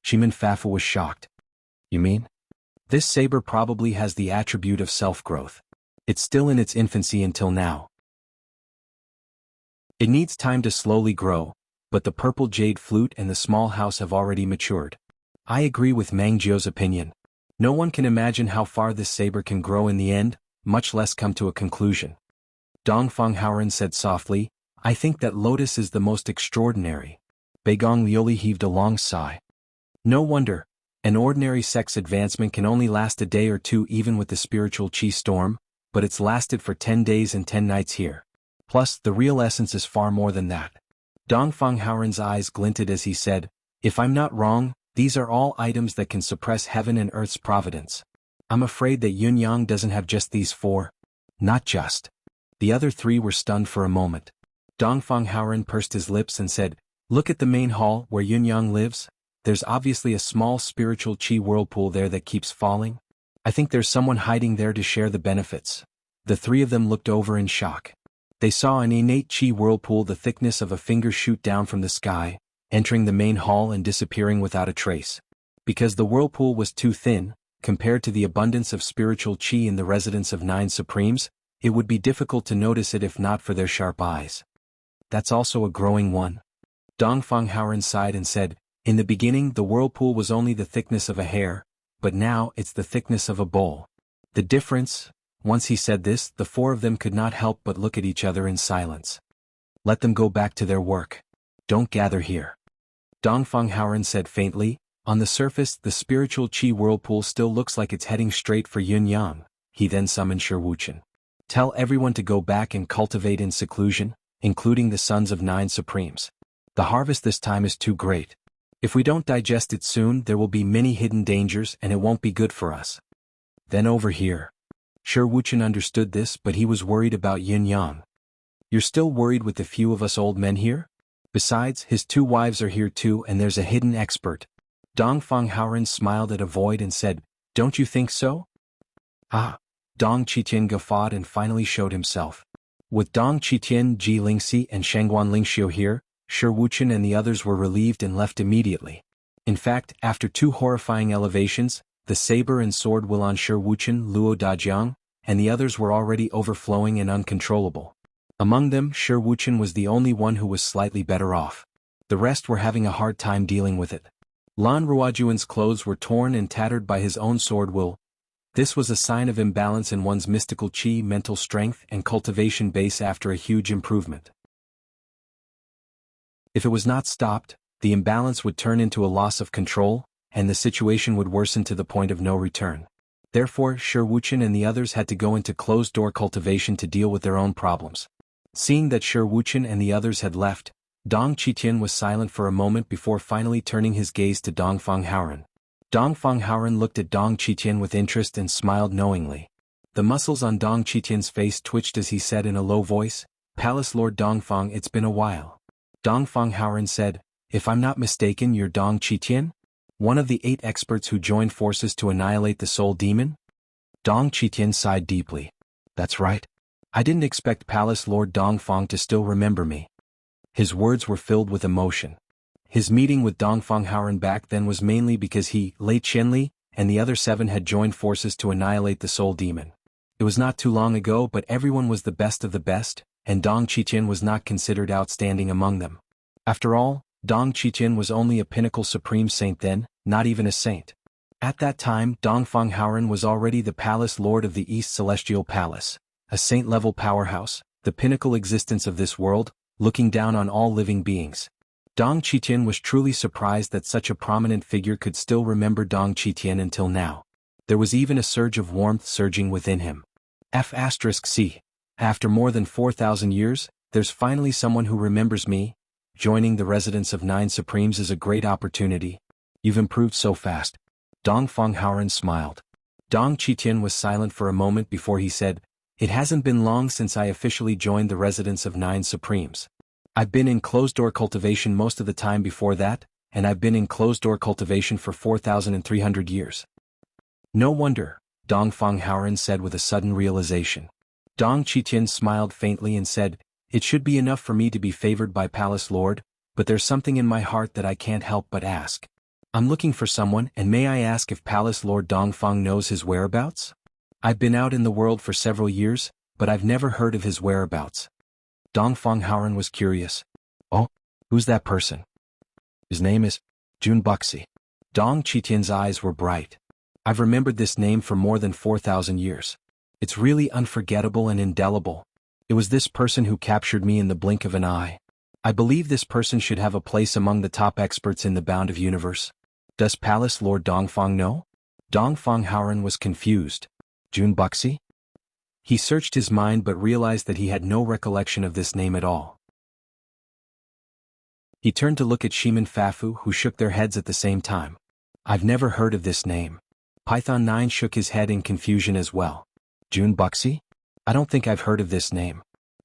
Shimin Fafu was shocked. You mean? This saber probably has the attribute of self-growth. It's still in its infancy until now. It needs time to slowly grow, but the purple jade flute and the small house have already matured. I agree with Mangjio's opinion. No one can imagine how far this saber can grow in the end, much less come to a conclusion. Dongfang Haoren said softly, I think that lotus is the most extraordinary. Beigong Liuli heaved a long sigh. No wonder. An ordinary sex advancement can only last a day or 2 even with the spiritual qi storm, but it's lasted for 10 days and 10 nights here. Plus, the real essence is far more than that. Dongfang Haoren's eyes glinted as he said, if I'm not wrong, these are all items that can suppress heaven and earth's providence. I'm afraid that Yunyang doesn't have just these 4. Not just. The other 3 were stunned for a moment. Dongfang Haoren pursed his lips and said, look at the main hall where Yunyang lives. There's obviously a small spiritual qi whirlpool there that keeps falling. I think there's someone hiding there to share the benefits. The 3 of them looked over in shock. They saw an innate qi whirlpool the thickness of a finger shoot down from the sky, entering the main hall and disappearing without a trace. Because the whirlpool was too thin, compared to the abundance of spiritual qi in the residence of 9 supremes, it would be difficult to notice it if not for their sharp eyes. That's also a growing one. Dongfang Haoren sighed and said, in the beginning the whirlpool was only the thickness of a hair, but now it's the thickness of a bowl. The difference. Once he said this, the 4 of them could not help but look at each other in silence. Let them go back to their work. Don't gather here. Dongfang Haoren said faintly, on the surface the spiritual qi whirlpool still looks like it's heading straight for Yunyang. He then summoned Shiwuchen. Tell everyone to go back and cultivate in seclusion, including the sons of 9 supremes. The harvest this time is too great. If we don't digest it soon, there will be many hidden dangers and it won't be good for us. Then over here. Shiwuchen understood this, but he was worried about Yunyang. You're still worried with the few of us old men here? Besides, his 2 wives are here too and there's a hidden expert. Dongfang Haoren smiled at a void and said, don't you think so? Ah. Dong Qitian guffawed and finally showed himself. With Dong Qitian, Ji Lingxi and Shangguan Lingxiu here, Shiwuchen and the others were relieved and left immediately. In fact, after 2 horrifying elevations, the saber and sword will on Shiwuchen, Luo Dajiang, and the others were already overflowing and uncontrollable. Among them, Shiwuchen was the only one who was slightly better off. The rest were having a hard time dealing with it. Lan Ruojuan's clothes were torn and tattered by his own sword will. This was a sign of imbalance in one's mystical qi, mental strength, and cultivation base after a huge improvement. If it was not stopped, the imbalance would turn into a loss of control, and the situation would worsen to the point of no return. Therefore, Shiwuchen and the others had to go into closed-door cultivation to deal with their own problems. Seeing that Shiwuchen and the others had left, Dong Qitian was silent for a moment before finally turning his gaze to Dongfang Haoren. Dongfang Haoren looked at Dong Qitian with interest and smiled knowingly. The muscles on Dong Qitian's face twitched as he said in a low voice, Palace Lord Dongfang, it's been a while. Dongfang Haoran said, if I'm not mistaken, you're Dong Qitian? One of the 8 experts who joined forces to annihilate the soul demon? Dong Qitian sighed deeply. That's right. I didn't expect Palace Lord Dongfang to still remember me. His words were filled with emotion. His meeting with Dongfang Haoran back then was mainly because he, Lei Qianli, and the other 7 had joined forces to annihilate the soul demon. It was not too long ago, but everyone was the best of the best, and Dong Qitian was not considered outstanding among them. After all, Dong Qitian was only a pinnacle supreme saint then, not even a saint. At that time, Dongfang Haoran was already the Palace Lord of the East Celestial Palace, a saint-level powerhouse, the pinnacle existence of this world, looking down on all living beings. Dong Qitian was truly surprised that such a prominent figure could still remember Dong Qitian until now. There was even a surge of warmth surging within him. F*C. After more than 4,000 years, there's finally someone who remembers me. Joining the residence of 9 Supremes is a great opportunity. You've improved so fast. Dongfang Haoran smiled. Dong Qitian was silent for a moment before he said, it hasn't been long since I officially joined the residence of 9 Supremes. I've been in closed-door cultivation most of the time before that, and I've been in closed-door cultivation for 4,300 years. No wonder, Dongfang Haoran said with a sudden realization. Dong Qitian smiled faintly and said, it should be enough for me to be favored by Palace Lord, but there's something in my heart that I can't help but ask. I'm looking for someone, and may I ask if Palace Lord Dongfang knows his whereabouts? I've been out in the world for several years, but I've never heard of his whereabouts. Dongfang Haoran was curious. Oh, who's that person? His name is Jun Buxi. Dong Qitian's eyes were bright. I've remembered this name for more than 4,000 years. It's really unforgettable and indelible. It was this person who captured me in the blink of an eye. I believe this person should have a place among the top experts in the bound of universe. Does Palace Lord Dongfang know? Dongfang Haoran was confused. Jun Buxi? He searched his mind but realized that he had no recollection of this name at all. He turned to look at Shimin Fafu, who shook their heads at the same time. I've never heard of this name. Python 9 shook his head in confusion as well. Jun Buxi? I don't think I've heard of this name.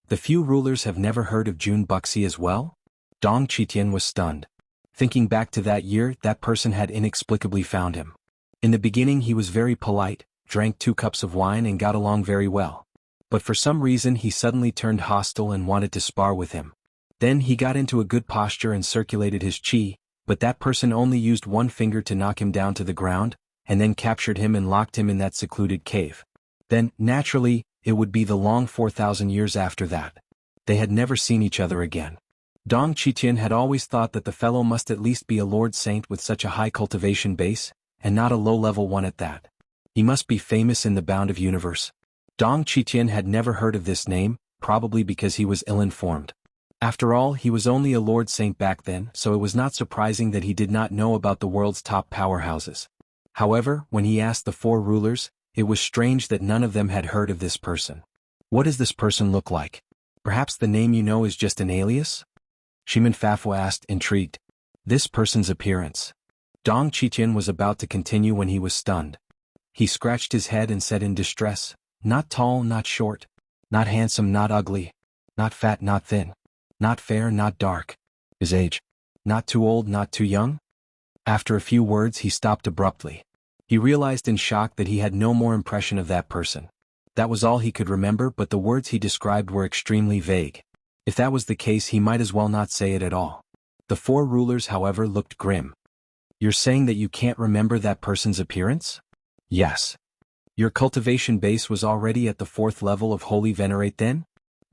The few rulers have never heard of Jun Buxi as well? Dong Qitian was stunned. Thinking back to that year, that person had inexplicably found him. In the beginning he was very polite, drank 2 cups of wine and got along very well. But for some reason he suddenly turned hostile and wanted to spar with him. Then he got into a good posture and circulated his qi, but that person only used one finger to knock him down to the ground, and then captured him and locked him in that secluded cave. Then, naturally, it would be the long 4,000 years after that. They had never seen each other again. Dong Qitian had always thought that the fellow must at least be a Lord Saint with such a high cultivation base, and not a low-level one at that. He must be famous in the bound of universe. Dong Qitian had never heard of this name, probably because he was ill-informed. After all, he was only a Lord Saint back then, so it was not surprising that he did not know about the world's top powerhouses. However, when he asked the 4 rulers, it was strange that none of them had heard of this person. What does this person look like? Perhaps the name you know is just an alias? Shimin Fafu asked, intrigued. This person's appearance. Dong Qitian was about to continue when he was stunned. He scratched his head and said in distress, not tall, not short, not handsome, not ugly, not fat, not thin, not fair, not dark. His age. Not too old, not too young? After a few words he stopped abruptly. He realized in shock that he had no more impression of that person. That was all he could remember, but the words he described were extremely vague. If that was the case, he might as well not say it at all. The 4 rulers, however, looked grim. You're saying that you can't remember that person's appearance? Yes. Your cultivation base was already at the 4th level of Holy Venerate then?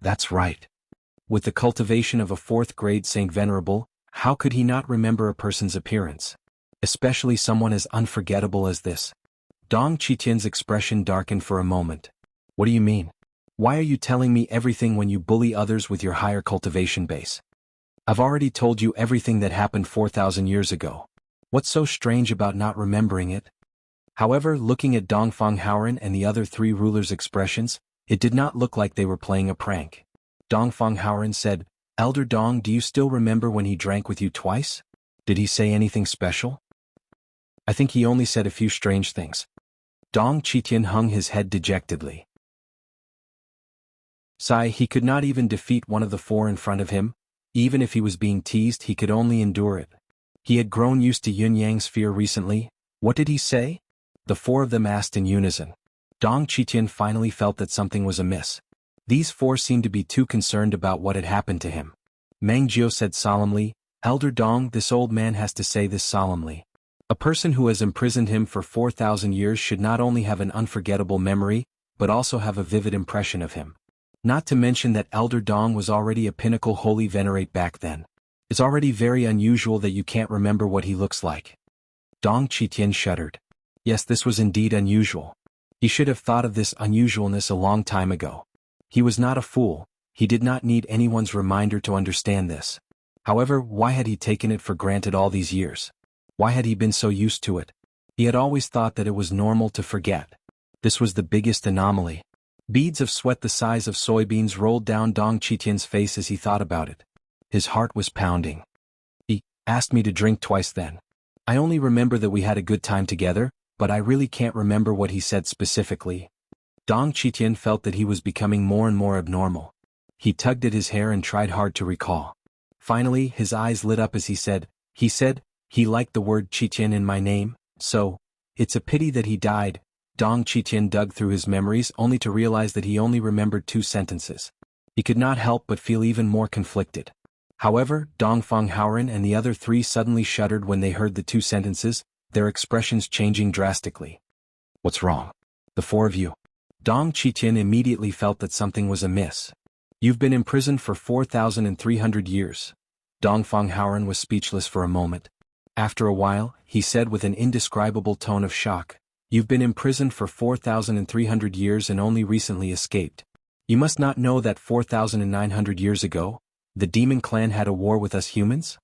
That's right. With the cultivation of a 4th grade Saint Venerable, how could he not remember a person's appearance? Especially someone as unforgettable as this. Dong Qitian's expression darkened for a moment. What do you mean? Why are you telling me everything when you bully others with your higher cultivation base? I've already told you everything that happened 4,000 years ago. What's so strange about not remembering it? However, looking at Dongfang Haoran and the other 3 rulers' expressions, it did not look like they were playing a prank. Dongfang Haoran said, Elder Dong, do you still remember when he drank with you twice? Did he say anything special? I think he only said a few strange things. Dong Qitian hung his head dejectedly. Sigh, he could not even defeat one of the four in front of him. Even if he was being teased, he could only endure it. He had grown used to Yun-Yang's fear recently. What did he say? The four of them asked in unison. Dong Qitian finally felt that something was amiss. These four seemed to be too concerned about what had happened to him. Meng Jiao said solemnly, Elder Dong, this old man has to say this solemnly. A person who has imprisoned him for 4,000 years should not only have an unforgettable memory, but also have a vivid impression of him. Not to mention that Elder Dong was already a pinnacle holy venerate back then. It's already very unusual that you can't remember what he looks like. Dong Qitian shuddered. Yes, this was indeed unusual. He should have thought of this unusualness a long time ago. He was not a fool, he did not need anyone's reminder to understand this. However, why had he taken it for granted all these years? Why had he been so used to it? He had always thought that it was normal to forget. This was the biggest anomaly. Beads of sweat the size of soybeans rolled down Dong Qitian's face as he thought about it. His heart was pounding. He asked me to drink twice then. I only remember that we had a good time together, but I really can't remember what he said specifically. Dong Qitian felt that he was becoming more and more abnormal. He tugged at his hair and tried hard to recall. Finally, his eyes lit up as he said, he liked the word Qitian in my name, so, it's a pity that he died. Dong Qitian dug through his memories only to realize that he only remembered 2 sentences. He could not help but feel even more conflicted. However, Dong Fenghaoren and the other 3 suddenly shuddered when they heard the 2 sentences, their expressions changing drastically. What's wrong? The 4 of you. Dong Qitian immediately felt that something was amiss. You've been imprisoned for 4,300 years. Dong Fenghaoren was speechless for a moment. After a while, he said with an indescribable tone of shock, You've been imprisoned for 4,300 years and only recently escaped. You must not know that 4,900 years ago, the demon clan had a war with us humans?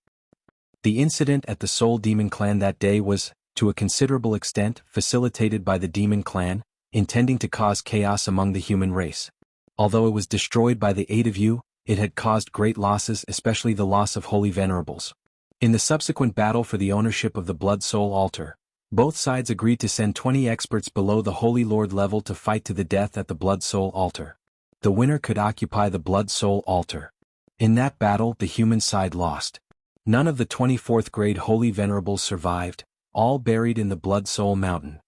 The incident at the Soul Demon Clan that day was, to a considerable extent, facilitated by the demon clan, intending to cause chaos among the human race. Although it was destroyed by the aid of you, it had caused great losses, especially the loss of holy venerables. In the subsequent battle for the ownership of the Blood Soul Altar, both sides agreed to send 20 experts below the Holy Lord level to fight to the death at the Blood Soul Altar. The winner could occupy the Blood Soul Altar. In that battle, the human side lost. None of the 24th grade Holy Venerables survived, all buried in the Blood Soul Mountain.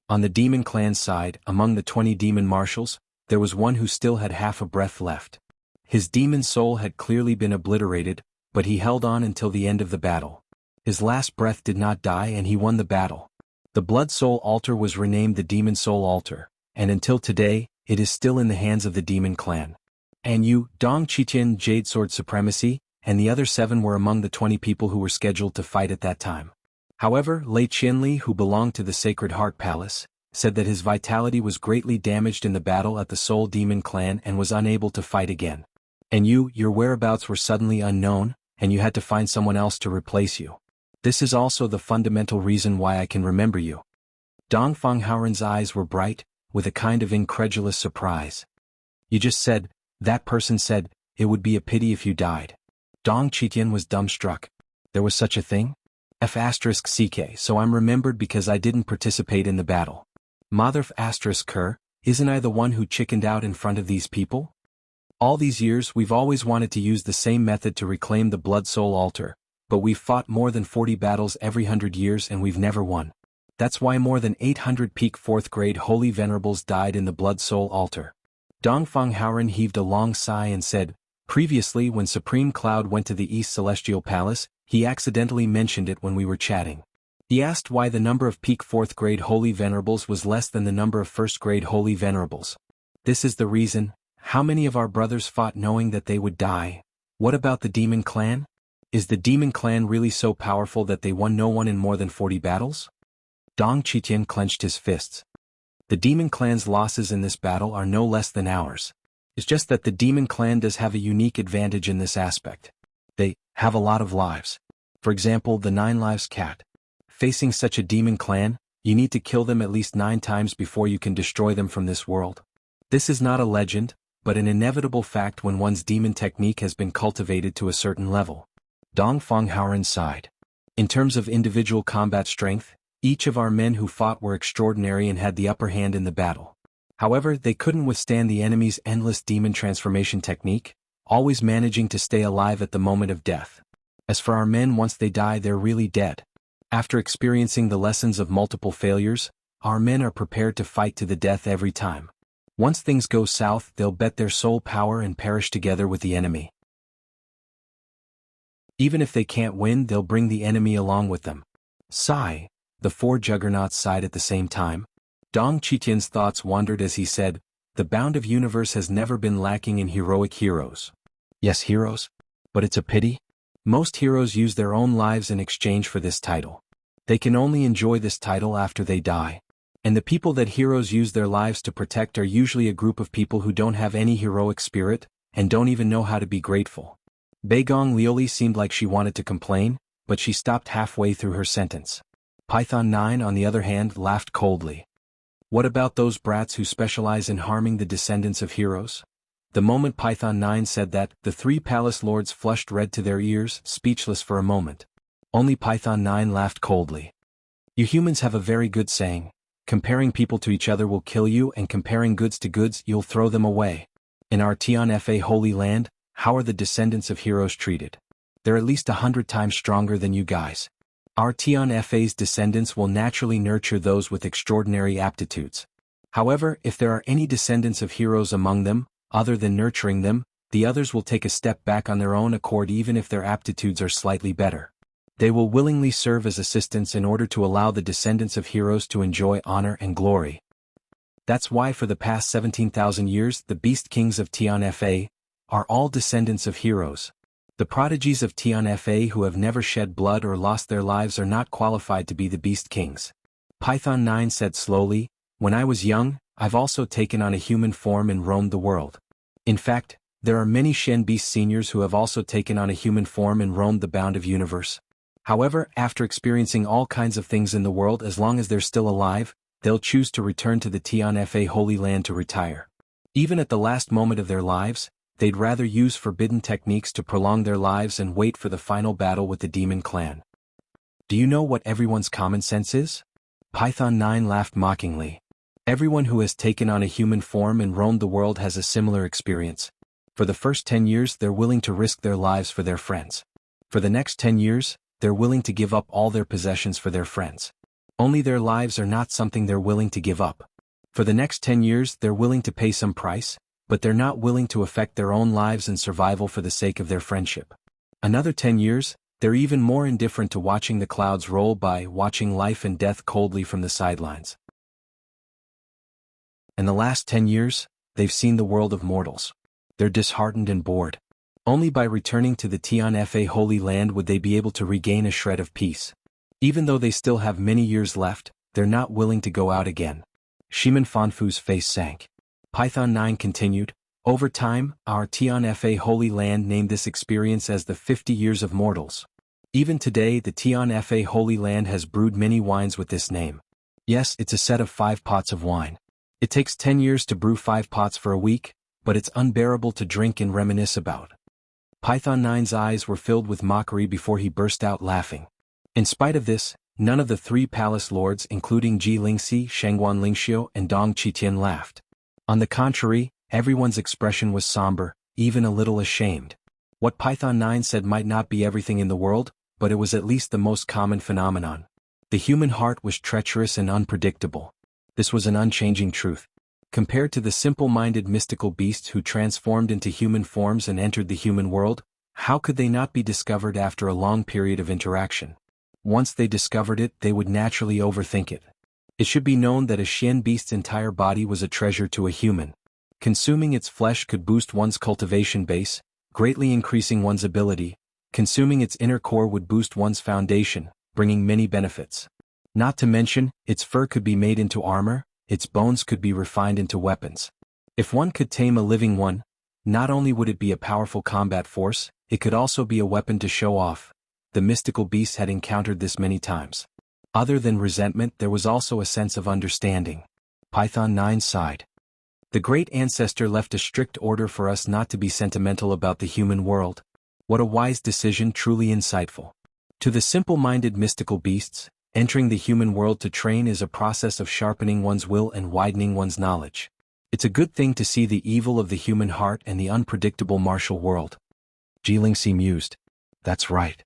On the Demon Clan side, among the 20 demon marshals, there was one who still had half a breath left. His demon soul had clearly been obliterated, but he held on until the end of the battle. His last breath did not die and he won the battle. The Blood Soul Altar was renamed the Demon Soul Altar, and until today, it is still in the hands of the Demon Clan. And you, Dong Qitian, Jade Sword Supremacy, and the other 7 were among the 20 people who were scheduled to fight at that time. However, Lei Qianli, who belonged to the Sacred Heart Palace, said that his vitality was greatly damaged in the battle at the Soul Demon Clan and was unable to fight again. And you, your whereabouts were suddenly unknown, and you had to find someone else to replace you. This is also the fundamental reason why I can remember you. Dong Fenghaoren's eyes were bright, with a kind of incredulous surprise. You just said, that person said, it would be a pity if you died. Dong Qitian was dumbstruck. There was such a thing? F***ck, so I'm remembered because I didn't participate in the battle. Mother F***ker, isn't I the one who chickened out in front of these people? All these years we've always wanted to use the same method to reclaim the Blood Soul Altar, but we've fought more than 40 battles every 100 years and we've never won. That's why more than 800 peak 4th grade Holy Venerables died in the Blood Soul Altar. Dong Fenghaoren heaved a long sigh and said, previously when Supreme Cloud went to the East Celestial Palace, he accidentally mentioned it when we were chatting. He asked why the number of peak 4th grade Holy Venerables was less than the number of 1st grade Holy Venerables. This is the reason. How many of our brothers fought knowing that they would die? What about the Demon Clan? Is the Demon Clan really so powerful that they won no one in more than 40 battles? Dong Qitian clenched his fists. The Demon Clan's losses in this battle are no less than ours. It's just that the Demon Clan does have a unique advantage in this aspect. They have a lot of lives. For example, the 9 lives cat. Facing such a Demon Clan, you need to kill them at least 9 times before you can destroy them from this world. This is not a legend, but an inevitable fact when one's demon technique has been cultivated to a certain level. Dong Fenghaoren sighed. In terms of individual combat strength, each of our men who fought were extraordinary and had the upper hand in the battle. However, they couldn't withstand the enemy's endless demon transformation technique, always managing to stay alive at the moment of death. As for our men, once they die, they're really dead. After experiencing the lessons of multiple failures, our men are prepared to fight to the death every time. Once things go south, they'll bet their soul power and perish together with the enemy. Even if they can't win, they'll bring the enemy along with them. Sigh. The four juggernauts sighed at the same time. Dong Qitian's thoughts wandered as he said, "The bound of universe has never been lacking in heroic heroes." Yes, heroes? But it's a pity. Most heroes use their own lives in exchange for this title. They can only enjoy this title after they die. And the people that heroes use their lives to protect are usually a group of people who don't have any heroic spirit, and don't even know how to be grateful. Beigong Lioli seemed like she wanted to complain, but she stopped halfway through her sentence. Python 9, on the other hand, laughed coldly. What about those brats who specialize in harming the descendants of heroes? The moment Python 9 said that, the three palace lords flushed red to their ears, speechless for a moment. Only Python 9 laughed coldly. You humans have a very good saying. Comparing people to each other will kill you, and comparing goods to goods, you'll throw them away. In our Tian Fa Holy Land, how are the descendants of heroes treated? They're at least 100 times stronger than you guys. Our Tian Fa's descendants will naturally nurture those with extraordinary aptitudes. However, if there are any descendants of heroes among them, other than nurturing them, the others will take a step back on their own accord even if their aptitudes are slightly better. They will willingly serve as assistants in order to allow the descendants of heroes to enjoy honor and glory. That's why for the past 17,000 years the Beast Kings of Tian Fa are all descendants of heroes. The prodigies of Tian Fa who have never shed blood or lost their lives are not qualified to be the Beast Kings. Python 9 said slowly, "When I was young, I've also taken on a human form and roamed the world. In fact, there are many Shen Beast seniors who have also taken on a human form and roamed the bound of universe. However, after experiencing all kinds of things in the world, as long as they're still alive, they'll choose to return to the Tian Fa Holy Land to retire. Even at the last moment of their lives, they'd rather use forbidden techniques to prolong their lives and wait for the final battle with the demon clan." Do you know what everyone's common sense is? Python 9 laughed mockingly. Everyone who has taken on a human form and roamed the world has a similar experience. For the first 10 years they're willing to risk their lives for their friends. For the next 10 years, they're willing to give up all their possessions for their friends. Only their lives are not something they're willing to give up. For the next 10 years they're willing to pay some price, but they're not willing to affect their own lives and survival for the sake of their friendship. Another 10 years, they're even more indifferent to watching the clouds roll by, watching life and death coldly from the sidelines. In the last 10 years, they've seen the world of mortals. They're disheartened and bored. Only by returning to the Tian Fa Holy Land would they be able to regain a shred of peace. Even though they still have many years left, they're not willing to go out again. Shiman Fanfu's face sank. Python 9 continued, "Over time, our Tian Fa Holy Land named this experience as the 50 years of mortals. Even today the Tian Fa Holy Land has brewed many wines with this name. Yes, it's a set of 5 pots of wine. It takes 10 years to brew 5 pots for a week, but it's unbearable to drink and reminisce about." Python 9's eyes were filled with mockery before he burst out laughing. In spite of this, none of the 3 palace lords including Ji Lingxi, Shengguan Lingxiu and Dong Qitian laughed. On the contrary, everyone's expression was somber, even a little ashamed. What Python 9 said might not be everything in the world, but it was at least the most common phenomenon. The human heart was treacherous and unpredictable. This was an unchanging truth. Compared to the simple-minded mystical beasts who transformed into human forms and entered the human world, how could they not be discovered after a long period of interaction? Once they discovered it, they would naturally overthink it. It should be known that a Xian beast's entire body was a treasure to a human. Consuming its flesh could boost one's cultivation base, greatly increasing one's ability. Consuming its inner core would boost one's foundation, bringing many benefits. Not to mention, its fur could be made into armor, its bones could be refined into weapons. If one could tame a living one, not only would it be a powerful combat force, it could also be a weapon to show off. The mystical beast had encountered this many times. Other than resentment, there was also a sense of understanding. Python 9 sighed. The great ancestor left a strict order for us not to be sentimental about the human world. What a wise decision, truly insightful. To the simple-minded mystical beasts, entering the human world to train is a process of sharpening one's will and widening one's knowledge. It's a good thing to see the evil of the human heart and the unpredictable martial world. Jilingxi mused. That's right.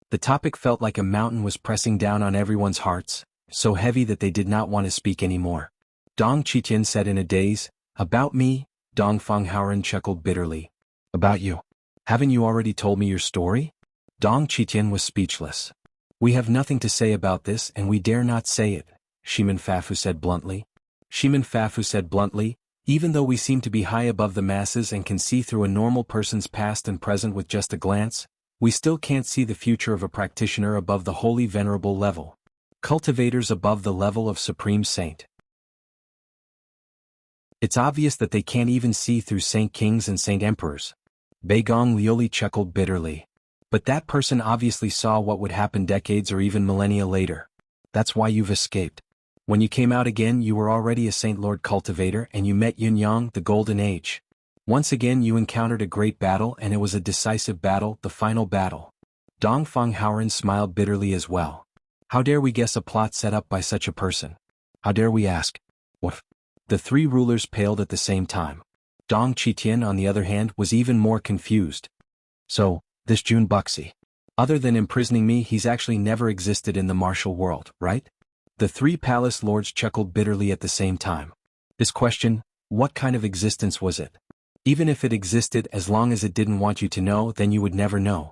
The topic felt like a mountain was pressing down on everyone's hearts, so heavy that they did not want to speak anymore. Dong Qitian said in a daze, "About me?" Dong Fenghaoren chuckled bitterly. "About you? Haven't you already told me your story?" Dong Qitian was speechless. "We have nothing to say about this and we dare not say it," Shimen Fafu said bluntly. Shimen Fafu said bluntly, "Even though we seem to be high above the masses and can see through a normal person's past and present with just a glance, we still can't see the future of a practitioner above the holy venerable level. Cultivators above the level of supreme saint. It's obvious that they can't even see through saint kings and saint emperors." Beigong Liuli chuckled bitterly. "But that person obviously saw what would happen decades or even millennia later. That's why you've escaped. When you came out again you were already a Saint Lord cultivator and you met Yin Yang, the Golden Age. Once again you encountered a great battle and it was a decisive battle, the final battle." Dong Fenghaoren smiled bitterly as well. "How dare we guess a plot set up by such a person? How dare we ask, what?" The three rulers paled at the same time. Dong Qitian, on the other hand, was even more confused. "So, this Jun Buxi. Other than imprisoning me, he's actually never existed in the martial world, right?" The three palace lords chuckled bitterly at the same time. This question, what kind of existence was it? Even if it existed, as long as it didn't want you to know, then you would never know.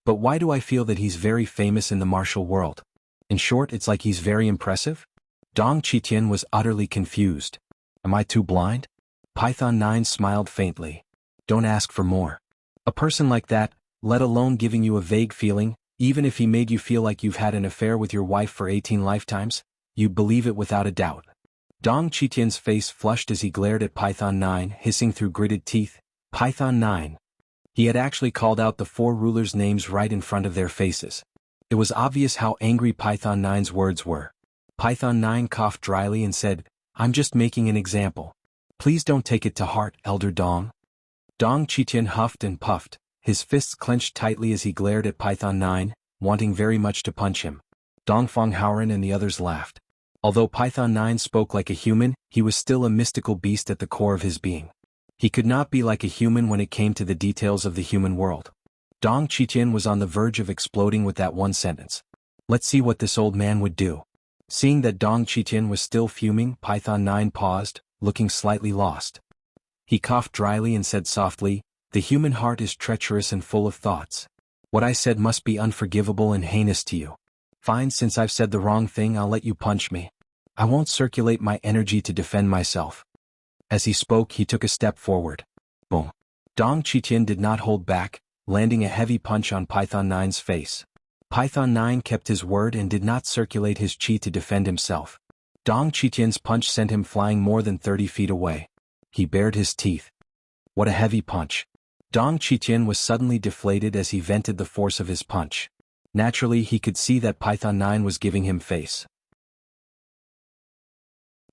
But why do I feel that he's very famous in the martial world? In short, it's like he's very impressive? Dong Qitian was utterly confused. Am I too blind? Python 9 smiled faintly. Don't ask for more. A person like that, let alone giving you a vague feeling, even if he made you feel like you've had an affair with your wife for 18 lifetimes, you'd believe it without a doubt. Dong Qitian's face flushed as he glared at Python 9, hissing through gritted teeth. Python 9. He had actually called out the four rulers' names right in front of their faces. It was obvious how angry Python 9's words were. Python 9 coughed dryly and said, "I'm just making an example. Please don't take it to heart, Elder Dong." Dong Qitian huffed and puffed, his fists clenched tightly as he glared at Python 9, wanting very much to punch him. Dong Fenghaoren and the others laughed. Although Python 9 spoke like a human, he was still a mystical beast at the core of his being. He could not be like a human when it came to the details of the human world. Dong Qitian was on the verge of exploding with that one sentence. Let's see what this old man would do. Seeing that Dong Qitian was still fuming, Python 9 paused, looking slightly lost. He coughed dryly and said softly, "The human heart is treacherous and full of thoughts. What I said must be unforgivable and heinous to you. Fine, since I've said the wrong thing, I'll let you punch me. I won't circulate my energy to defend myself." As he spoke, he took a step forward. Boom. Dong Qitian did not hold back, landing a heavy punch on Python 9's face. Python 9 kept his word and did not circulate his chi to defend himself. Dong Qitian's punch sent him flying more than 30 feet away. He bared his teeth. What a heavy punch. Dong Qitian was suddenly deflated as he vented the force of his punch. Naturally, he could see that Python 9 was giving him face.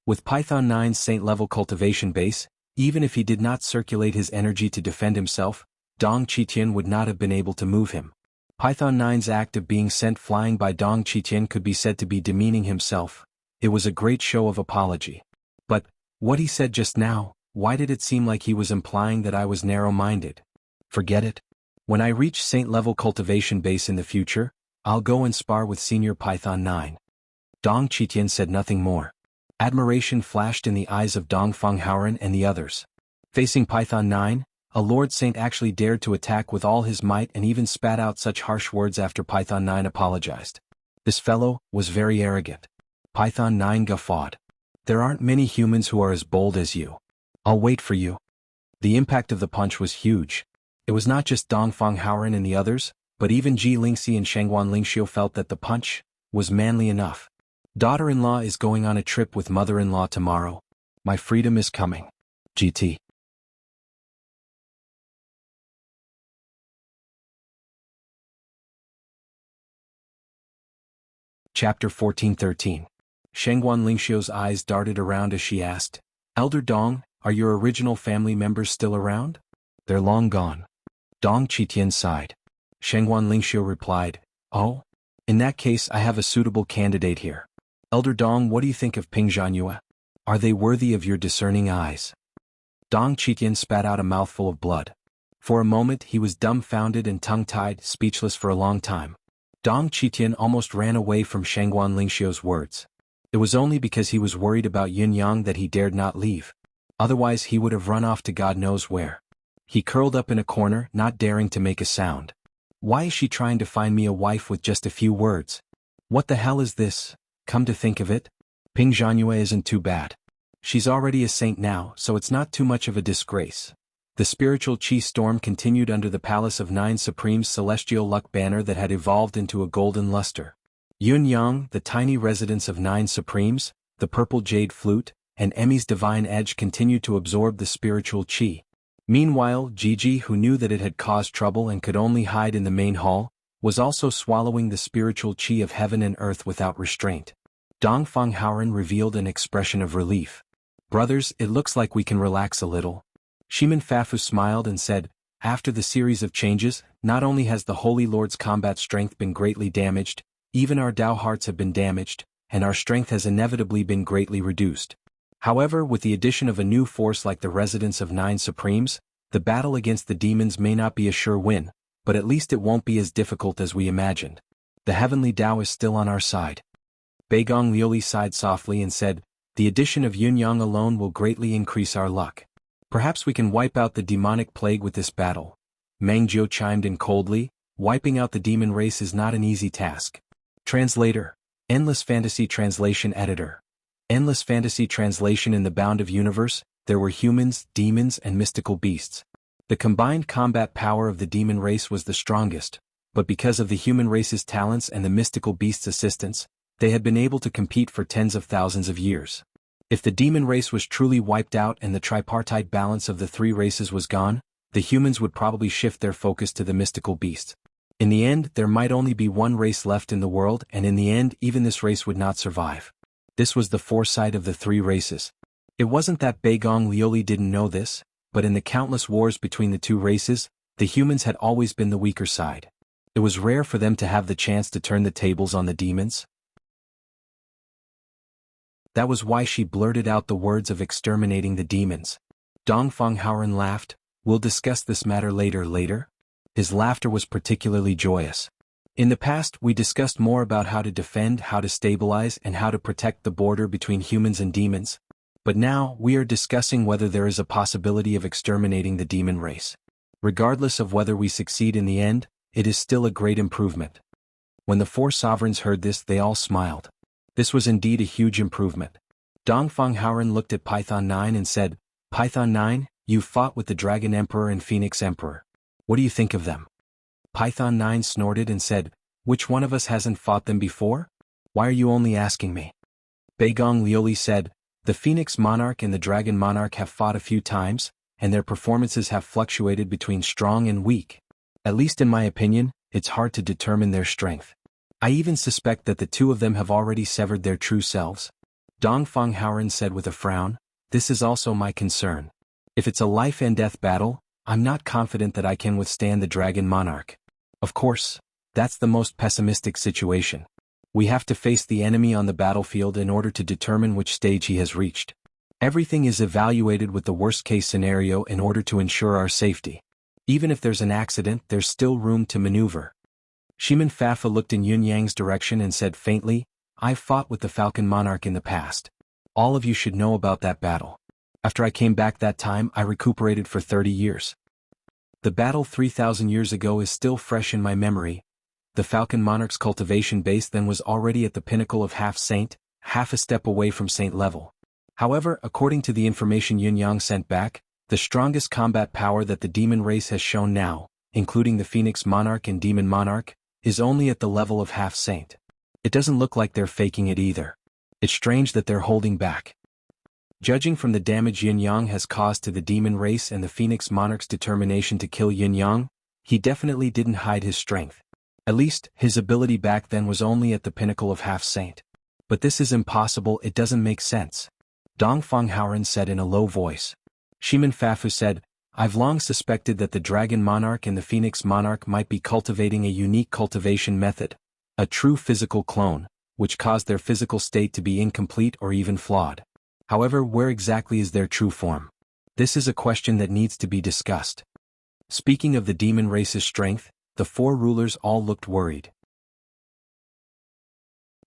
With Python 9's saint-level cultivation base, even if he did not circulate his energy to defend himself, Dong Qitian would not have been able to move him. Python 9's act of being sent flying by Dong Qitian could be said to be demeaning himself. It was a great show of apology. But, what he said just now, why did it seem like he was implying that I was narrow-minded? Forget it. When I reach saint-level cultivation base in the future, I'll go and spar with Senior Python 9. Dong Qitian said nothing more. Admiration flashed in the eyes of Dong Fenghaoren and the others. Facing Python 9, a Lord Saint actually dared to attack with all his might and even spat out such harsh words after Python 9 apologized. This fellow was very arrogant. Python 9 guffawed. There aren't many humans who are as bold as you. I'll wait for you. The impact of the punch was huge. It was not just Dong Fenghaoren and the others, but even Jilingxi and Shangguan Lingxiu felt that the punch was manly enough. Daughter-in-law is going on a trip with mother-in-law tomorrow. My freedom is coming. GT. Chapter 14-13. Shangguan Lingxiu's eyes darted around as she asked, "Elder Dong, are your original family members still around?" "They're long gone." Dong Qitian sighed. Shangguan Lingxiu replied, "Oh? In that case I have a suitable candidate here. Elder Dong, what do you think of Ping Zhanyue? Are they worthy of your discerning eyes?" Dong Qitian spat out a mouthful of blood. For a moment he was dumbfounded and tongue-tied, speechless for a long time. Dong Qitian almost ran away from Shangguan Lingxiu's words. It was only because he was worried about Yun Yang that he dared not leave. Otherwise he would have run off to God knows where. He curled up in a corner, not daring to make a sound. Why is she trying to find me a wife with just a few words? What the hell is this? Come to think of it, Ping Zhanyue isn't too bad. She's already a saint now, so it's not too much of a disgrace. The spiritual qi storm continued under the Palace of Nine Supreme's celestial luck banner that had evolved into a golden luster. Yun Yang, the tiny residence of Nine Supremes, the purple jade flute, and Emmy's divine edge continued to absorb the spiritual qi. Meanwhile, Gigi, who knew that it had caused trouble and could only hide in the main hall, was also swallowing the spiritual qi of heaven and earth without restraint. Dong Fenghaoren revealed an expression of relief. Brothers, it looks like we can relax a little. Shimin Fafu smiled and said, after the series of changes, not only has the Holy Lord's combat strength been greatly damaged, even our Dao hearts have been damaged, and our strength has inevitably been greatly reduced. However, with the addition of a new force like the Residence of Nine Supremes, the battle against the demons may not be a sure win, but at least it won't be as difficult as we imagined. The heavenly Dao is still on our side. Beigong Liuli sighed softly and said, the addition of Yun Yang alone will greatly increase our luck. Perhaps we can wipe out the demonic plague with this battle. Meng Jiu chimed in coldly, wiping out the demon race is not an easy task. Translator. Endless Fantasy Translation Editor. Endless Fantasy Translation. In the Bound of Universe, there were humans, demons, and mystical beasts. The combined combat power of the demon race was the strongest, but because of the human race's talents and the mystical beast's assistance, they had been able to compete for tens of thousands of years. If the demon race was truly wiped out and the tripartite balance of the three races was gone, the humans would probably shift their focus to the mystical beast. In the end, there might only be one race left in the world, and in the end, even this race would not survive. This was the foresight of the three races. It wasn't that Beigong Liuli didn't know this, but in the countless wars between the two races, the humans had always been the weaker side. It was rare for them to have the chance to turn the tables on the demons. That was why she blurted out the words of exterminating the demons. Dong Fenghaoren laughed. We'll discuss this matter later. His laughter was particularly joyous. In the past, we discussed more about how to defend, how to stabilize, and how to protect the border between humans and demons. But now, we are discussing whether there is a possibility of exterminating the demon race. Regardless of whether we succeed in the end, it is still a great improvement. When the four sovereigns heard this, they all smiled. This was indeed a huge improvement. Dong Fenghaoren looked at Python 9 and said, Python 9, you fought with the Dragon Emperor and Phoenix Emperor. What do you think of them? Python 9 snorted and said, which one of us hasn't fought them before? Why are you only asking me? Beigong Liuli said, the Phoenix Monarch and the Dragon Monarch have fought a few times, and their performances have fluctuated between strong and weak. At least in my opinion, it's hard to determine their strength. I even suspect that the two of them have already severed their true selves. Dong Fenghaoren said with a frown, this is also my concern. If it's a life and death battle, I'm not confident that I can withstand the Dragon Monarch. Of course, that's the most pessimistic situation. We have to face the enemy on the battlefield in order to determine which stage he has reached. Everything is evaluated with the worst-case scenario in order to ensure our safety. Even if there's an accident, there's still room to maneuver. Shimin Fafa looked in Yun Yang's direction and said faintly, I've fought with the Falcon Monarch in the past. All of you should know about that battle. After I came back that time, I recuperated for 30 years. The battle 3,000 years ago is still fresh in my memory. The Falcon Monarch's cultivation base then was already at the pinnacle of half-saint, half a step away from saint level. However, according to the information Yun Yang sent back, the strongest combat power that the demon race has shown now, including the Phoenix Monarch and Demon Monarch, is only at the level of half-saint. It doesn't look like they're faking it either. It's strange that they're holding back. Judging from the damage Yin Yang has caused to the demon race and the Phoenix Monarch's determination to kill Yin Yang, he definitely didn't hide his strength. At least, his ability back then was only at the pinnacle of half-saint. But this is impossible, it doesn't make sense. Dong Fenghaoren said in a low voice. Shimin Fafu said, I've long suspected that the Dragon Monarch and the Phoenix Monarch might be cultivating a unique cultivation method, a true physical clone, which caused their physical state to be incomplete or even flawed. However, where exactly is their true form? This is a question that needs to be discussed. Speaking of the demon race's strength, the four rulers all looked worried.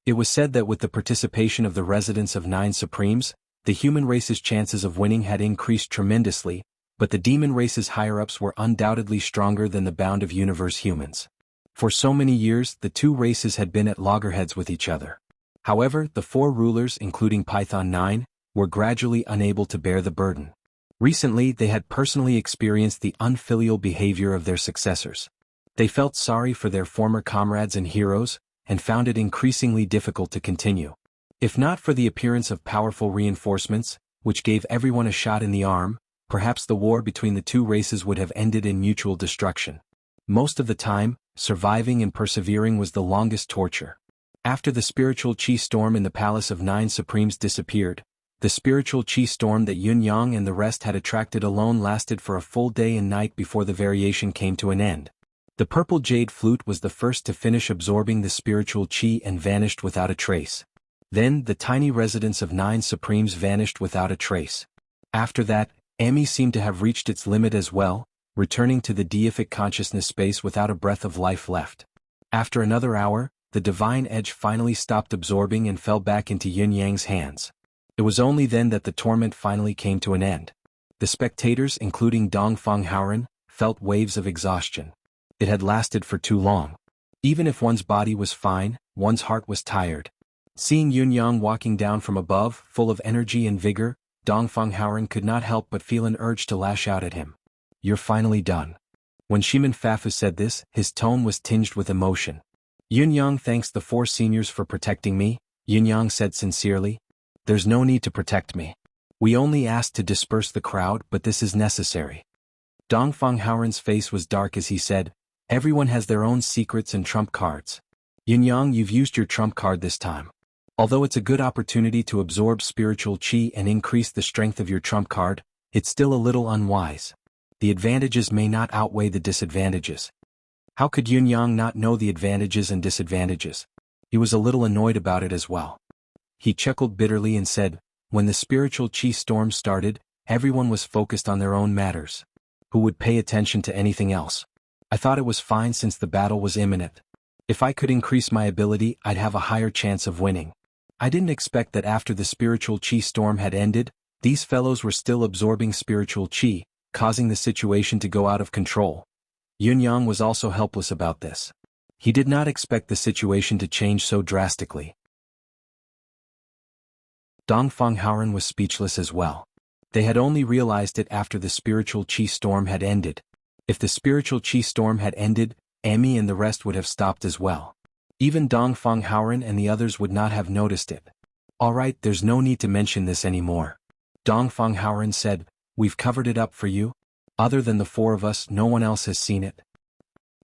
It was said that with the participation of the residents of 9 Supremes, the human race's chances of winning had increased tremendously, but the demon race's higher-ups were undoubtedly stronger than the Bound of Universe humans. For so many years, the two races had been at loggerheads with each other. However, the four rulers, including Python 9, were gradually unable to bear the burden. Recently, they had personally experienced the unfilial behavior of their successors. They felt sorry for their former comrades and heroes, and found it increasingly difficult to continue. If not for the appearance of powerful reinforcements, which gave everyone a shot in the arm, perhaps the war between the two races would have ended in mutual destruction. Most of the time, surviving and persevering was the longest torture. After the spiritual chi storm in the Palace of 9 Supremes disappeared, the spiritual chi storm that Yun Yang and the rest had attracted alone lasted for a full day and night before the variation came to an end. The purple jade flute was the first to finish absorbing the spiritual chi and vanished without a trace. Then, the tiny residents of 9 Supremes vanished without a trace. After that, Ami seemed to have reached its limit as well, returning to the deific consciousness space without a breath of life left. After another hour, the divine edge finally stopped absorbing and fell back into Yin Yang's hands. It was only then that the torment finally came to an end. The spectators, including Dongfang Haoren, felt waves of exhaustion. It had lasted for too long. Even if one's body was fine, one's heart was tired. Seeing Yun Yang walking down from above, full of energy and vigor, Dongfang Haoren could not help but feel an urge to lash out at him. "You're finally done." When Shiman Fafu said this, his tone was tinged with emotion. "Yun Yang thanks the four seniors for protecting me," Yun Yang said sincerely. "There's no need to protect me. We only asked to disperse the crowd, but this is necessary." Dongfang Haoren's face was dark as he said, "Everyone has their own secrets and trump cards. Yun Yang, you've used your trump card this time. Although it's a good opportunity to absorb spiritual chi and increase the strength of your trump card, it's still a little unwise. The advantages may not outweigh the disadvantages." How could Yun Yang not know the advantages and disadvantages? He was a little annoyed about it as well. He chuckled bitterly and said, "When the spiritual chi storm started, everyone was focused on their own matters. Who would pay attention to anything else? I thought it was fine since the battle was imminent. If I could increase my ability, I'd have a higher chance of winning. I didn't expect that after the spiritual chi storm had ended, these fellows were still absorbing spiritual chi, causing the situation to go out of control." Yun Yang was also helpless about this. He did not expect the situation to change so drastically. Dongfang Haoren was speechless as well. They had only realized it after the spiritual chi storm had ended. If the spiritual chi storm had ended, Ami and the rest would have stopped as well. Even Dongfang Haoren and the others would not have noticed it. "Alright, there's no need to mention this anymore," Dongfang Haoren said. "We've covered it up for you. Other than the four of us, no one else has seen it."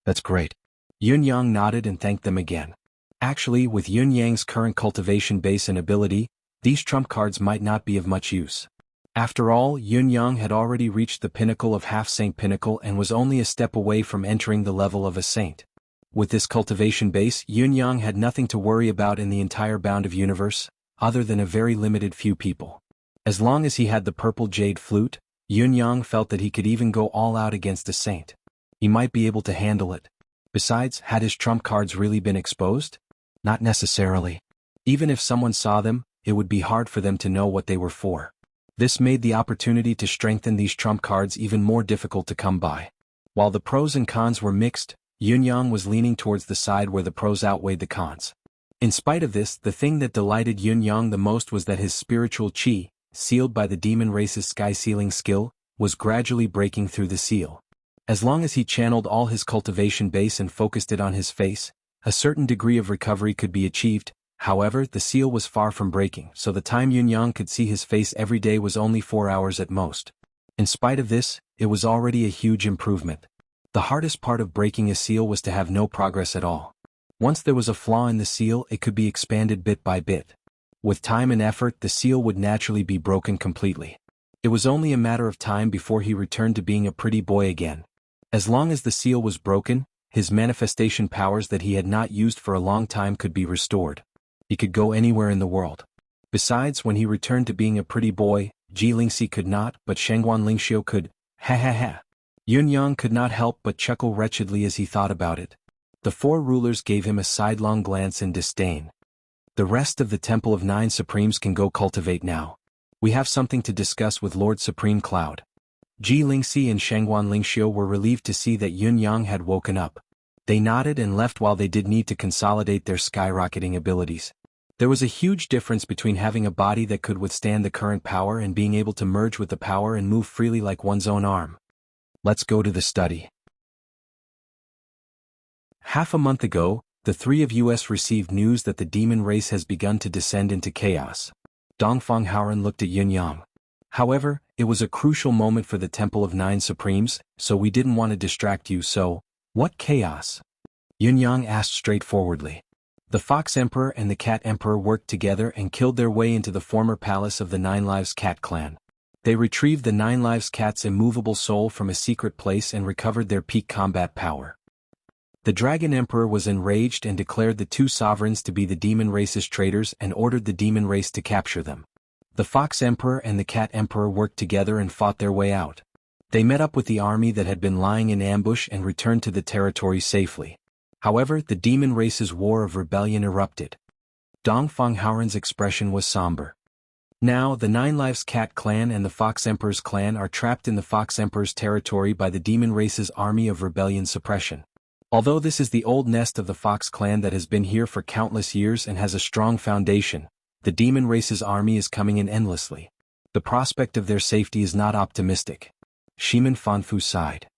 "That's great." Yun Yang nodded and thanked them again. Actually, with Yun Yang's current cultivation base and ability, these trump cards might not be of much use. After all, Yun Yang had already reached the pinnacle of half-saint pinnacle and was only a step away from entering the level of a saint. With this cultivation base, Yun Yang had nothing to worry about in the entire Bound of Universe, other than a very limited few people. As long as he had the purple jade flute, Yun Yang felt that he could even go all out against a saint. He might be able to handle it. Besides, had his trump cards really been exposed? Not necessarily. Even if someone saw them, it would be hard for them to know what they were for. This made the opportunity to strengthen these trump cards even more difficult to come by. While the pros and cons were mixed, Yun Yang was leaning towards the side where the pros outweighed the cons. In spite of this, the thing that delighted Yun Yang the most was that his spiritual chi, sealed by the demon race's sky-sealing skill, was gradually breaking through the seal. As long as he channeled all his cultivation base and focused it on his face, a certain degree of recovery could be achieved. However, the seal was far from breaking, so the time Yun Yang could see his face every day was only 4 hours at most. In spite of this, it was already a huge improvement. The hardest part of breaking a seal was to have no progress at all. Once there was a flaw in the seal, it could be expanded bit by bit. With time and effort, the seal would naturally be broken completely. It was only a matter of time before he returned to being a pretty boy again. As long as the seal was broken, his manifestation powers that he had not used for a long time could be restored. He could go anywhere in the world. Besides, when he returned to being a pretty boy, Ji Lingxi could not, but Shengguan Lingxiu could. Ha ha ha. Yun Yang could not help but chuckle wretchedly as he thought about it. The four rulers gave him a sidelong glance in disdain. The rest of the Temple of Nine Supremes can go cultivate now. We have something to discuss with Lord Supreme Cloud. Ji Lingxi and Shengguan Lingxiu were relieved to see that Yun Yang had woken up. They nodded and left while they did need to consolidate their skyrocketing abilities. There was a huge difference between having a body that could withstand the current power and being able to merge with the power and move freely like one's own arm. Let's go to the study. Half a month ago, the three of us received news that the demon race has begun to descend into chaos. Dongfang Haoran looked at Yun Yang. However, it was a crucial moment for the Temple of Nine Supremes, so we didn't want to distract you, so, what chaos? Yun Yang asked straightforwardly. The Fox Emperor and the Cat Emperor worked together and killed their way into the former palace of the Nine Lives Cat clan. They retrieved the Nine Lives Cat's immovable soul from a secret place and recovered their peak combat power. The Dragon Emperor was enraged and declared the two sovereigns to be the demon race's traitors and ordered the demon race to capture them. The Fox Emperor and the Cat Emperor worked together and fought their way out. They met up with the army that had been lying in ambush and returned to the territory safely. However, the demon race's war of rebellion erupted. Dongfang Haoran's expression was somber. Now, the Nine Lives Cat clan and the Fox Emperor's clan are trapped in the Fox Emperor's territory by the demon race's army of rebellion suppression. Although this is the old nest of the Fox clan that has been here for countless years and has a strong foundation, the demon race's army is coming in endlessly. The prospect of their safety is not optimistic. Shiman Fanfu sighed.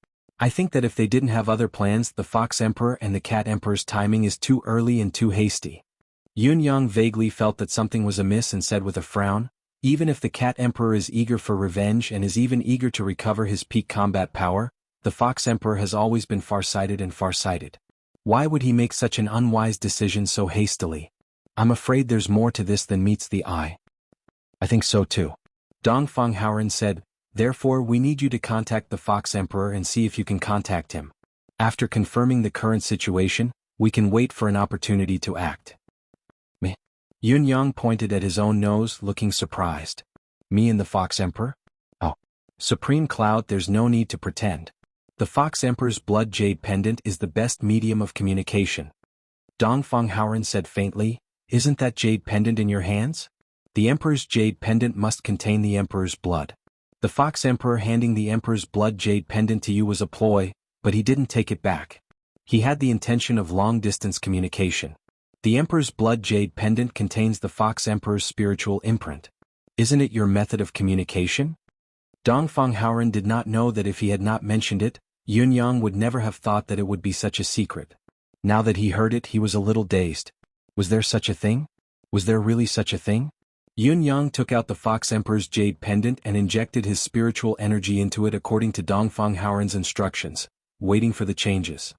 I think that if they didn't have other plans, the Fox Emperor and the Cat Emperor's timing is too early and too hasty. Yun Yang vaguely felt that something was amiss and said with a frown, even if the Cat Emperor is eager for revenge and is even eager to recover his peak combat power, the Fox Emperor has always been farsighted and farsighted. Why would he make such an unwise decision so hastily? I'm afraid there's more to this than meets the eye. I think so too. Dongfang Haoran said, therefore we need you to contact the Fox Emperor and see if you can contact him. After confirming the current situation, we can wait for an opportunity to act. Me? Yun Yang pointed at his own nose, looking surprised. Me and the Fox Emperor? Oh. Supreme Cloud, there's no need to pretend. The Fox Emperor's blood jade pendant is the best medium of communication. Dongfang Haoran said faintly, isn't that jade pendant in your hands? The Emperor's jade pendant must contain the Emperor's blood. The Fox Emperor handing the Emperor's blood jade pendant to you was a ploy, but he didn't take it back. He had the intention of long-distance communication. The Emperor's blood jade pendant contains the Fox Emperor's spiritual imprint. Isn't it your method of communication? Dongfang Haoran did not know that if he had not mentioned it, Yun Yang would never have thought that it would be such a secret. Now that he heard it, he was a little dazed. Was there such a thing? Was there really such a thing? Yun Yang took out the Fox Emperor's jade pendant and injected his spiritual energy into it according to Dongfang Haoran's instructions, waiting for the changes.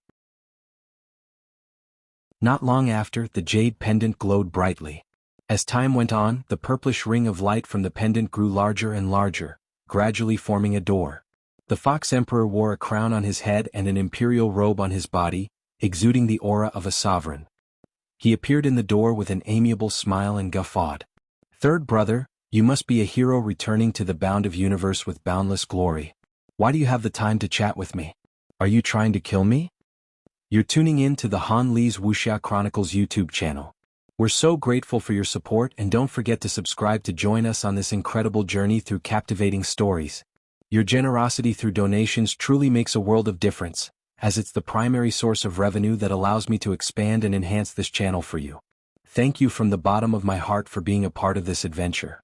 Not long after, the jade pendant glowed brightly. As time went on, the purplish ring of light from the pendant grew larger and larger, gradually forming a door. The Fox Emperor wore a crown on his head and an imperial robe on his body, exuding the aura of a sovereign. He appeared in the door with an amiable smile and guffawed. Third brother, you must be a hero returning to the bound of universe with boundless glory. Why do you have the time to chat with me? Are you trying to kill me? You're tuning in to the Han Li's Wuxia Chronicles YouTube channel. We're so grateful for your support, and don't forget to subscribe to join us on this incredible journey through captivating stories. Your generosity through donations truly makes a world of difference, as it's the primary source of revenue that allows me to expand and enhance this channel for you. Thank you from the bottom of my heart for being a part of this adventure.